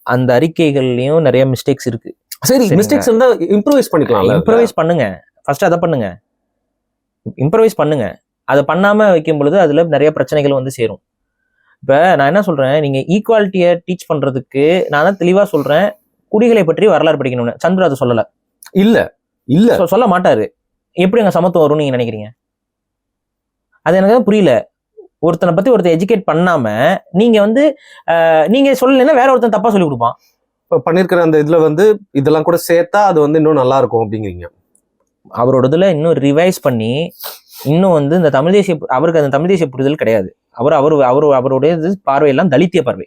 அந்த அறிக்கைகள்லயும் நிறைய மிஸ்டேக்ஸ் இருக்கு. சரி, மிஸ்டேக்ஸ் இருந்தா இம்ப்ரூவைஸ் பண்ணிக்கலாம். இம்ப்ரூவைஸ் பண்ணுங்க, ஃபர்ஸ்ட் அதை பண்ணுங்க, இம்ப்ரூவைஸ் பண்ணுங்க. அதை பண்ணாம வைக்கும் பொழுது அதுல நிறைய பிரச்சனைகள் வந்து சேரும். இப்ப நான் என்ன சொல்றேன், நீங்க ஈக்குவாலிட்டியை டீச் பண்றதுக்கு நான் தான் தெளிவா சொல்றேன், குடிகளை பற்றி வரலாறு படிக்கணும்னு. சந்திர அதை சொல்லல, இல்ல சொல்ல மாட்டாரு. எப்படி அங்க சமத்துவம் வரும்னு நீங்க நினைக்கிறீங்க? அது எனக்கு தான் புரியல. ஒருத்தனை பத்தி ஒருத்தர் எஜுகேட் பண்ணாம நீங்க வந்து நீங்க சொல்லலைன்னா வேற ஒருத்தன் தப்பா சொல்லி கொடுப்பான். இப்போ பண்ணிருக்கிற அந்த இதுல வந்து இதெல்லாம் கூட சேர்த்தா அது வந்து இன்னும் நல்லா இருக்கும் அப்படிங்கிறீங்க. அவரோட இதுல இன்னும் ரிவைஸ் பண்ணி இன்னும் வந்து இந்த தமிழ் தேசிய, அவருக்கு அந்த தமிழ் தேசிய புரிதல் கிடையாது. அவருடைய பார்வையெல்லாம் தலித்திய பார்வை.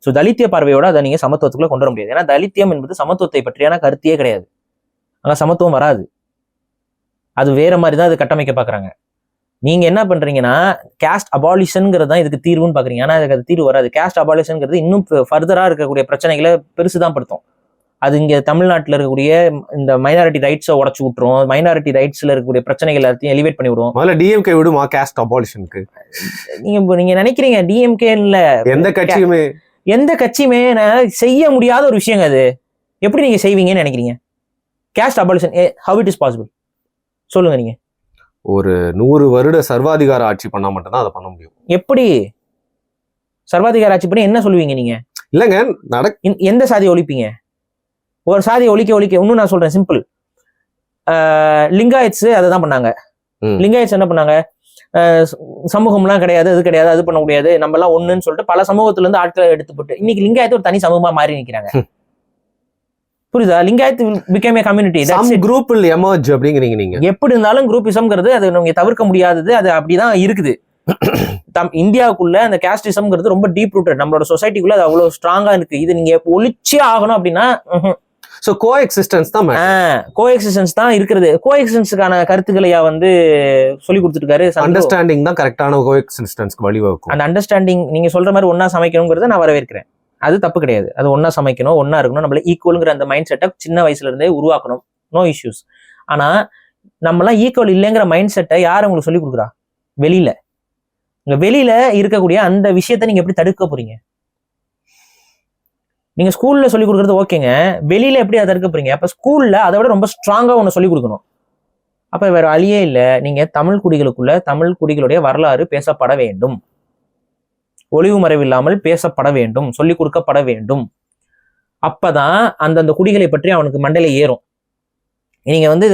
ஸோ தலித்திய பார்வையோட அதை நீங்க சமத்துவத்துக்குள்ள கொண்டு வர முடியாது. ஏன்னா தலித்தியம் என்பது சமத்துவத்தை பற்றியான கருத்தையே கிடையாது. அங்க சமத்துவம் வராது. அது வேற மாதிரி தான் அது கட்டமைக்க பாக்குறாங்க. நீங்க என்ன பண்றீங்கன்னா, கேஸ்ட் அபாலிஷன்ங்கிறது தான் இதுக்கு தீர்வுன்னு பாக்குறீங்க. ஆனா அதுக்கு அது தீர்வு வராது. கேஸ்ட் அபாலிஷன்ங்கிறது இன்னும் ஃபர்தரா இருக்கக்கூடிய பிரச்சனைகளை பெருசுதான் படுத்தும். அது இங்க தமிழ்நாட்டில் இருக்கக்கூடிய இந்த மைனாரிட்டி ரைட்ஸை உடச்சு விட்டுரும். மைனாரிட்டி ரைட்ஸ்ல இருக்கக்கூடிய பிரச்சனைகள் எல்லாத்தையும் எலிவேட் பண்ணி விடுவோம். முதல்ல டிஎம்கே விடுமா கேஸ்ட் அபாலிஷனுக்கு? நீங்க நினைக்கிறீங்க டிஎம்கே இல்ல, எந்த கட்சியுமே செய்ய முடியாத ஒரு விஷயங்க அது. எப்படி நீங்க செய்வீங்கன்னு நினைக்கிறீங்க? Caste abolition how it is possible சொல்லுங்க. நீங்க ஒரு 100 வருட சர்வாதிகார ஆட்சி பண்ணா மட்டும்தான் அதை பண்ண முடியும். எப்படி சர்வாதிகார ஆட்சி பண்ணி என்ன சொல்லுவீங்க நீங்க? இல்லங்க, எந்த சாதியை ஒழிப்பீங்க? ஒரு சாதியை ஒழிக்க இன்னும் நான் சொல்றேன், சிம்பிள். லிங்காயட்ஸ் அதை தான் பண்ணாங்க. லிங்காயட்ஸ் என்ன பண்ணாங்க, சமூகம்லாம் கிடையாது, அது கிடையாது, அது பண்ண முடியாது, நம்ம எல்லாம் ஒண்ணுன்னு சொல்லிட்டு பல சமூகத்துல இருந்து ஆட்களை எடுத்துப்பட்டு இன்னைக்கு லிங்காயத்து ஒரு தனி சமூகமா மாறி நிக்கிறாங்க. புரியுதா? Lingayat became a community. Some group will emerge அப்படிங்கிறீங்க நீங்க. எப்படி இருந்தாலும் குரூப்பிசம்ங்கிறது அது நீங்க தவிர்க்க முடியாதது. அது அப்படிதான் இருக்குது. இந்தியாவுக்குள்ள அந்த கேஸ்டிசம்ங்கிறது ரொம்ப டீப் ரூட்டட். நம்மளோட சொசைட்டிக்குள்ள அது அவ்வளவு ஸ்ட்ராங்கா இருக்கு. இது நீங்க ஒழிச்சே ஆகணும் அப்படின்னா சோ கோஎக்ஸிஸ்டன்ஸ் தான் கோஎக்ஸிஸ்டன்ஸ் தான் இருக்கிறது. கோஎக்ஸிஸ்டன்ஸ்க்கான கருத்துக்களையா வந்து சொல்லி கொடுத்துருக்காரு. அண்டர்ஸ்டாண்டிங் தான் கரெக்டான கோஎக்ஸிஸ்டன்ஸ்க்கு வழிவகுக்கும். அந்த அண்டர்ஸ்டாண்டிங் நீங்க சொல்ற மாதிரி ஒன்னா சமைக்கணுங்கிறத நான் வரவேற்கிறேன். அது தப்பு கிடையாது. அது ஒன்னா சமைக்கணும், ஒன்னா இருக்கணும், நம்மள ஈக்குவலுங்கிற அந்த மைண்ட் செட்டை சின்ன வயசுல இருந்தே உருவாக்கணும். No issues. ஆனா நம்மளாம் ஈக்குவல் இல்லைங்கிற மைண்ட் செட்டை யார் உங்களுக்கு சொல்லி கொடுக்குறா? வெளியில. வெளியில இருக்கக்கூடிய அந்த விஷயத்த நீங்க எப்படி தடுக்க போறீங்க? நீங்க ஸ்கூல்ல சொல்லி கொடுக்கறது ஓகேங்க, வெளியில எப்படி அதை தடுக்க போறீங்க? அப்ப ஸ்கூல்ல அதை விட ரொம்ப ஸ்ட்ராங்கா ஒண்ணு சொல்லி கொடுக்கணும். அப்ப வேற வழியே இல்லை. நீங்க தமிழ் குடிகளுக்குள்ள தமிழ் குடிகளுடைய வரலாறு பேசப்பட வேண்டும், ஒளிவு மறைவில்லாமல் பேசப்பட வேண்டும், சொல்லிக் கொடுக்கப்பட வேண்டும். அப்பதான் அந்தந்த குடிகளை பற்றி அவனுக்கு மண்டையில ஏறும். நீங்க வந்து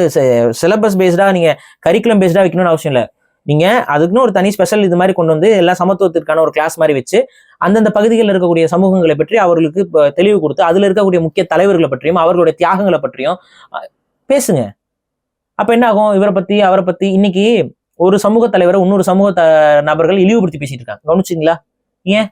சிலபஸ் பேஸ்டா நீங்க கரிக்குலம் பேஸ்டா வைக்கணும்னு அவசியம் இல்லை. நீங்க அதுக்குன்னு ஒரு தனி ஸ்பெஷல் இது மாதிரி கொண்டு வந்து எல்லா சமத்துவத்திற்கான ஒரு கிளாஸ் மாதிரி வச்சு அந்தந்த பகுதிகளில் இருக்கக்கூடிய சமூகங்களை பற்றி அவர்களுக்கு தெளிவு கொடுத்து அதுல இருக்கக்கூடிய முக்கிய தலைவர்களை பற்றியும் அவர்களுடைய தியாகங்களை பற்றியும் பேசுங்க. அப்ப என்ன ஆகும்? இவரை பத்தி அவரை பத்தி இன்னைக்கு ஒரு சமூக தலைவரை இன்னொரு சமூக நபர்கள் இழிவுபடுத்தி பேசிட்டு இருக்காங்க. கவனிச்சிங்களா? ஏன்?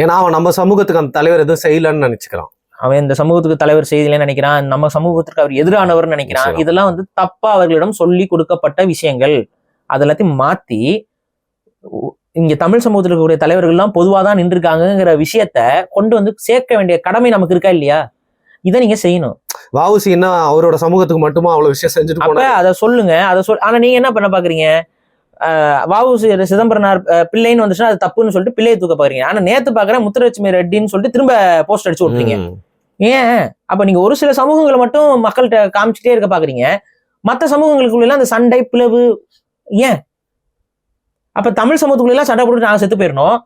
ஏன்னா அவன் நம்ம சமூகத்துக்கு அந்த தலைவர் எதுவும் செய்யலன்னு நினைச்சுக்கிறான். அவன் இந்த சமூகத்துக்கு தலைவர் செய்யலன்னு நினைக்கிறான், நம்ம சமூகத்திற்கு அவர் எதிரானவர்னு நினைக்கிறான். இதெல்லாம் வந்து தப்பா அவர்களிடம் சொல்லி கொடுக்கப்பட்ட விஷயங்கள். அது எல்லாத்தையும் மாத்தி இங்க தமிழ் சமூகத்தில் இருக்கக்கூடிய தலைவர்கள்லாம் பொதுவாக தான் நின்றுருக்காங்கிற விஷயத்த கொண்டு வந்து சேர்க்க வேண்டிய கடமை நமக்கு இருக்கா இல்லையா? இதை நீங்க செய்யணும். வஉசின்னா அவரோட சமூகத்துக்கு மட்டுமா அவ்வளவு விஷயம் செஞ்சுட்டு அப்ப அதை சொல்லுங்க, அதை ஆனா நீங்க என்ன பண்ண பாக்குறீங்க? வஉசி சிதம்பரனார் பிள்ளைன்னு வந்துச்சுன்னா அது தப்புன்னு சொல்லிட்டு பிள்ளையை தூக்க பாக்குறீங்க. ஆனா நேத்து பாக்குறேன் முத்துலட்சுமி ரெட்டின்னு சொல்லிட்டு திரும்ப போஸ்ட் அடிச்சு விட்டீங்க. ஏன்? அப்ப நீங்க ஒரு சில சமூகங்களை மட்டும் மக்கள்கிட்ட காமிச்சுட்டே இருக்க பாக்குறீங்க, மற்ற சமூகங்களுக்குள்ள அந்த சண்டை பிளவு ஏன்? அப்ப தமிழ் சமூகத்துக்குள்ள எல்லாம் சண்டை போட்டு நாங்க செத்து போயிடணும்,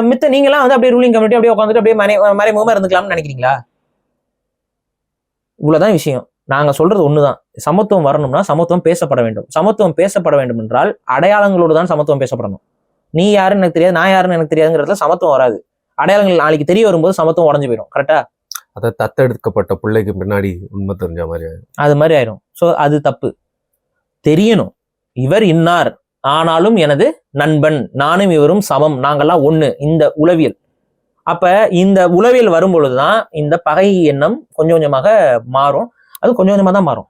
மித்த நீங்க எல்லாம் வந்து அப்படியே ரூலிங் கமிட்டி அப்படியே உட்காந்துட்டு அப்படியே மறைமுகமா இருந்துக்கலாம்னு நினைக்கிறீங்களா? இவ்வளவுதான் விஷயம். நாங்க சொல்றது ஒண்ணுதான், சமத்துவம் வரணும்னா சமத்துவம் பேசப்பட வேண்டும். சமத்துவம் பேசப்பட வேண்டும் என்றால் அடையாளங்களோடு தான் சமத்துவம் பேசப்படணும். நீ யாருன்னு எனக்கு தெரியாது, நான் யாருன்னு எனக்கு தெரியாதுங்கிறதுல சமத்துவம் வராது. அடையாளங்கள் நாளைக்கு தெரிய வரும்போது சமத்துவம் உடஞ்சு போயிடும். கரெக்டா? அதை தத்தெடுக்கப்பட்ட பிள்ளைக்கு பின்னாடி உண்மை தெரிஞ்ச மாதிரி அது மாதிரி ஆயிரும். ஸோ அது தப்பு. தெரியணும், இவர் இன்னார் ஆனாலும் எனது நண்பன், நானும் இவரும் சமம், நாங்கெல்லாம் ஒண்ணு, இந்த உளவியல். அப்ப இந்த உளவியல் வரும் பொழுதுதான் இந்த பகை எண்ணம் கொஞ்சம் கொஞ்சமாக மாறும். அது கொஞ்சம் கொஞ்சமாக தான் மாறும்.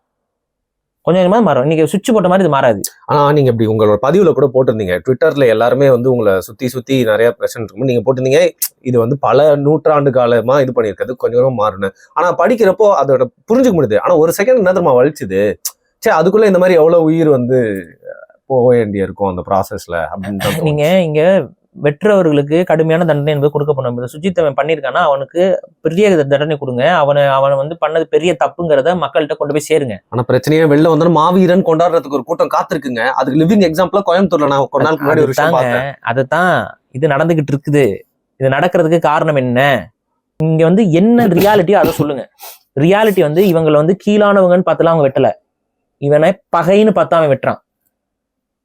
கொஞ்சம் கொஞ்சமாக மாறும். இன்னைக்கு சுவிட்ச் போட்ட மாதிரி இது மாறாது. ஆனா நீங்க இப்படி உங்களோட பதிவுல கூட போட்டிருந்தீங்க, ட்விட்டர்ல எல்லாருமே வந்து உங்களை சுத்தி நிறைய பிரச்சனை இருக்கும், நீங்க போட்டிருந்தீங்க இது வந்து பல நூற்றாண்டு காலமா இது பண்ணியிருக்கிறது கொஞ்சம் கொஞ்சம் மாறுன்னு. ஆனா படிக்கிறப்போ அதோட புரிஞ்சுக்க முடியுது. ஆனா ஒரு செகண்ட் என்ன தெரியுமா வலிச்சுது, சே அதுக்குள்ள இந்த மாதிரி எவ்வளவு உயிர் வந்து போக வேண்டிய இருக்கும் அந்த ப்ராசஸ்ல அப்படின்னு. நீங்க இங்க வெற்றவர்களுக்கு கடுமையான தண்டனை என்பது கொடுக்கப்படும். இந்த சுஜித் அவன் பண்ணியிருக்கானா அவனுக்கு பெரிய தண்டனை கொடுங்க. அவனை வந்து பண்ணது பெரிய தப்புங்கிறத மக்கள்கிட்ட கொண்டு போய் சேருங்க. ஆனா பிரச்சனையே வெளில வந்தாலும் மாவீரன் கொண்டாடுறதுக்கு ஒரு கூட்டம் காத்திருக்குங்க. அதுக்கு லிவிங் எக்ஸாம்பிளா கோயம்புத்தூர்ல நான் கொஞ்ச நாளுக்கு முன்னாடி ஒரு விஷயம் பார்த்தேன். அதுதான் இது நடந்துகிட்டு இருக்குது. இது நடக்கிறதுக்கு காரணம் என்ன? இங்க வந்து என்ன ரியாலிட்டியோ அதை சொல்லுங்க. ரியாலிட்டி வந்து இவங்களை வந்து கீழானவங்கன்னு பார்த்துலாம் அவங்க வெட்டல. இவனை பகைன்னு பார்த்தா அவன் வெட்டுறான்.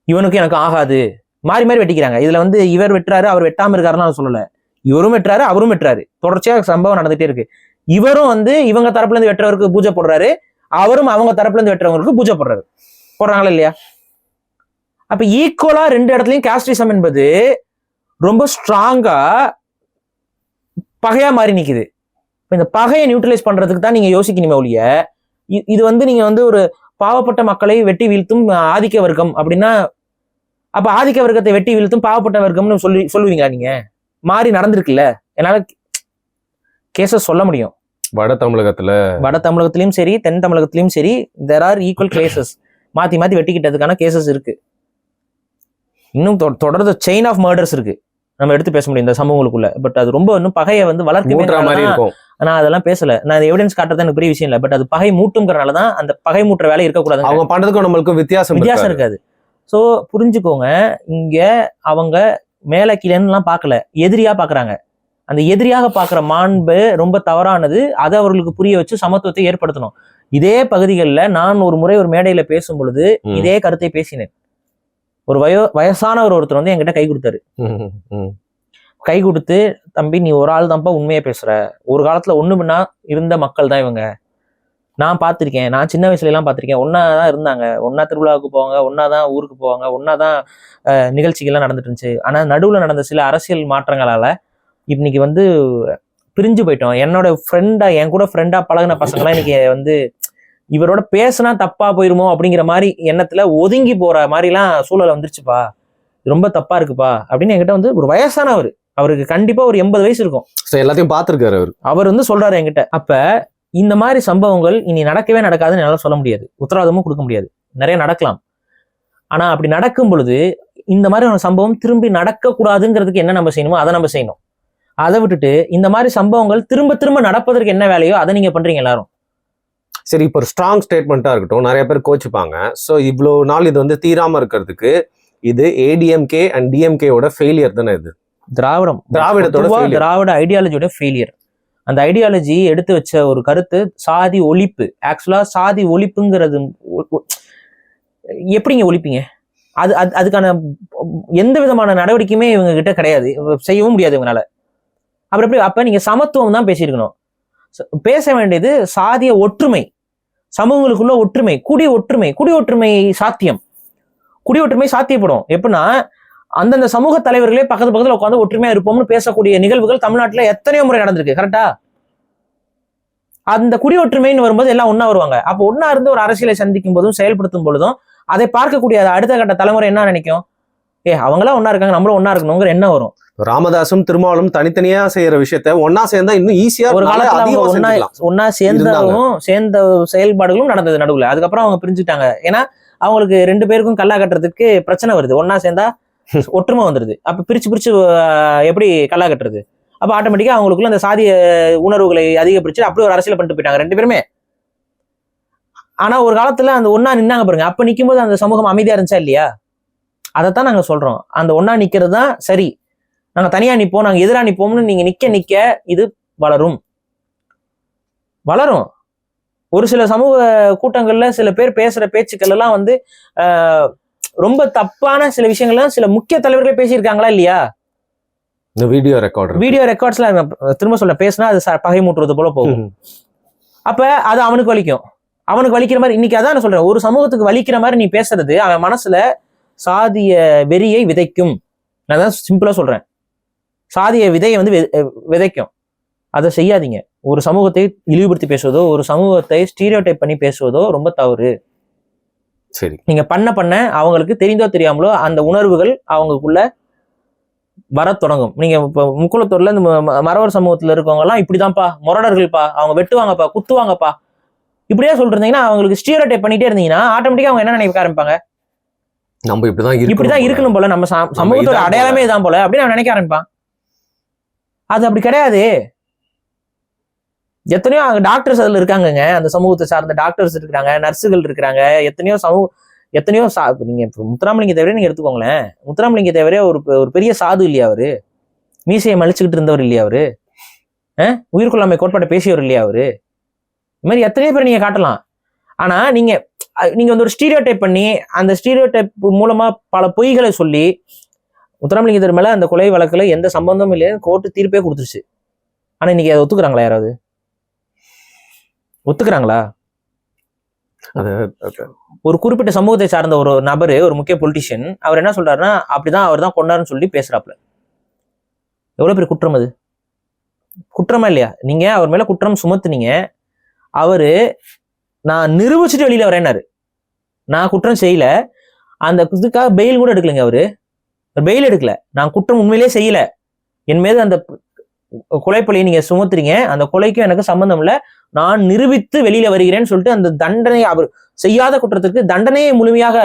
இவனுக்கு எனக்கு ஆகாது மாறி மாறி வெட்டிக்கிறாங்க. இதுல வந்து இவர் வெட்டுறாரு அவர் வெட்டாம இருக்காருன்னு நான் சொல்லல. இவரும் வெட்டுறாரு அவரும் வெட்டுறாரு. தொடர்ச்சியா சம்பவம் நடந்துட்டே இருக்கு. இவரும் வந்து இவங்க தரப்புல இருந்து வெட்டுறவருக்கு பூஜை போடுறாரு, அவரும் அவங்க தரப்புல இருந்து வெட்டுறவங்களுக்கு பூஜை போடுறாரு. போடுறாங்களா இல்லையா? அப்ப ஈக்குவலா ரெண்டு இடத்துலயும் காஸ்டிசம் என்பது ரொம்ப ஸ்ட்ராங்கா பகையா மாறி நிக்குது. இந்த பகையை நியூட்ரலைஸ் பண்றதுக்கு தான் நீங்க யோசிக்கணுமே ஒழிய, இது வந்து நீங்க வந்து ஒரு பாவப்பட்ட மக்களை வெட்டி வீழ்த்தும் ஆதிக்க வர்க்கம் அப்படின்னா, அப்ப ஆதிக்க வர்க்கத்தை வெட்டி வீழ்த்தும் பாவப்பட்ட வர்க்கம்னு சொல்லுவீங்களா? நீங்க மாறி நடந்திருக்குல்ல. என்னால கேசஸ் சொல்ல முடியும். வட தமிழகத்திலயும் சரி தென் தமிழகத்திலயும் சரி தேர் ஆர் ஈக்குவல் கேசஸ். மாத்தி மாத்தி வெட்டிக்கிட்டதுக்கான கேசஸ் இருக்கு. இன்னும் தொடர்ந்து செயின் ஆஃப் மர்டர்ஸ் இருக்கு. நம்ம எடுத்து பேச முடியும் இந்த சமூகங்களுக்குள்ள. பட் அது ரொம்ப இன்னும் பகையை வந்து வளர்க்க. நான் அதெல்லாம் பேசல. நான் எவிடன்ஸ் காட்டுறது எனக்கு பெரிய விஷயம் இல்லை. பட் அது பகை மூட்டுங்கிறனாலதான் அந்த பகை மூட்டுற வேலை இருக்கக்கூடாது. அவங்க பண்றதுக்கும் நம்மளுக்கும் வித்தியாசம் இருக்காது. சோ புரிஞ்சுக்கோங்க, இங்க அவங்க மேல கீழேன்னுலாம் பார்க்கல, எதிரியா பாக்குறாங்க. அந்த எதிரியாக பாக்குற மாண்பு ரொம்ப தவறானது. அதை அவர்களுக்கு புரிய வச்சு சமத்துவத்தை ஏற்படுத்தணும். இதே பகுதிகளில் நான் ஒரு முறை ஒரு மேடையில பேசும் பொழுது இதே கருத்தை பேசினேன். ஒரு வயசானவர் ஒருத்தர் வந்து என்கிட்ட கை கொடுத்தாரு. கை கொடுத்து, தம்பி நீ ஒரு ஆள் தான்ப்பா உண்மையா பேசுற, ஒரு காலத்துல ஒண்ணுன்னா இருந்த மக்கள் தான் இவங்க, நான் பார்த்திருக்கேன், நான் சின்ன வயசுல எல்லாம் பார்த்திருக்கேன், ஒன்னாதான் இருந்தாங்க, ஒன்னா திருவிழாவுக்கு போவாங்க, ஒன்னாதான் ஊருக்கு போவாங்க, ஒன்னாதான் நிகழ்ச்சிகள்லாம் நடந்துட்டு இருந்துச்சு. ஆனா நடுவுல நடந்த சில அரசியல் மாற்றங்களால இன்னைக்கு வந்து பிரிஞ்சு போயிட்டோம். என்னோட ஃப்ரெண்டா என் கூட ஃப்ரெண்டா பழகின பசங்களாம் இன்னைக்கு வந்து இவரோட பேசுனா தப்பா போயிருமோ அப்படிங்கிற மாதிரி எண்ணத்துல ஒதுங்கி போற மாதிரிலாம் சூழல் வந்துருச்சுப்பா, ரொம்ப தப்பா இருக்குப்பா அப்படின்னு என்கிட்ட வந்து ஒரு வயசானவர், அவருக்கு கண்டிப்பா ஒரு 80 வயசு இருக்கும், எல்லாத்தையும் பார்த்திருக்காரு அவர் வந்து சொல்றாரு என்கிட்ட. அப்ப இந்த மாதிரி சம்பவங்கள் இனி நடக்கவே நடக்காதுன்னு என்னால சொல்ல முடியாது, உத்தரவாதமும் கொடுக்க முடியாது. நிறைய நடக்கலாம். ஆனா அப்படி நடக்கும் பொழுது இந்த மாதிரி ஒரு சம்பவம் திரும்பி நடக்க கூடாதுங்கிறதுக்கு என்ன நம்ம செய்யணுமோ அதை நம்ம செய்யணும். அதை விட்டுட்டு இந்த மாதிரி சம்பவங்கள் திரும்ப திரும்ப நடப்பதற்கு என்ன வேலையோ அதை நீங்க பண்றீங்க எல்லாரும். சரி, இப்போ ஒரு ஸ்ட்ராங் ஸ்டேட்மெண்ட்டா இருக்கட்டும், நிறைய பேர் கோச்சுப்பாங்க. ஸோ இவ்வளோ நாள் இது வந்து தீராம இருக்கிறதுக்கு இது ஏடிஎம்கே அண்ட் டிஎம்கேவோட ஃபெயிலியர் தானே? இது திராவிட ஐடியாலஜியோட ஃபெயிலியர். அந்த ஐடியாலஜி எடுத்து வச்ச ஒரு கருத்து சாதி ஒழிப்பு. ஆக்சுவலா சாதி ஒழிப்புங்கிறது எப்படிங்க ஒழிப்பீங்க? அதுக்கான எந்த விதமான நடவடிக்கையுமே இவங்க கிட்ட கிடையாது, செய்யவும் முடியாது இவங்களால. அப்புறம் எப்படி? அப்ப நீங்க சமத்துவம் தான் பேசியிருக்கணும். பேச வேண்டியது சாதிய ஒற்றுமை, சமூகங்களுக்குள்ள ஒற்றுமை, குடி ஒற்றுமை சாத்தியம். குடி ஒற்றுமை சாத்தியப்படும் எப்படின்னா, அந்தந்த சமூக தலைவர்களே பக்கத்துல உட்காந்து ஒற்றுமையா இருப்போம்னு பேசக்கூடிய நிகழ்வுகள் தமிழ்நாட்டுல எத்தனையோ முறை நடந்திருக்கு. கரெக்டா? அந்த குடி ஒற்றுமைன்னு வரும்போது எல்லாம் ஒன்னா வருவாங்க. அப்ப ஒன்னா இருந்து ஒரு அரசியலை சந்திக்கும் போதும் செயல்படுத்தும் பொழுதும் அதை பார்க்கக்கூடிய அடுத்த கட்ட தலைமுறை என்ன நினைக்கும்? அவங்களாம் ஒன்னா இருக்காங்க, நம்மளும் ஒன்னா இருக்கணுங்கிற என்ன வரும். ராமதாசும் திருமாவளவும் தனித்தனியா செய்யற விஷயத்த ஒன்னா சேர்ந்தா இன்னும் ஈஸியா ஒரு காலத்துல ஒன்னா சேர்ந்த செயல்பாடுகளும் நடந்தது நடுவுல. அதுக்கப்புறம் அவங்க பிரிஞ்சுட்டாங்க. ஏன்னா அவங்களுக்கு 2 பேருக்கும் கல்லா கட்டுறதுக்கு பிரச்சனை வருது. ஒன்னா சேர்ந்தா ஒற்றுமை வந்துருது. அப்ப பிரிச்சு எப்படி கல்லா கட்டுறது? அப்ப ஆட்டோமேட்டிக்கா அவங்களுக்குள்ள அந்த சாதிய உணர்வுகளை அதிகப்படுத்தி அப்படி ஒரு அரசியல் பண்ணிட்டு போயிட்டாங்க 2 பேருமே. ஆனா ஒரு காலத்துல அந்த ஒன்னா நின்னாங்க பாருங்க. அப்ப நிக்கும் போது அந்த சமூகம் அமைதியா இருந்துச்சா இல்லையா? அதைத்தான் நாங்க சொல்றோம். அந்த ஒன்னா நிக்கிறது தான் சரி. நாங்க தனியா நிப்போம், நாங்க எதிரா நிப்போம்னு நீங்க நிக்க இது வளரும். ஒரு சில சமூக கூட்டங்கள்ல சில பேர் பேசுற பேச்சுக்கள் எல்லாம் வந்து ரொம்ப தப்பான சில விஷயங்கள்லாம் சில முக்கிய தலைவர்களே பேசியிருக்காங்களா இல்லையா? வீடியோ ரெக்கார்ட்ஸ்ல திரும்ப சொல்ல பேசினா அது பகை மூட்டுறது போல போகும். அப்ப அது அவனுக்கு வலிக்கிற மாதிரி. இன்னைக்கு அதான் நான் சொல்றேன், ஒரு சமூகத்துக்கு வலிக்கிற மாதிரி நீ பேசுறது அவன் மனசுல சாதிய வெறியை விதைக்கும். நான் தான் சிம்பிளா சொல்றேன், சாதிய விதையை வந்து விதைக்கும். அதை செய்யாதீங்க. ஒரு சமூகத்தை இழிவுபடுத்தி பேசுவதோ ஒரு சமூகத்தை ஸ்டீரியோடைப் பண்ணி பேசுவதோ ரொம்ப தவறு. சரி, நீங்க பண்ண அவங்களுக்கு தெரிந்தோ தெரியாமலோ அந்த உணர்வுகள் அவங்களுக்குள்ள வர தொடங்கும். நீங்க இப்போ முக்குளத்தூர்ல இந்த மறவர் சமூகத்துல இருக்கவங்க எல்லாம் இப்படிதான்ப்பா, முரடர்கள்ப்பா, அவங்க வெட்டுவாங்கப்பா, குத்துவாங்கப்பா, இப்படியே சொல்லிருந்தீங்கன்னா அவங்களுக்கு ஸ்டீரியோடைப் பண்ணிட்டே இருந்தீங்கன்னா ஆட்டோமேட்டிக்கா அவங்க என்ன நினைக்க ஆரம்பிப்பாங்க, நம்ம இப்படிதான் இருக்கணும் போல, நம்ம சமூகத்தோட அடையாளமே தான் போல அப்படின்னு அவன் நினைக்க ஆரம்பிப்பான். அது அப்படி கிடையாது. எத்தனையோ டாக்டர்ஸ் அதுல இருக்காங்கங்க, அந்த சமூகத்தை சார்ந்த டாக்டர்ஸ் இருக்கிறாங்க, நர்ஸுகள் இருக்கிறாங்க, எத்தனையோ நீங்க முத்துராமலிங்க தேவரே நீங்க எடுத்துக்கோங்களேன். முத்துராமலிங்க தேவரே ஒரு பெரிய சாது இல்லையா அவரு? மீசையை மலிச்சுக்கிட்டு இருந்தவர் இல்லையா அவரு? உயிர்கொள்ளாமை கோட்பாட்டை பேசியவர் இல்லையா அவரு? இந்த மாதிரி எத்தனையோ பேர் நீங்க காட்டலாம். ஆனா நீங்க வந்து ஒரு ஸ்டீரியோடைப் பண்ணி அந்த ஸ்டீரியோடைப் மூலமா பல பொய்களை சொல்லி முத்துராமலிங்க தேவர் மேல அந்த கொலை வழக்குல எந்த சம்பந்தமும் இல்லைன்னு கோர்ட்டு தீர்ப்பே கொடுத்துருச்சு. ஆனா இன்னைக்கு அதை ஒத்துக்கிறாங்களா? யாராவது ஒத்துக்கிறாங்களா? ஒரு குறிப்பிட்ட சமூகத்தை சார்ந்த ஒரு நபரு, ஒரு முக்கிய பொலிட்டிஷியன், அவர் என்ன சொல்றாருன்னா அப்படிதான் அவர் தான் கொண்டாருன்னு சொல்லி பேசுறாப்புல. எவ்வளவு பெரிய குற்றம் அது? குற்றமா இல்லையா? நீங்க அவர் மேல குற்றம் சுமத்துனீங்க. அவரு நான் நிரூபிச்சுட்டு வெளியில வரேன்னாரு. நான் குற்றம் செய்யல, அந்த இதுக்காக பெயில் கூட எடுக்கலைங்க. அவரு பெயில் எடுக்கல. நான் குற்றம் உண்மையிலேயே செய்யல, என் மீது அந்த கொலைப்பழியை நீங்க சுமத்துறீங்க, அந்த கொலைக்கும் எனக்கு சம்பந்தம் இல்லை, நான் நிரூபித்து வெளியில வருகிறேன்னு சொல்லிட்டு அந்த தண்டனை, அவர் செய்யாத குற்றத்துக்கு தண்டனையை முழுமையாக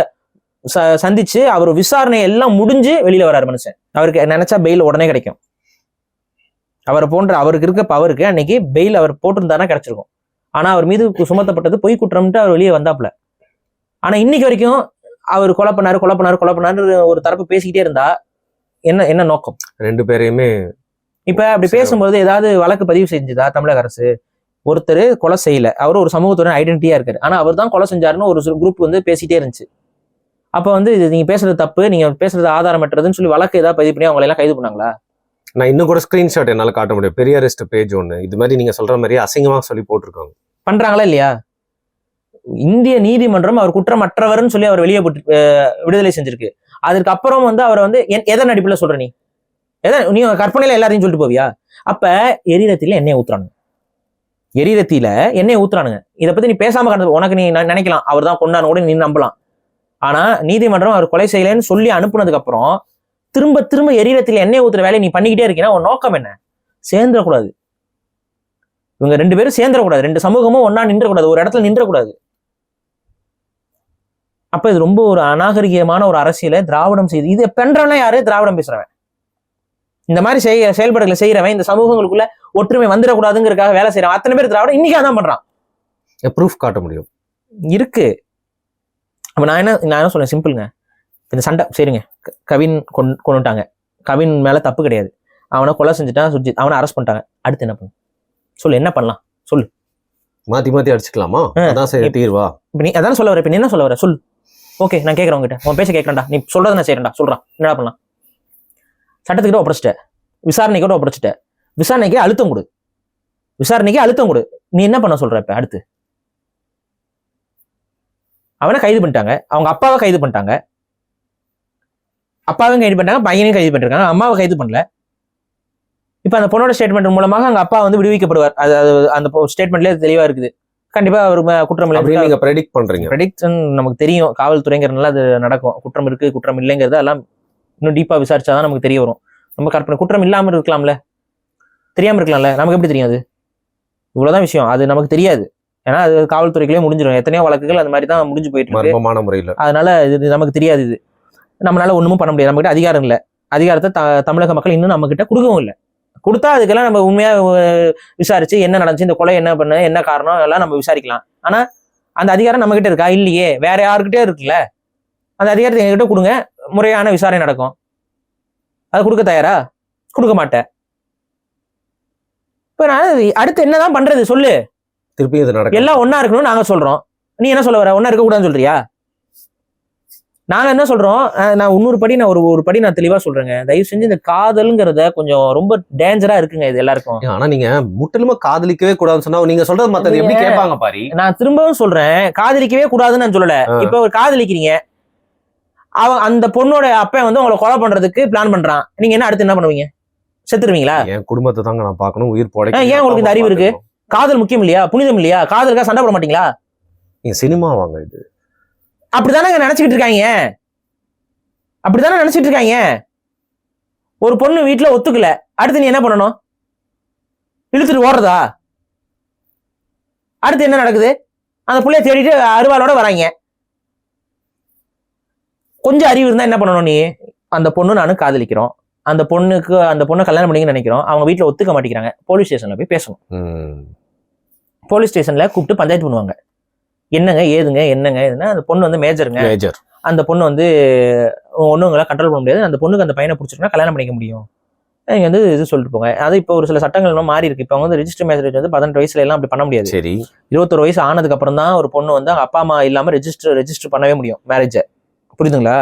சந்திச்சு அவர் விசாரணை எல்லாம் முடிஞ்சு வெளியில வர்றாரு மனுஷன். அவருக்கு நினைச்சா பெயில் உடனே கிடைக்கும். அவரை போன்ற அவருக்கு இருக்க பவருக்கு அன்னைக்கு பெயில் அவர் போட்டிருந்தாருன்னா கிடைச்சிருக்கும். ஆனா அவர் மீது சுமத்தப்பட்டது பொய் குற்றம்ட்டு அவர் வெளியே வந்தாப்புல. ஆனா இன்னைக்கு வரைக்கும் அவர் கொலை பண்ணாரு ஒரு தரப்பு பேசிக்கிட்டே இருந்தா என்ன நோக்கம்? ரெண்டு பேரையுமே இப்ப அப்படி பேசும்போது ஏதாவது வழக்கு பதிவு செஞ்சுதா தமிழக அரசு? ஒருத்தர் கொலை செய்யல, அவர் ஒரு சமூகத்தோட ஐடென்டிட்டியா இருக்காரு, ஆனா அவர் தான் கொலை செஞ்சாருன்னு ஒரு குரூப் வந்து பேசிட்டே இருந்துச்சு. அப்ப வந்து இது நீங்க பேசுறது தப்பு, நீங்க பேசுறது ஆதாரமற்றதுன்னு சொல்லி வழக்கு ஏதாவது பதிவு பண்ணி அவங்களை எல்லாம் கைது பண்ணாங்களா? நான் இன்னும் கூட ஸ்கிரீன்ஷாட் என்னால காட்ட முடியும். பெரியாரிஸ்ட் பேஜ் ஒண்ணு இது மாதிரி நீங்க சொல்ற மாதிரி அசிங்கமா சொல்லி போட்டிருக்காங்க. பண்றாங்களா இல்லையா? இந்திய நீதிமன்றம் அவர் குற்றமற்றவர்னு சொல்லி அவர் வெளியே விடுதலை செஞ்சிருக்கு. அதற்கு அப்புறம் வந்து அவர் வந்து எதன் அடிப்படையில் சொல்ற நீ கற்பனையில எல்லாரையும் சொல்லிட்டு போவியா? அப்ப எரிரத்தில எண்ணெய் ஊத்துறானுங்க, இதை பத்தி நீ பேசாம கடந்து உனக்கு நீ நினைக்கலாம் அவர் தான் கொண்டான்னு கூட நீ நம்பலாம். ஆனா நீதிமன்றம் அவர் கொலை செய்யலன்னு சொல்லி அனுப்புனதுக்கு அப்புறம் திரும்ப எரிரத்தில எண்ணெய் ஊத்துற வேலையை நீ பண்ணிக்கிட்டே இருக்கீங்கன்னா உன் நோக்கம் என்ன? சேர்ந்துடக்கூடாது, இவங்க ரெண்டு பேரும் சேர்ந்துடக்கூடாது, ரெண்டு சமூகமும் ஒன்னா நின்றக்கூடாது, ஒரு இடத்துல நின்றக்கூடாது. அப்ப இது ரொம்ப ஒரு அநாகரிகமான ஒரு அரசியலை திராவிடம் செய்யுது. இது பண்றவனா யாரு? திராவிடம் பேசுறவன். இந்த மாதிரி செயல்பாடுகளை செய்யறவன் இந்த சமூகங்களுக்குள்ள ஒற்றுமை வந்துடக்கூடாதுங்கிறதுக்காக வேலை செய்யறான். அத்தனை பேர் திராவிடம் இன்னைக்கு அதான் பண்றான். ப்ரூஃப் காட்ட முடியும் இருக்கு. அப்ப நான் என்ன சொல்றேன், சிம்பிள்ங்க. இந்த சண்டை சரிங்க, கவின் கொண்டுட்டாங்க, கவின் மேல தப்பு கிடையாது, அவனை கொலை செஞ்சுட்டான் சுர்ஜித், அவனை அரெஸ்ட் பண்ணிட்டாங்க, அடுத்து என்ன பண்ண சொல்லு, என்ன பண்ணலாம் சொல்லு? மாத்தி அடிச்சுக்கலாமா? அதான் சரி தீர்வா? நீ அதான் சொல்ல வர, இப்ப என்ன சொல்ல வர சொல்லு. ஓகே, நான் கேட்கறேன் உங்ககிட்ட, உன் பேச கேட்கறேன்டா, நீ சொல்றதை நான் செய்யறேன்டா, சொல்றான், என்னடா பண்ணலாம்? சட்டத்துக்கிட்ட ஒப்படைச்சிட்ட, விசாரணைக்கிட்ட ஒப்படைச்சிட்ட, விசாரணைக்கு அழுத்தம் கொடு, நீ என்ன பண்ண சொல்ற? இப்ப அடுத்து அவனை கைது பண்ணிட்டாங்க, அவங்க அப்பாவை கைது பண்ணிட்டாங்க, பையனையும் கைது பண்ணிருக்காங்க, அம்மாவை கைது பண்ணல. இப்ப அந்த பொண்ணோட ஸ்டேட்மெண்ட் மூலமாக அங்க அப்பா வந்து விடுவிக்கப்படுவார். அந்த ஸ்டேட்மெண்ட்ல தெளிவா இருக்குது. கண்டிப்பா அவர் குற்றம் இல்லை நீங்க ப்ரெடிக்ட் பண்றீங்க. ப்ரெடிக்ஷன் நமக்கு தெரியும், காவல்துறைங்கிறதுனால அது நடக்கும். குற்றம் இருக்கு குற்றம் இல்லைங்கிறது எல்லாம் இன்னும் டீப்பா விசாரிச்சாதான் நமக்கு தெரிய வரும். நம்ம கற்பனை குற்றம் இல்லாம இருக்கலாம்ல, தெரியாம இருக்கலாம்ல, நமக்கு எப்படி தெரியும்? அது இவ்வளவுதான் விஷயம், அது நமக்கு தெரியாது. ஏன்னா அது காவல்துறைகளே முடிஞ்சிடும். எத்தனையோ வழக்குகள் அந்த மாதிரி தான் முடிஞ்சு போயிட்டு இருக்கு முறையில். அதனால இது நமக்கு தெரியாது. இது நம்மளால ஒண்ணுமும் பண்ண முடியாது. நம்மகிட்ட அதிகாரம் இல்லை. அதிகாரத்தை தமிழக மக்கள் இன்னும் நம்ம கிட்ட கொடுக்கவும் இல்லை. கொடுத்தா அதுக்கெல்லாம் நம்ம உண்மையா விசாரிச்சு என்ன நடந்துச்சு, இந்த கொலை என்ன பண்ண, என்ன காரணம் எல்லாம் நம்ம விசாரிக்கலாம். ஆனா அந்த அதிகாரம் நம்ம கிட்ட இருக்கா? இல்லையே, வேற யாருக்கிட்டே இருக்குல்ல. அந்த அதிகாரத்தை எங்ககிட்ட கொடுங்க, முறையான விசாரணை நடக்கும். அது கொடுக்க தயாரா? கொடுக்க மாட்டேன். இப்ப நான் அடுத்து என்னதான் பண்றது சொல்லு? திருப்பி இது நடக்கும், எல்லாம் ஒன்னா இருக்கணும்னு நாங்க சொல்றோம். நீ என்ன சொல்ல வர? ஒன்னா இருக்க கூடாதுன்னு சொல்றியா? நாங்க என்ன சொல்றோம், நான் இன்னொரு படி நான் ஒரு படி நான் தெளிவா சொல்றேங்க. தயவு செஞ்சு இந்த காதல்ங்கிறத கொஞ்சம் ரொம்ப டேஞ்சரா இருக்குங்க இது எல்லாருக்கும். ஆனா நீங்க முற்றிலுமா காதலிக்கவே கூடாதுன்னு சொன்னா நீங்க சொல்றது மத்தது எப்படி கேட்பாங்க பாரு. நான் திரும்பவும் சொல்றேன், காதலிக்கவே கூடாதுன்னு நான் சொல்லல. இப்ப ஒரு காதலிக்கிறீங்க, அவன் அந்த பொண்ணோட அப்பன் வந்து உங்களை கொலை பண்றதுக்கு பிளான் பண்றான், நீங்க என்ன அடுத்து என்ன பண்ணுவீங்க? செத்துருவீங்களா? என் குடும்பத்தை தாங்க நான் பார்க்கணும், உயிர் போட. ஏன் உங்களுக்கு இந்த அறிவு இருக்கு? காதல் முக்கியம் இல்லையா, புனிதம் இல்லையா? காதலுக்காக சண்டை போட மாட்டீங்களா? நீங்க சினிமா வாங்க இது. அப்படித்தானே நினைச்சுக்கிட்டு இருக்காங்க, அப்படித்தானே நினைச்சிட்டு இருக்காங்க. ஒரு பொண்ணு வீட்டுல ஒத்துக்கல, அடுத்து நீ என்ன பண்ணணும்? இழுத்துட்டு ஓடுறதா? அடுத்து என்ன நடக்குது? அந்த புள்ளைய தேடிட்டு அருவாளோட வராங்க. கொஞ்சம் அறிவு இருந்தா என்ன பண்ணணும்? நீ அந்த பொண்ணு நானும் காதலிக்கிறோம், அந்த பொண்ணை கல்யாணம் பண்ணிங்கன்னு நினைக்கிறோம், அவங்க வீட்டுல ஒத்துக்க மாட்டேங்கிறாங்க, போலீஸ் ஸ்டேஷன்ல போய் பேசணும். போலீஸ் ஸ்டேஷன்ல கூப்பிட்டு பஞ்சாயத்து பண்ணுவாங்க. என்னங்க ஏதுங்க, என்னங்க ஏதுன்னா, அந்த பொண்ணு வந்து மேஜர், அந்த பொண்ணு வந்து ஒண்ணுங்களை கண்ட்ரோல் பண்ண முடியாது, அந்த பொண்ணுக்கு அந்த பையனை பிடிச்சிருக்கா கல்யாணம் பண்ணிக்க முடியும், நீங்க வந்து இது சொல்லிட்டு போங்க. அது இப்போ ஒரு சில சட்டங்கள் மாறி இருக்கு. இப்போ வந்து ரெஜிஸ்டர் மேரேஜ் வந்து 18 வயசுல எல்லாம் அப்படி பண்ண முடியாது. சரி, 21 வயசு ஆனதுக்கு அப்புறம் தான் ஒரு பொண்ணு வந்து அப்பா அம்மா இல்லாம ரெஜிஸ்டர் பண்ணவே முடியும் மேரேஜை. புரியுதுங்களா?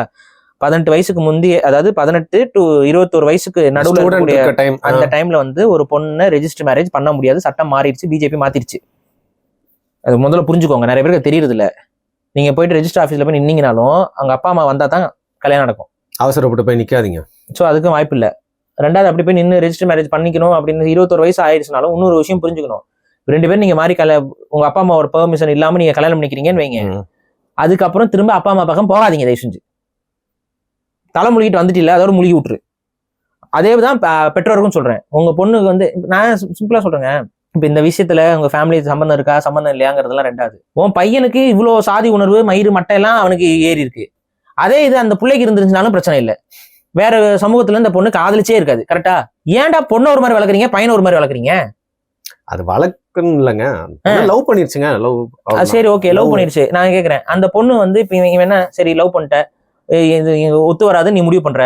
18 வயசுக்கு முந்தைய, அதாவது 18 to 21 வயசுக்கு நடுவில் அந்த டைம்ல வந்து ஒரு பொண்ணை ரெஜிஸ்டர் மேரேஜ் பண்ண முடியாது. சட்டம் மாறிடுச்சு, பிஜேபி மாத்திருச்சு. அது முதல்ல புரிஞ்சுக்கோங்க, நிறைய பேருக்கு தெரியுது இல்ல. நீங்க போயிட்டு ரெஜிஸ்டர் ஆஃபீஸ்ல போய் நின்னீங்கனாலும் அவங்க அப்பா அம்மா வந்தா தான் கல்யாணம் நடக்கும். அவசரப்பட்டு போய் நிக்காதீங்க. ஸோ அதுக்கும் வாய்ப்பு இல்லை. ரெண்டாவது அப்படி போய் நின்று ரெஜிஸ்டர் மேரேஜ் பண்ணிக்கணும் அப்படின்னு 21 வயசு ஆயிடுச்சுனாலும் இன்னொரு விஷயம் புரிஞ்சுக்கணும். 2 பேரும் நீங்க மாறி உங்க அப்பா அம்மா ஒரு பெர்மிஷன் இல்லாம நீங்க கல்யாணம் பண்ணிக்கிறீங்கன்னு வைங்க, அதுக்கப்புறம் திரும்ப அப்பா அம்மா பக்கம் போகாதீங்க தயவு செஞ்சு. தலை முழுகிட்டு வந்துட்டு இல்லை, அதோட முழுகி விட்டுரு. அதே தான் பெற்றோருக்கும் சொல்றேன். உங்க பொண்ணுக்கு வந்து நான் சிம்பிளா சொல்றேங்க, இப்ப இந்த விஷயத்துல உங்க ஃபேமிலி சம்பந்தம் இருக்கா சம்பந்தம் இல்லையாங்கிறதுலாம் ரெண்டாவது. உன் பையனுக்கு இவ்வளவு சாதி உணர்வு, மயிறு மட்டை எல்லாம் அவனுக்கு ஏறி இருக்கு. அதே இது அந்த பிள்ளைக்கு இருந்துருச்சுனாலும் பிரச்சனை இல்லை. வேற சமூகத்துல இந்த பொண்ணு காதலிச்சே இருக்காது. கரெக்டா? ஏன்டா பொண்ணு ஒரு மாதிரி வளர்க்குறீங்க, பையனை ஒரு மாதிரி வளர்க்குறீங்க? அது வளர்க்கணும் இல்லைங்க, லவ் பண்ணிருச்சுங்க. லவ் சரி, ஓகே, லவ் பண்ணிருச்சு. நான் கேட்கறேன், அந்த பொண்ணு வந்து இப்ப இவன் என்ன சரி லவ் பண்ணிட்ட, ஒத்து வராது நீ முடிவு பண்ற,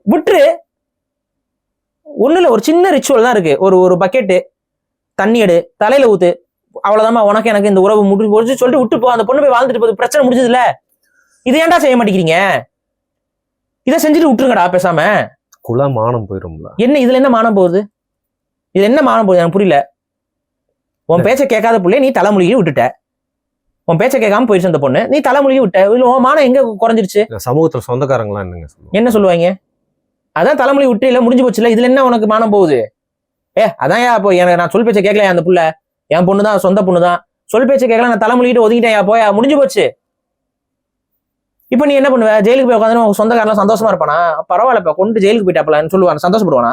விட்டுரு. ஒண்ணுல ஒரு சின்ன ரிச்சுவல் தான் இருக்கு. ஒரு பக்கெட்டு தண்ணி எடு, தலையில ஊத்து, அவ்வளவுதான், உனக்கு எனக்கு இந்த உறவு முடிஞ்சு சொல்லிட்டு விட்டு போ. அந்த பொண்ணு போய் வாழ்ந்துட்டு போகுது, பிரச்சனை முடிஞ்சது இல்ல. இது ஏன்டா செய்ய மாட்டேங்கிறீங்க? இதை செஞ்சுட்டு விட்டுருங்கடா பேசாம. குல மானம் போயிடும்ல. என்ன இதுல என்ன மானம் போகுது? இது என்ன மானம் போகுது எனக்கு புரியல. உன் பேச்சை கேட்காத புள்ளை நீ தலைமொழியை விட்டுட்ட, உன் பேச்சை கேட்காம போயிடுச்சு அந்த பொண்ணு, நீ தலைமொழியை விட்ட. உன் மானம் எங்க குறைஞ்சிருச்சு? சமூகத்துல சொந்தக்காரங்களா என்ன சொல்லுவாங்க? அதான் தலைமொழி விட்டு இல்ல, முடிஞ்சு போச்சு இல்ல, இதுல என்ன உனக்கு மானம் போகுது? அதான் இப்போ எனக்கு நான் சொல் பேச்சை கேட்கலையா, அந்த புள்ள என் பொண்ணு தான், சொந்த பொண்ணு தான், சொல் பேச்சை கேட்கல, நான் தலைமொழிட்டு ஒதுக்கிட்டேன், போயா முடிஞ்சு போச்சு. இப்ப நீ என்ன பண்ணுவ? ஜெயிலுக்கு போய் உட்காந்து சொந்தக்காரெல்லாம் சந்தோஷமா இருப்பானா? பரவாயில்லப்பா கொண்டு ஜெயிலுக்கு போயிட்டாப்பலான்னு சொல்லுவாங்க, சந்தோஷப்படுவானா?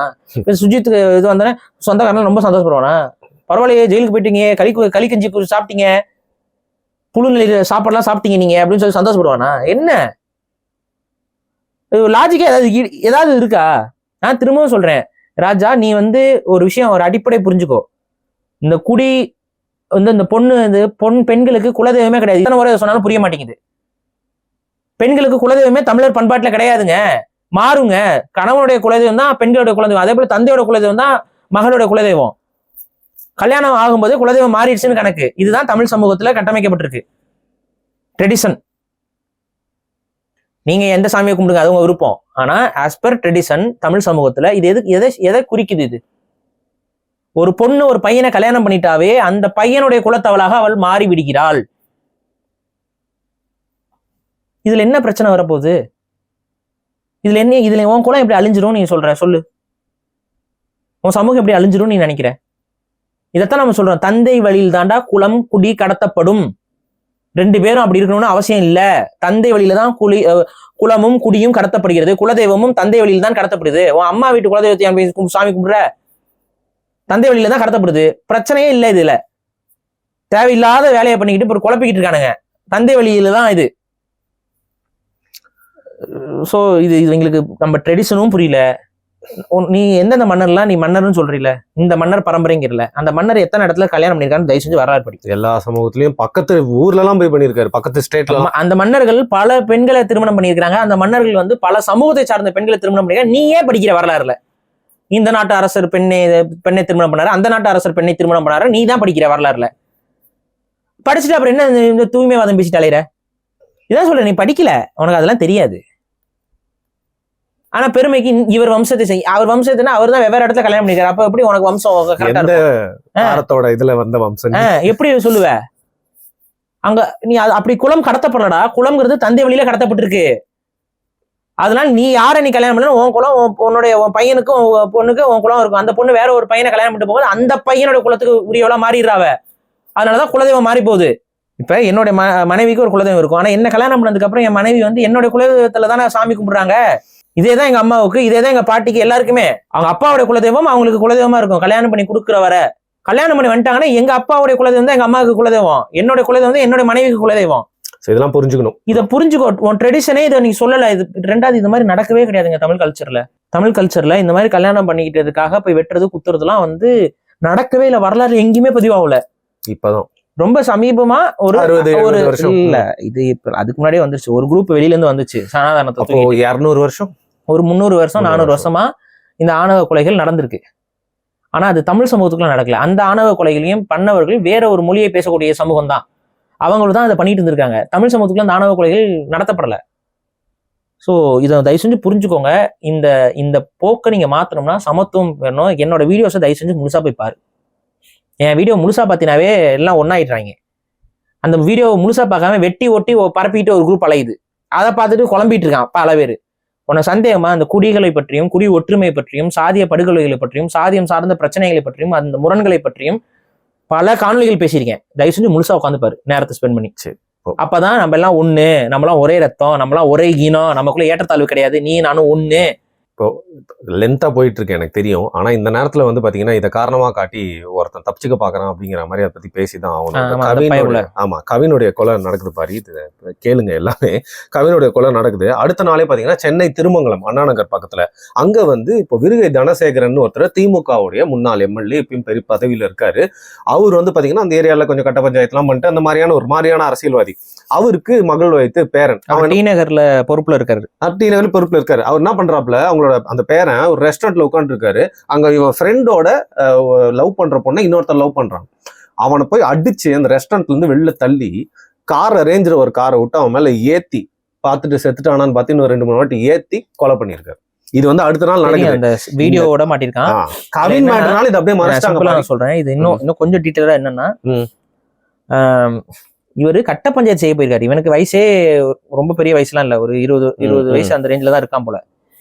சுஜித்துக்கு இது வந்தோடனே சொந்தக்காரெல்லாம் ரொம்ப சந்தோஷப்படுவானா? பரவாயில்லையே ஜெயிலுக்கு போயிட்டீங்க, களி கஞ்சி சாப்பிட்டீங்க, புழு நிலை சாப்பாடுலாம் சாப்பிட்டீங்க நீங்க அப்படின்னு சொல்லி சந்தோஷப்படுவானா? என்ன லாஜிக்கா ஏதாவது இருக்கா? நான் திரும்பவும் சொல்றேன் ராஜா, நீ வந்து ஒரு விஷயம், ஒரு அடிப்படை புரிஞ்சுக்கோ. இந்த குடி வந்து இந்த பெண்களுக்கு குலதெய்வமே கிடையாது. இத்தனை முறை சொன்னாலும் புரிய மாட்டேங்குது. பெண்களுக்கு குலதெய்வமே தமிழர் பண்பாட்டுல கிடையாதுங்க, மாறுங்க. கணவனுடைய குலதெய்வம் தான் பெண்களுடைய குலதெய்வம், அதே போல தந்தையோட குலதெய்வம் தான் மகளுடைய குலதெய்வம். கல்யாணம் ஆகும்போது குலதெய்வம் மாறிடுச்சுன்னு கணக்கு. இதுதான் தமிழ் சமூகத்துல கட்டமைக்கப்பட்டிருக்கு ட்ரெடிஷன். நீங்க எந்த சாமியை கும்பிடுங்க, அது உங்க விருப்பம். ஆனா ஆஸ் பர் ட்ரெடிஷன் தமிழ் சமூகத்துல இது எதை குறிக்குது? இது ஒரு பொண்ணு ஒரு பையனை கல்யாணம் பண்ணிட்டாவே அந்த பையனுடைய குலத்தவளாக அவள் மாறி விடுகிறாள். இதுல என்ன பிரச்சனை வரப்போகுது? இதுல உன் குலம் எப்படி அழிஞ்சிரும் நீ சொல்ற? சொல்லு, உன் சமூகம் எப்படி அழிஞ்சிரும் நீ நினைக்கிற? இதைத்தான் நம்ம சொல்றோம், தந்தை வழியில் தாண்டா குலம் குடி கடத்தப்படும். 2 பேரும் அப்படி இருக்கணும்னு அவசியம் இல்ல. தந்தை வழியில தான் குலமும் குடியும் கடத்தப்படுகிறது, குலதெய்வமும் தந்தை வழியில் தான் கடத்தப்படுது. உன் அம்மா வீட்டு குலதெய்வத்தை சாமி கும்பிடுற, தந்தை வழியில தான் கடத்தப்படுது. பிரச்சனையே இல்லை. இதுல தேவையில்லாத வேலையை பண்ணிக்கிட்டு இப்போ குழப்பிக்கிட்டு இருக்கானுங்க. தந்தை வழியில தான் இது. ஸோ இது எங்களுக்கு நம்ம ட்ரெடிஷனும் புரியல. நீ எந்தெந்த மன்னர்லாம் நீ மன்னர்னு சொல்றீல, இந்த மன்னர் பரம்பரைங்கிறல, அந்த மன்னர் எத்தனை இடத்துல கல்யாணம் பண்ணிருக்கான்னு தயவு செஞ்சு வரலாறு படி. எல்லா சமூகத்திலயும் பக்கத்து ஊர்ல எல்லாம் போய் பண்ணிருக்காரு, பக்கத்து ஸ்டேட்ல. அந்த மன்னர்கள் பல பெண்களை திருமணம் பண்ணியிருக்காங்க. அந்த மன்னர்கள் வந்து பல சமூகத்தை சார்ந்த பெண்களை திருமணம் பண்ணிருக்காங்க. நீ ஏன் படிக்கிற வரலாறுல? இந்த நாட்டு அரசர் பெண்ணை திருமணம் பண்ணாரு, அந்த நாட்டு அரசர் பெண்ணை திருமணம் பண்ணாரு, நீ தான் படிக்கிற வரலாறுல. படிச்சுட்டு அப்புறம் என்ன இந்த தூய்மைவாதம் பேசிட்டு அலையிற? இதான் சொல்ற, நீ படிக்கல, உனக்கு அதெல்லாம் தெரியாது. ஆனா பெருமைக்கு இவர் வம்சத்தை அவர் வம்சத்துனா அவர் தான் வெவ்வேறு இடத்துல கல்யாணம் பண்ணிருக்காரு. அப்ப எப்படி உனக்கு வம்சம் இதுல வந்த வம்சம் எப்படி சொல்லுவ? அங்க நீ அப்படி குலம் கடத்தப்படலடா. குலம்ங்கிறது தந்தை வழியில கடத்தப்பட்டிருக்கு. அதனால நீ யாரை நீ கல்யாணம் பண்ணல உன் குலம் உன் பையனுக்கும் பொண்ணுக்கு உன் குலம் இருக்கும். அந்த பொண்ணு வேற ஒரு பையனை கல்யாணம் பண்ணிட்டு போகும்போது அந்த பையனோட குலத்துக்கு உரியவளா மாறிடுறாவ. அதனாலதான் குலதெய்வம் மாறி போகுது. இப்ப என்னோட மனைவிக்கு ஒரு குலதெய்வம் இருக்கும். ஆனா என்ன கல்யாணம் பண்ணதுக்கு அப்புறம் என் மனைவி வந்து என்னோட குலதெய்வத்துல தானே சாமி கும்பிடுறாங்க. இதேதான் எங்க அம்மாவுக்கு, இதேதான் எங்க பாட்டிக்கு, எல்லாருக்குமே அவங்க அப்பாவுடைய குலதெய்வம் அவங்களுக்கு குலதெய்வமா இருக்கும். கல்யாணம் பண்ணி கொடுக்குற வர கல்யாணம் பண்ணி வந்துட்டாங்கன்னா எங்க அப்பாவுடைய குலதெய்வம் தான் எங்க அம்மாவுக்கு குலதெய்வம், என்னோட குலதெய்வம் தான் என்னோட மனைவிக்கு குலதெய்வம். இதெல்லாம் புரிஞ்சுக்கணும். இதை புரிஞ்சுக்கோ. உன் ட்ரெடிஷனே இதை நீ சொல்லல. இது ரெண்டாவது, இந்த மாதிரி நடக்கவே கிடையாதுங்க தமிழ் கல்ச்சர்ல. இந்த மாதிரி கல்யாணம் பண்ணிக்கிட்டதுக்காக போய் வெட்டுறது குத்துறதுலாம் வந்து நடக்கவே இல்லை. வரலாறு எங்கேயுமே பதிவாகல. இப்பதான் ரொம்ப சமீபமா ஒரு இல்ல இது அதுக்கு முன்னாடியே வந்துருச்சு. ஒரு குரூப் வெளியில இருந்து வந்துச்சு சனாதனத்தை. 200 வருஷம், ஒரு 300 வருஷம் 400 வருஷமா இந்த ஆணவ கொலைகள் நடந்திருக்கு. ஆனா அது தமிழ் சமூகத்துக்குள்ள நடக்கல. அந்த ஆணவ கொலைகளையும் பண்ணவர்கள் வேற ஒரு மொழியை பேசக்கூடிய சமூகம் தான். அவங்களும் தான் அதை பண்ணிட்டு இருந்திருக்காங்க. தமிழ் சமூகத்துக்குள்ள அந்த ஆணவ கொலைகள் நடத்தப்படல. ஸோ இதை தயவு செஞ்சு புரிஞ்சுக்கோங்க. இந்த போக்கை நீங்க மாத்தணும்னா சமத்துவம் வேணும். என்னோட வீடியோஸை தயவு செஞ்சு முழுசா போய் பாரு. என் வீடியோ முழுசா பார்த்தினாவே எல்லாம் ஒன்னாயிடுறாங்க. அந்த வீடியோவை முழுசா பார்க்காம வெட்டி ஒட்டி பரப்பிட்டு ஒரு குரூப் அலையுது. அதை பார்த்துட்டு குழம்பிட்டு இருக்கான் பல பேர். உன்னை சந்தேகமா அந்த குடிகளை பற்றியும், குடி ஒற்றுமை பற்றியும், சாதிய படுகொலைகளை பற்றியும், சாதியம் சார்ந்த பிரச்சனைகளை பற்றியும், அந்த முரண்களை பற்றியும் பல காணொலிகள் பேசியிருக்கேன். தயவு செஞ்சு முழுசா உட்காந்து பாரு, நேரத்தை ஸ்பெண்ட் பண்ணி. அப்பதான் நம்ம எல்லாம் ஒண்ணு, நம்மளாம் ஒரே ரத்தம், நம்மளாம் ஒரே ஈனம், நமக்குள்ள ஏற்றத்தாழ்வு கிடையாது, நீ நானும் ஒண்ணு. இப்போ லென்த்தா போயிட்டு இருக்கு எனக்கு தெரியும். ஆனா இந்த நேரத்துல வந்து பாத்தீங்கன்னா இதை காரணமா காட்டி ஒருத்தன் தப்பிச்சுக்க பாக்குறான் அப்படிங்கிற மாதிரி அதை பத்தி பேசிதான் ஆகணும். ஆமா, கவினுடைய கொலை நடக்குது பாரு, இது கேளுங்க எல்லாமே. கவினுடைய கொலை நடக்குது. அடுத்த நாளே பாத்தீங்கன்னா சென்னை திருமங்கலம் அண்ணா நகர் பக்கத்துல அங்க வந்து இப்போ விருகை தனசேகரன் ஒருத்தர் திமுகவுடைய முன்னாள் எம்எல்ஏ, இப்பயும் பெரிய பதவியில இருக்காரு. அவர் வந்து பாத்தீங்கன்னா அந்த ஏரியால கொஞ்சம் கட்ட பஞ்சாயத்துலாம் பண்ணிட்டு அந்த மாதிரியான ஒரு மாதிரியான அரசியல்வாதி. அவருக்கு மகள் வைத்து பேரன் டி நகர்ல பொறுப்புல இருக்காரு. அவர் என்ன பண்றாப்புல, அவங்களோட அந்த பேரன் ஒரு ரெஸ்டாரண்ட்ல உட்காந்து இருக்காரு. அங்க இவன் ஃப்ரெண்டோட லவ் பண்ற பொண்ணை இன்னொருத்தர் லவ் பண்றான். அவனை போய் அடிச்சு அந்த ரெஸ்டாரண்ட்ல இருந்து வெளில தள்ளி காரை ரேஞ்சர் ஒரு காரை விட்டு அவன் மேல ஏத்தி பார்த்துட்டு செத்துட்டானான்னு பார்த்து இன்னும் 2-3 வாட்டி ஏத்தி கொலை பண்ணிருக்காரு. இது வந்து அடுத்த நாள் நடக்குது. அந்த வீடியோவோட மாட்டிருக்கான். கவின் மேட்டர்னால இது அப்படியே மறைச்சிட்டாங்க. நான் சொல்றேன், இது இன்னும் கொஞ்சம் டீட்டெயிலா என்னன்னா, இவரு கட்ட பஞ்சாயத்து செய்ய போயிருக்காரு. இவனுக்கு வயசே ரொம்ப பெரிய வயசுலாம் இல்ல, ஒரு 20 வயசு அந்த ரேஞ்சில தான் இருக்கான் போல.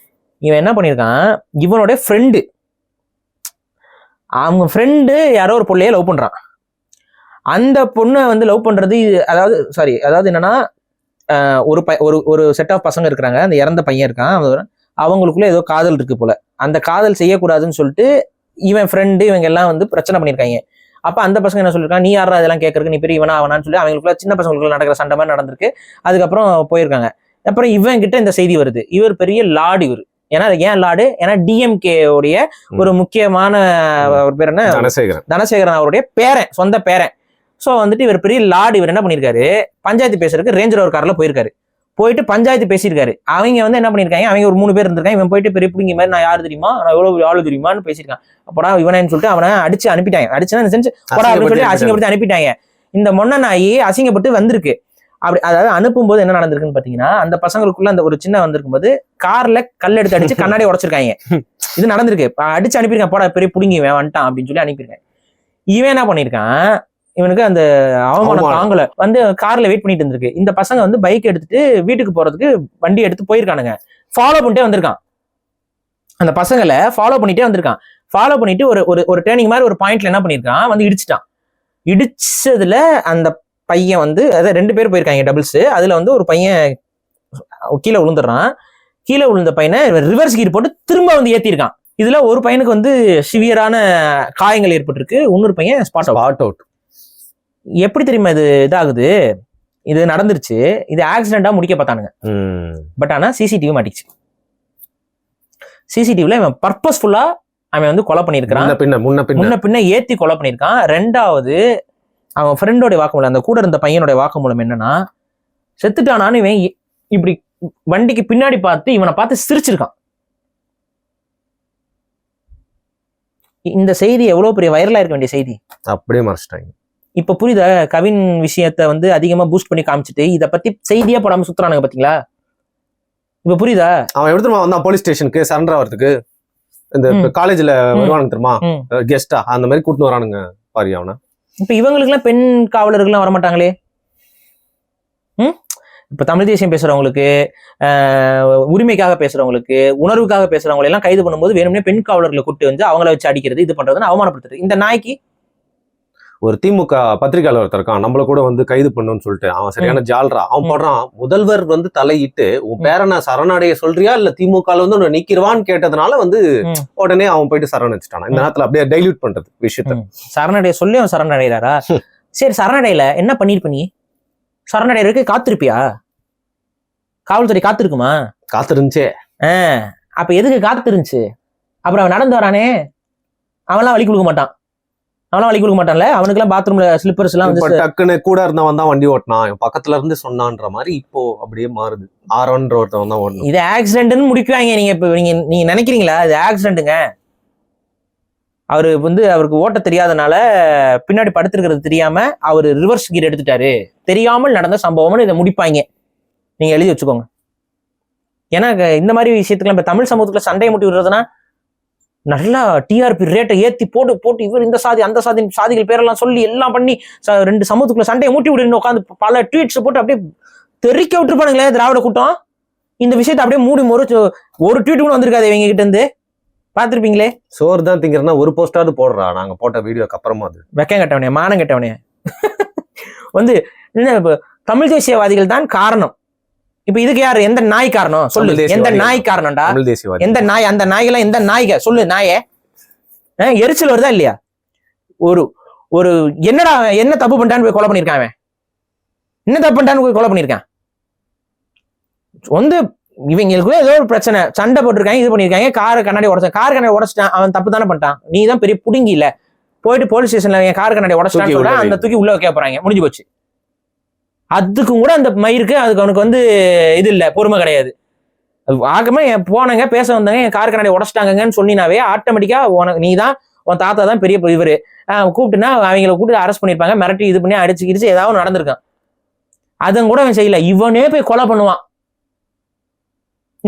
இவன் என்ன பண்ணிருக்கான், இவனோட ஃப்ரெண்டு, அவங்க ஃப்ரெண்டு யாரோ ஒரு பொண்ணையே லவ் பண்றான். அந்த பொண்ணை வந்து லவ் பண்றது, அதாவது என்னன்னா, ஒரு செட் ஆஃப் பசங்க இருக்கிறாங்க. அந்த இறந்த பையன் இருக்கான், அவங்களுக்குள்ள ஏதோ காதல் இருக்கு போல. அந்த காதல் செய்யக்கூடாதுன்னு சொல்லிட்டு இவன் ஃப்ரெண்டு இவங்க எல்லாம் வந்து பிரச்சனை பண்ணியிருக்காங்க. அப்ப அந்த பசங்க என்ன சொல்லிருக்காங்க, நீ யாரா அதெல்லாம் கேட்கறதுக்கு, நீ பெரிய இவனா அவனான்னு சொல்லி அவங்களுக்குள்ள சின்ன பசங்களுக்குள்ள நடக்கிற சண்டை மாதிரி நடந்திருக்கு. அதுக்கப்புறம் போயிருக்காங்க. அப்புறம் இவன் கிட்ட இந்த செய்தி வருது, இவர் பெரிய லார்டு. இவர் ஏன் லார்டு, ஏன்னா டிஎம்கே உடைய ஒரு முக்கியமான பேர் என்ன, தனசேகரன் அவருடைய பேரன், சொந்த பேரன். சோ வந்துட்டு இவர் பெரிய லார்டு. இவர் என்ன பண்ணிருக்காரு, பஞ்சாயத்து பேசுறதுக்கு ரேஞ்ச் ரோவர் கார்ல போயிட்டு பஞ்சாயத்து பேசியிருக்காரு. அவங்க வந்து என்ன பண்ணிருக்காங்க, அவங்க ஒரு 3 பேர் இருந்திருக்காங்க. இவன் போயிட்டு பெரிய பிடிங்க மாதிரி, நான் யாரு தெரியுமா, நான் எவ்வளவு ஆளு தெரியுமான்னு பேசியிருக்கான். அப்படா இவனு சொல்லிட்டு அவனை அடிச்சு அனுப்பிட்டாங்க. அடிச்சுன்னா செஞ்சு போடா அப்படின்னு சொல்லி அசிங்கப்படுத்தி அனுப்பிட்டாங்க. இந்த மொன்ன நாயி அசிங்கப்பட்டு வந்திருக்கு. அப்படி அதாவது அனுப்பும்போது என்ன நடந்திருக்குன்னு பாத்தீங்கன்னா, அந்த பசங்களுக்குள்ள அந்த ஒரு சின்ன வந்திருக்கும் போது கார்ல கல் எடுத்து அடிச்சு கண்ணாடி உடைச்சிருக்காங்க. இது நடந்திருக்கு. அடிச்சு அனுப்பியிருக்கான், போடா பெரிய பிடிங்க வந்துட்டான் அப்படின்னு சொல்லி அனுப்பியிருக்காங்க. இவன் என்ன பண்ணிருக்கான், இவனுக்கு அந்த அவமானம் தாங்கல, வந்து கார்ல வெயிட் பண்ணிட்டு இருந்திருக்கு. இந்த பசங்க வந்து பைக் எடுத்துட்டு வீட்டுக்கு போறதுக்கு வண்டி எடுத்து போயிருக்கானுங்க. ஃபாலோ பண்ணிட்டே வந்திருக்கான். அந்த பசங்களை ஃபாலோ பண்ணிட்டே வந்திருக்கான். ஃபாலோ பண்ணிட்டு ஒரு டேர்னிங் மாதிரி ஒரு பாயிண்ட்ல என்ன பண்ணிருக்கான், வந்து இடிச்சிட்டான். இடிச்சதுல அந்த பையன் வந்து, அதாவது 2 பேர் போயிருக்காங்க டபுள்ஸ். அதுல வந்து ஒரு பையன் கீழே விழுந்துடுறான். கீழே விழுந்த பையனை ரிவர்ஸ் கீர் போட்டு திரும்ப வந்து ஏத்திருக்கான். இதுல ஒரு பையனுக்கு வந்து சிவியரான காயங்கள் ஏற்பட்டிருக்கு. இன்னொரு பையன் ஸ்பாட் அவுட். எப்படி தெரியுமா இது இதாகுது, இது நடந்துருச்சு. இது ஆக்சிடென்டா முடிக்க பார்த்தானுங்க. பட் ஆனா சிசிடிவி மாட்டிச்சு. சிசிடிவில இவன் பர்பஸ்ஃபுல்லா அவன் வந்து கொலை பண்ணிருக்கான். முன்ன பின்ன ஏத்தி கொலை பண்ணிருக்கான். 2வது அவன் ஃப்ரெண்டோட வாக்குமூலம், அந்த கூட இருந்த பையனோட வாக்குமூலம் என்னன்னா, செத்துட்டானான்னு இவன் இப்படி வண்டிக்கு பின்னாடி பார்த்து இவனை பார்த்து சிரிச்சிருக்கான். இந்த செய்தி எவ்வளவு பெரிய வைரலா இருக்க வேண்டிய செய்தி, அப்படியே மறைச்சிட்டாங்க. இப்ப புரியுதா, கவின் விஷயத்த வந்து அதிகமா பூஸ்ட் பண்ணி காமிச்சிட்டு இதை பத்தி செய்தியா போடாம சுத்துறானுங்க பாத்தீங்களா? இப்ப புரியுதா? அவன் எடுத்துமா வந்தான் போலீஸ் ஸ்டேஷனுக்கு சரண்டர் ஆகிறதுக்கு. இந்த காலேஜ்ல வருவானுங்க தெரியுமா, கெஸ்டா, அந்த மாதிரி கூட்டிட்டு வரானுங்க பாரு அவனை. இப்ப இவங்களுக்கு எல்லாம் பெண் காவலர்கள் எல்லாம் வரமாட்டாங்களே. இப்ப தமிழ் தேசியம் பேசுறவங்களுக்கு, உரிமைக்காக பேசுறவங்களுக்கு, உணர்வுக்காக பேசுறவங்களை எல்லாம் கைது பண்ணும்போது வேணும்னே பெண் காவலர்களை கூட்டு வந்து அவங்கள வச்சு அடிக்கிறது, இது பண்றதுன்னு அவமானப்படுத்துறது. இந்த நாய்க்கு ஒரு திமுக பத்திரிகையாளர் ஒருத்தர் இருக்கான், நம்மள கூட வந்து கைது பண்ணுன்னு சொல்லிட்டு, அவன் சரியான ஜால்ரா. அவன் போடுறான், முதல்வர் வந்து தலையிட்டு உன் பேரனை சரணடைய சொல்றியா இல்ல திமுகல வந்து உன்னை நீக்கிடுவான்னு கேட்டதுனால வந்து உடனே அவன் போயிட்டு சரணடைச்சிட்டான். இந்த நேரத்துல அப்படியே டைல்யூட் பண்றது விஷயத்த. சரணடைய சொல்லி அவன் சரணடைகிறாரா? சரி, சரணடையில என்ன பண்ணிருப்ப நீ? சரணடைறதுக்கு காத்திருப்பியா? காவல்துறை காத்திருக்குமா? காத்திருந்துச்சே. அப்ப எதுக்கு காத்திருந்துச்சு? அப்புறம் அவன் நடந்து வரானே, அவன்லாம் வழி கொடுக்க மாட்டான். அவனாம் வழி கொடுக்க மாட்டான்ல, அவனுக்குலாம் பாத்ரூம்ல ஸ்லிப்பர்ஸ் எல்லாம் வந்து டக்குன்னு கூட இருந்தவன் தான் வண்டி ஓட்டினான், பக்கத்துல இருந்து சொன்னான்ற மாதிரி இப்போ அப்படியே மாறுது. ஆரோன்ற ஒருத்தவன் தான் ஓடணும். இது ஆக்சிடென்ட்னு முடிக்குவாங்க. நீங்க இப்ப நீங்க நினைக்கிறீங்களா இது ஆக்சிடென்ட்டுங்க? அவரு வந்து அவருக்கு ஓட்ட தெரியாதனால பின்னாடி படுத்திருக்கிறது தெரியாம அவரு ரிவர்ஸ் கீர் எடுத்துட்டாரு, தெரியாமல் நடந்த சம்பவம்னு இதை முடிப்பாங்க. நீங்க எழுதி வச்சுக்கோங்க. ஏன்னா இந்த மாதிரி விஷயத்துக்குலாம் இப்ப தமிழ் சமூகத்துல சண்டையை முட்டி விடுறதுன்னா நல்லா டிஆர்பி ரேட்டை ஏத்தி போட்டு இவர் இந்த சாதி அந்த சாதி சாதிகள் பேரெல்லாம் சொல்லி எல்லாம் பண்ணி 2 சமூகத்துக்குள்ள சண்டையை மூட்டி விடுன்னு உட்காந்து பல ட்வீட்ஸ் போட்டு அப்படியே தெறிக்க விட்டுருப்பானுங்களே திராவிட கூட்டம். இந்த விஷயத்தை அப்படியே மூடி ஒரு ட்வீட் கூட வந்திருக்காது இவங்க கிட்ட இருந்து. பாத்திருப்பீங்களே. சோறு தான் திங்கிறனா ஒரு போஸ்டாவது போடுறா, நாங்க போட்ட வீடியோக்கு அப்புறமா. அது வெக்கம் கட்டவனே, மானம் கட்டவனே. வந்து தமிழ் தேசியவாதிகள் தான் காரணம். இப்ப இதுக்கு யாரு, எந்த நாய் காரணம் சொல்லு? எந்த நாய் காரணம்டா? எந்த நாய்? அந்த நாய்கெல்லாம் எந்த நாய்க சொல்லு? நாயே எரிச்சல் வருதா இல்லையா? ஒரு என்னடா என்ன தப்பு பண்ணிட்டான்னு போய் கொலை பண்ணிருக்கான் அவன். என்ன தப்பு பண்ணிட்டான்னு போய் கொலை பண்ணிருக்கான். வந்து இவங்களுக்குள்ள ஏதோ ஒரு பிரச்சனை, சண்டை போட்டிருக்காங்க, இது பண்ணிருக்காங்க, கார் கண்ணாடி உடச்சிட்டான். அவன் தப்பு தானே பண்ணிட்டான். நீ தான் பெரிய புடுங்கி இல்ல, போயிட்டு போலீஸ் ஸ்டேஷன்ல என் கார் கண்ணாடி உடச்சிட்டான்னு அந்த தூக்கி உள்ள வைக்க போறாங்க, முடிஞ்சு போச்சு. அதுக்கும் கூட அந்த மயிருக்கு அதுக்கு அவனுக்கு வந்து இது இல்லை, பொறுமை கிடையாது. ஆகமே போனாங்க பேச வந்தாங்க, என் கார் கண்ணாடி உடச்சிட்டாங்கன்னு சொன்னினாவே ஆட்டோமேட்டிக்கா உனக்கு நீ தான், உன் தாத்தா தான் பெரிய இவரு கூப்பிட்டுனா அவங்களை கூப்பிட்டு அரெஸ்ட் பண்ணிருப்பாங்க, மிரட்டி இது பண்ணி அடிச்சு கிடிச்சு ஏதாவது நடந்திருக்கான். அதுவும் கூட அவன் செய்யல, இவனே போய் கொலை பண்ணுவான்.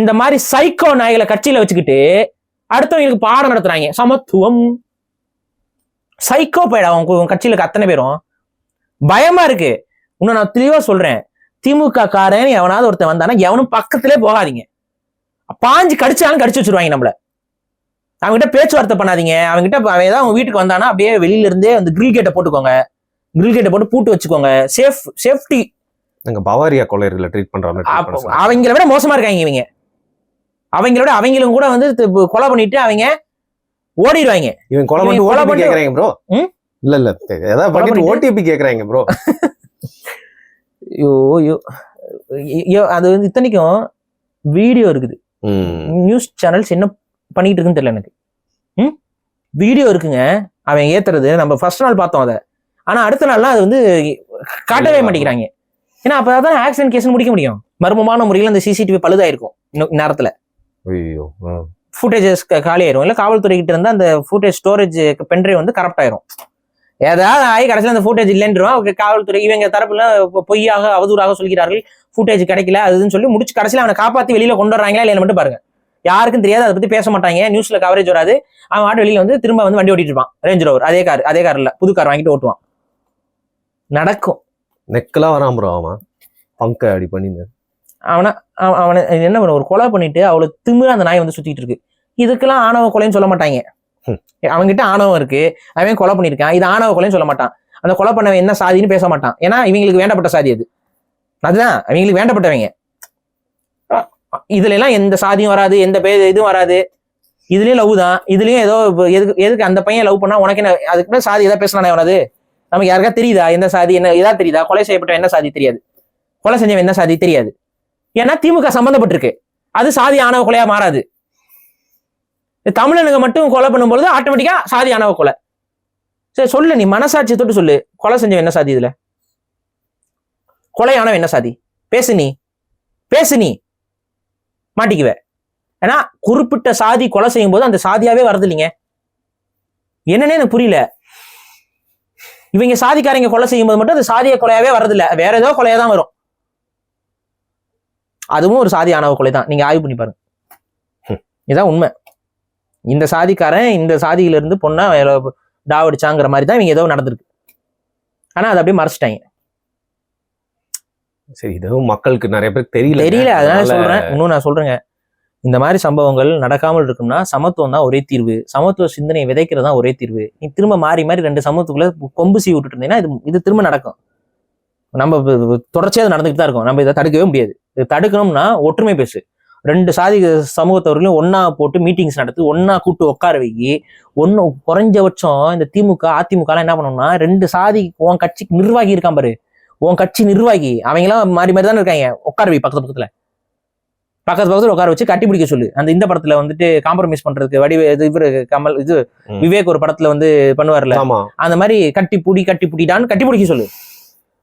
இந்த மாதிரி சைக்கோ நாய்களை கட்சியில வச்சுக்கிட்டு அடுத்தவங்களுக்கு பாடம் நடத்துறாங்க. சமத்துவம் சைக்கோ போயிடா அவன் கட்சியில அத்தனை பேரும். பயமா இருக்கு. இன்னும் நான் தெளிவா சொல்றேன், திமுக காரன் எவனாவது ஒருத்தன் வந்தானா எவனும் பக்கத்திலே போகாதீங்க. பாஞ்சு கடிச்சாலும் கடிச்சு வச்சிருவாங்க நம்மள. அவங்ககிட்ட பேச்சுவார்த்தை பண்ணாதீங்க. அவங்ககிட்ட ஏதாவது அவங்க வீட்டுக்கு வந்தானா அப்படியே வெளியில இருந்தே அந்த கிரில் கேட்டை போட்டுக்கோங்க, கிரில் கேட்டை போட்டு பூட்டு வச்சுக்கோங்க. சேஃப்டி. பவாரியா கொள்ளையர்களை ட்ரீட் பண்றாங்க. அவங்கள விட மோசமா இருக்காங்க இவங்க. அவங்களும் கூட வந்து கொலை பண்ணிட்டு அவங்க ஓடிடுவாங்க. இவன் கொலை பண்ணி கேக்குறாங்க ப்ரோ. இல்ல ஏதாவது பண்ணிட்டு ஓடிபி கேக்குறாங்க ப்ரோ. ஐயோ அது வந்து இத்தனைக்கும் வீடியோ இருக்குது. நியூஸ் சேனல்ஸ் என்ன பண்ணிட்டு இருக்குன்னு தெரியல எனக்கு. வீடியோ இருக்குங்க, அவன் ஏத்துறது. நம்ம ஃபர்ஸ்ட் நாள் பார்த்தோம் அதை, ஆனா அடுத்த நாள்லாம் அது வந்து காட்டவே மாட்டேங்கிறாங்க. ஏன்னா அப்பதான் ஆக்சிடென்ட் கேஸ் முடிக்க முடியும். மர்மமான முறையில் அந்த சிசிடிவி பழுதாயிருக்கும் நேரத்துல. ஃபுட்டேஜஸ் காலி ஆயிரும். இல்ல காவல்துறை கிட்ட இருந்து அந்த ஃபுட்டேஜ் ஸ்டோரேஜ் பென்ட்ரைவ் வந்து கரப்ட் ஆயிரும். ஏதாவது ஆகி கடைசியில் அந்த ஃபுட்டேஜ் இல்லைன்றான் காவல்துறை. இவங்க தரப்புல பொய்யாக அவதூறாக சொல்கிறார்கள், ஃபுட்டேஜ் கிடைக்கல அதுன்னு சொல்லி முடிச்சு கடைசியில் அவனை காப்பாற்றி வெளியில கொண்டு வர்றாங்களா இல்லைன்னு மட்டும் பாருங்க. யாருக்கும் தெரியாது, அதை பத்தி பேச மாட்டாங்க, நியூஸ்ல கவரேஜ் வராது. அவன் ஆட்டு வெளியில வந்து திரும்ப வந்து வண்டி ஓட்டிட்டு இருப்பான், ரேஞ்ச் ரோவர். அதே கார் இல்ல, புது கார் வாங்கிட்டு ஓட்டுவான். நடக்கும். நெக்கெல்லாம் வராம ப்ரோ. அவன் பங்க அடி பண்ணி அவனை என்ன பண்ண, ஒரு கொலை பண்ணிட்டு அவ்வளவு திமிரா அந்த நாய் வந்து சுத்திட்டு இருக்கு. இதுக்கெல்லாம் ஆணவ கொலைன்னு சொல்ல மாட்டாங்க. அவன்கிட்ட ஆணவம் இருக்கு, அவன் கொலை பண்ணிருக்கான், இது ஆணவ கொலைன்னு சொல்ல மாட்டான். அந்த கொலை பண்ணவன் என்ன சாதின்னு பேச மாட்டான். ஏன்னா இவங்களுக்கு வேண்டப்பட்ட சாதி அதுதான் அவங்களுக்கு வேண்டப்பட்டவங்க. இதுல எல்லாம் எந்த சாதியும் வராது, எந்த இதுவும் வராது. இதுலயும் லவ் தான். இதுலயும் ஏதோ எதுக்கு அந்த பையன் லவ் பண்ணா உனக்கு என்ன, அதுக்கு சாதி ஏதாவது பேசினானே அவனது நமக்கு யாருக்கா தெரியுதா? எந்த சாதி என்ன ஏதாவது தெரியுதா? கொலை செய்யப்பட்ட என்ன சாதி தெரியாது, கொலை செஞ்சவன் என்ன சாதி தெரியாது. ஏன்னா திமுக சம்பந்தப்பட்டிருக்கு. அது சாதி ஆணவ கொலையா மாறாது. தமிழனுங்க மட்டும் கொலை பண்ணும்பொழுது ஆட்டோமேட்டிக்கா சாதி ஆணவ கொலை. சரி சொல்லு, நீ மனசாட்சி தொட்டு சொல்லு, கொலை செஞ்சவன் என்ன சாதி, இதுல கொலை ஆனவன் என்ன சாதி? பேசு நீ மாட்டிக்குவ. ஏன்னா குறிப்பிட்ட சாதி கொலை செய்யும் போது அந்த சாதியாவே வருது இல்லைங்க. என்னன்னே எனக்கு புரியல. இவங்க சாதிக்காரங்க கொலை செய்யும் போது மட்டும் அந்த சாதிய கொலையாவே வர்றது இல்ல, வேற ஏதோ கொலையா தான் வரும். அதுவும் ஒரு சாதி ஆணவ கொலை தான். நீங்க ஆய்வு பண்ணி பாருங்க, இதுதான் உண்மை. இந்த சாதிக்காரன் இந்த சாதியில இருந்து பொண்ணா டாவடிச்சாங்கிற மாதிரி தான் இவங்க ஏதோ நடந்திருக்கு. ஆனா அதை அப்படியே மறைச்சிட்டாங்க. சரி, இதுவும் மக்களுக்கு நிறைய பேருக்கு தெரியல. அதனால சொல்றேன். இன்னும் நான் சொல்றேங்க, இந்த மாதிரி சம்பவங்கள் நடக்காமல் இருக்கும்னா சமத்துவம் தான் ஒரே தீர்வு. சமத்துவ சிந்தனையை விதைக்கிறது தான் ஒரே தீர்வு. நீ திரும்ப மாறி மாறி 2 சமூகத்துக்குள்ள கொம்பு சீ விட்டுட்டு இருந்தீங்கன்னா இது திரும்ப நடக்கும். நம்ம தொடர்ச்சியாக அது நடந்துகிட்டு தான் இருக்கும். நம்ம இதை தடுக்கவே முடியாது. இது தடுக்கணும்னா ஒற்றுமை பேசு. 2 சாதி சமூகத்தவர்களையும் ஒன்னா போட்டு மீட்டிங்ஸ் நடத்து, ஒன்னா கூட்டு உட்கார வைக்கி. ஒன்னு குறைஞ்சபட்சம் இந்த திமுக அதிமுக என்ன பண்ணணும்னா 2 சாதி உன் கட்சிக்கு நிர்வாகி இருக்கான் பாரு, உன் கட்சி நிர்வாகி அவங்களாம் மாறி மாறி தானே இருக்காங்க, உட்கார வை பக்கத்துல உட்கார வச்சு கட்டி பிடிக்க சொல்லு. அந்த இந்த படத்துல வந்துட்டு காம்ப்ரமைஸ் பண்றதுக்கு இவரு கமல் இது விவேக் ஒரு படத்துல வந்து பண்ணுவார்ல, அந்த மாதிரி கட்டி புடிடான்னு கட்டி பிடிக்க சொல்லு.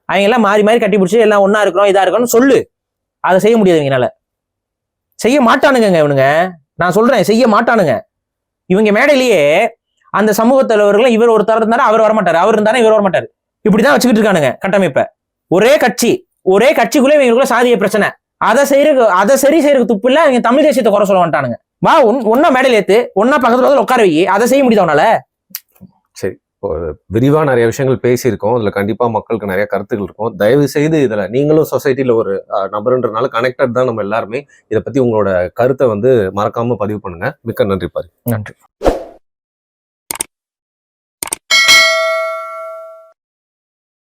அவங்க எல்லாம் மாறி மாறி கட்டி பிடிச்சி எல்லாம் ஒன்னா இருக்கிறோம் இதா இருக்கணும்னு சொல்லு. அதை செய்ய முடியாது இவங்கனால. செய்ய மாட்டானுங்க இவனுங்க. நான் சொல்றேன், செய்ய மாட்டானுங்க. இவங்க மேடையிலேயே அந்த சமூக தலைவர்கள் இவர் ஒருத்தர் இருந்தாரு, அவர் வரமாட்டாரு, அவர் இருந்தாரு, இவர் வரமாட்டாரு, இப்படிதான் வச்சுக்கிட்டு இருக்கானுங்க கட்டமைப்ப. ஒரே கட்சிக்குள்ளே இவங்களுக்குள்ள சாதிய பிரச்சனை. அதை சரி செய்யறதுக்கு துப்பு இல்ல. இவங்க தமிழ் தேசியத்தை குறை சொல்ல மாட்டானுங்க. வா ஒன்னா மேடையில ஏத்து, ஒன்னா பக்கத்துல உட்கார வை, அதை செய்ய முடியுது அவனால. சரி, விரிவா நிறைய விஷயங்கள் பேசியிருக்கோம். இதுல கண்டிப்பா மக்களுக்கு நிறைய கருத்துக்கள் இருக்கும். தயவு செய்து இதுல நீங்களும் சொசைட்டில ஒரு நபருன்றனால கனெக்டட் தான் நம்ம எல்லாருமே. இதை பத்தி உங்களோட கருத்தை வந்து மறக்காம பதிவு பண்ணுங்க. மிக்க நன்றி பாரு. நன்றி.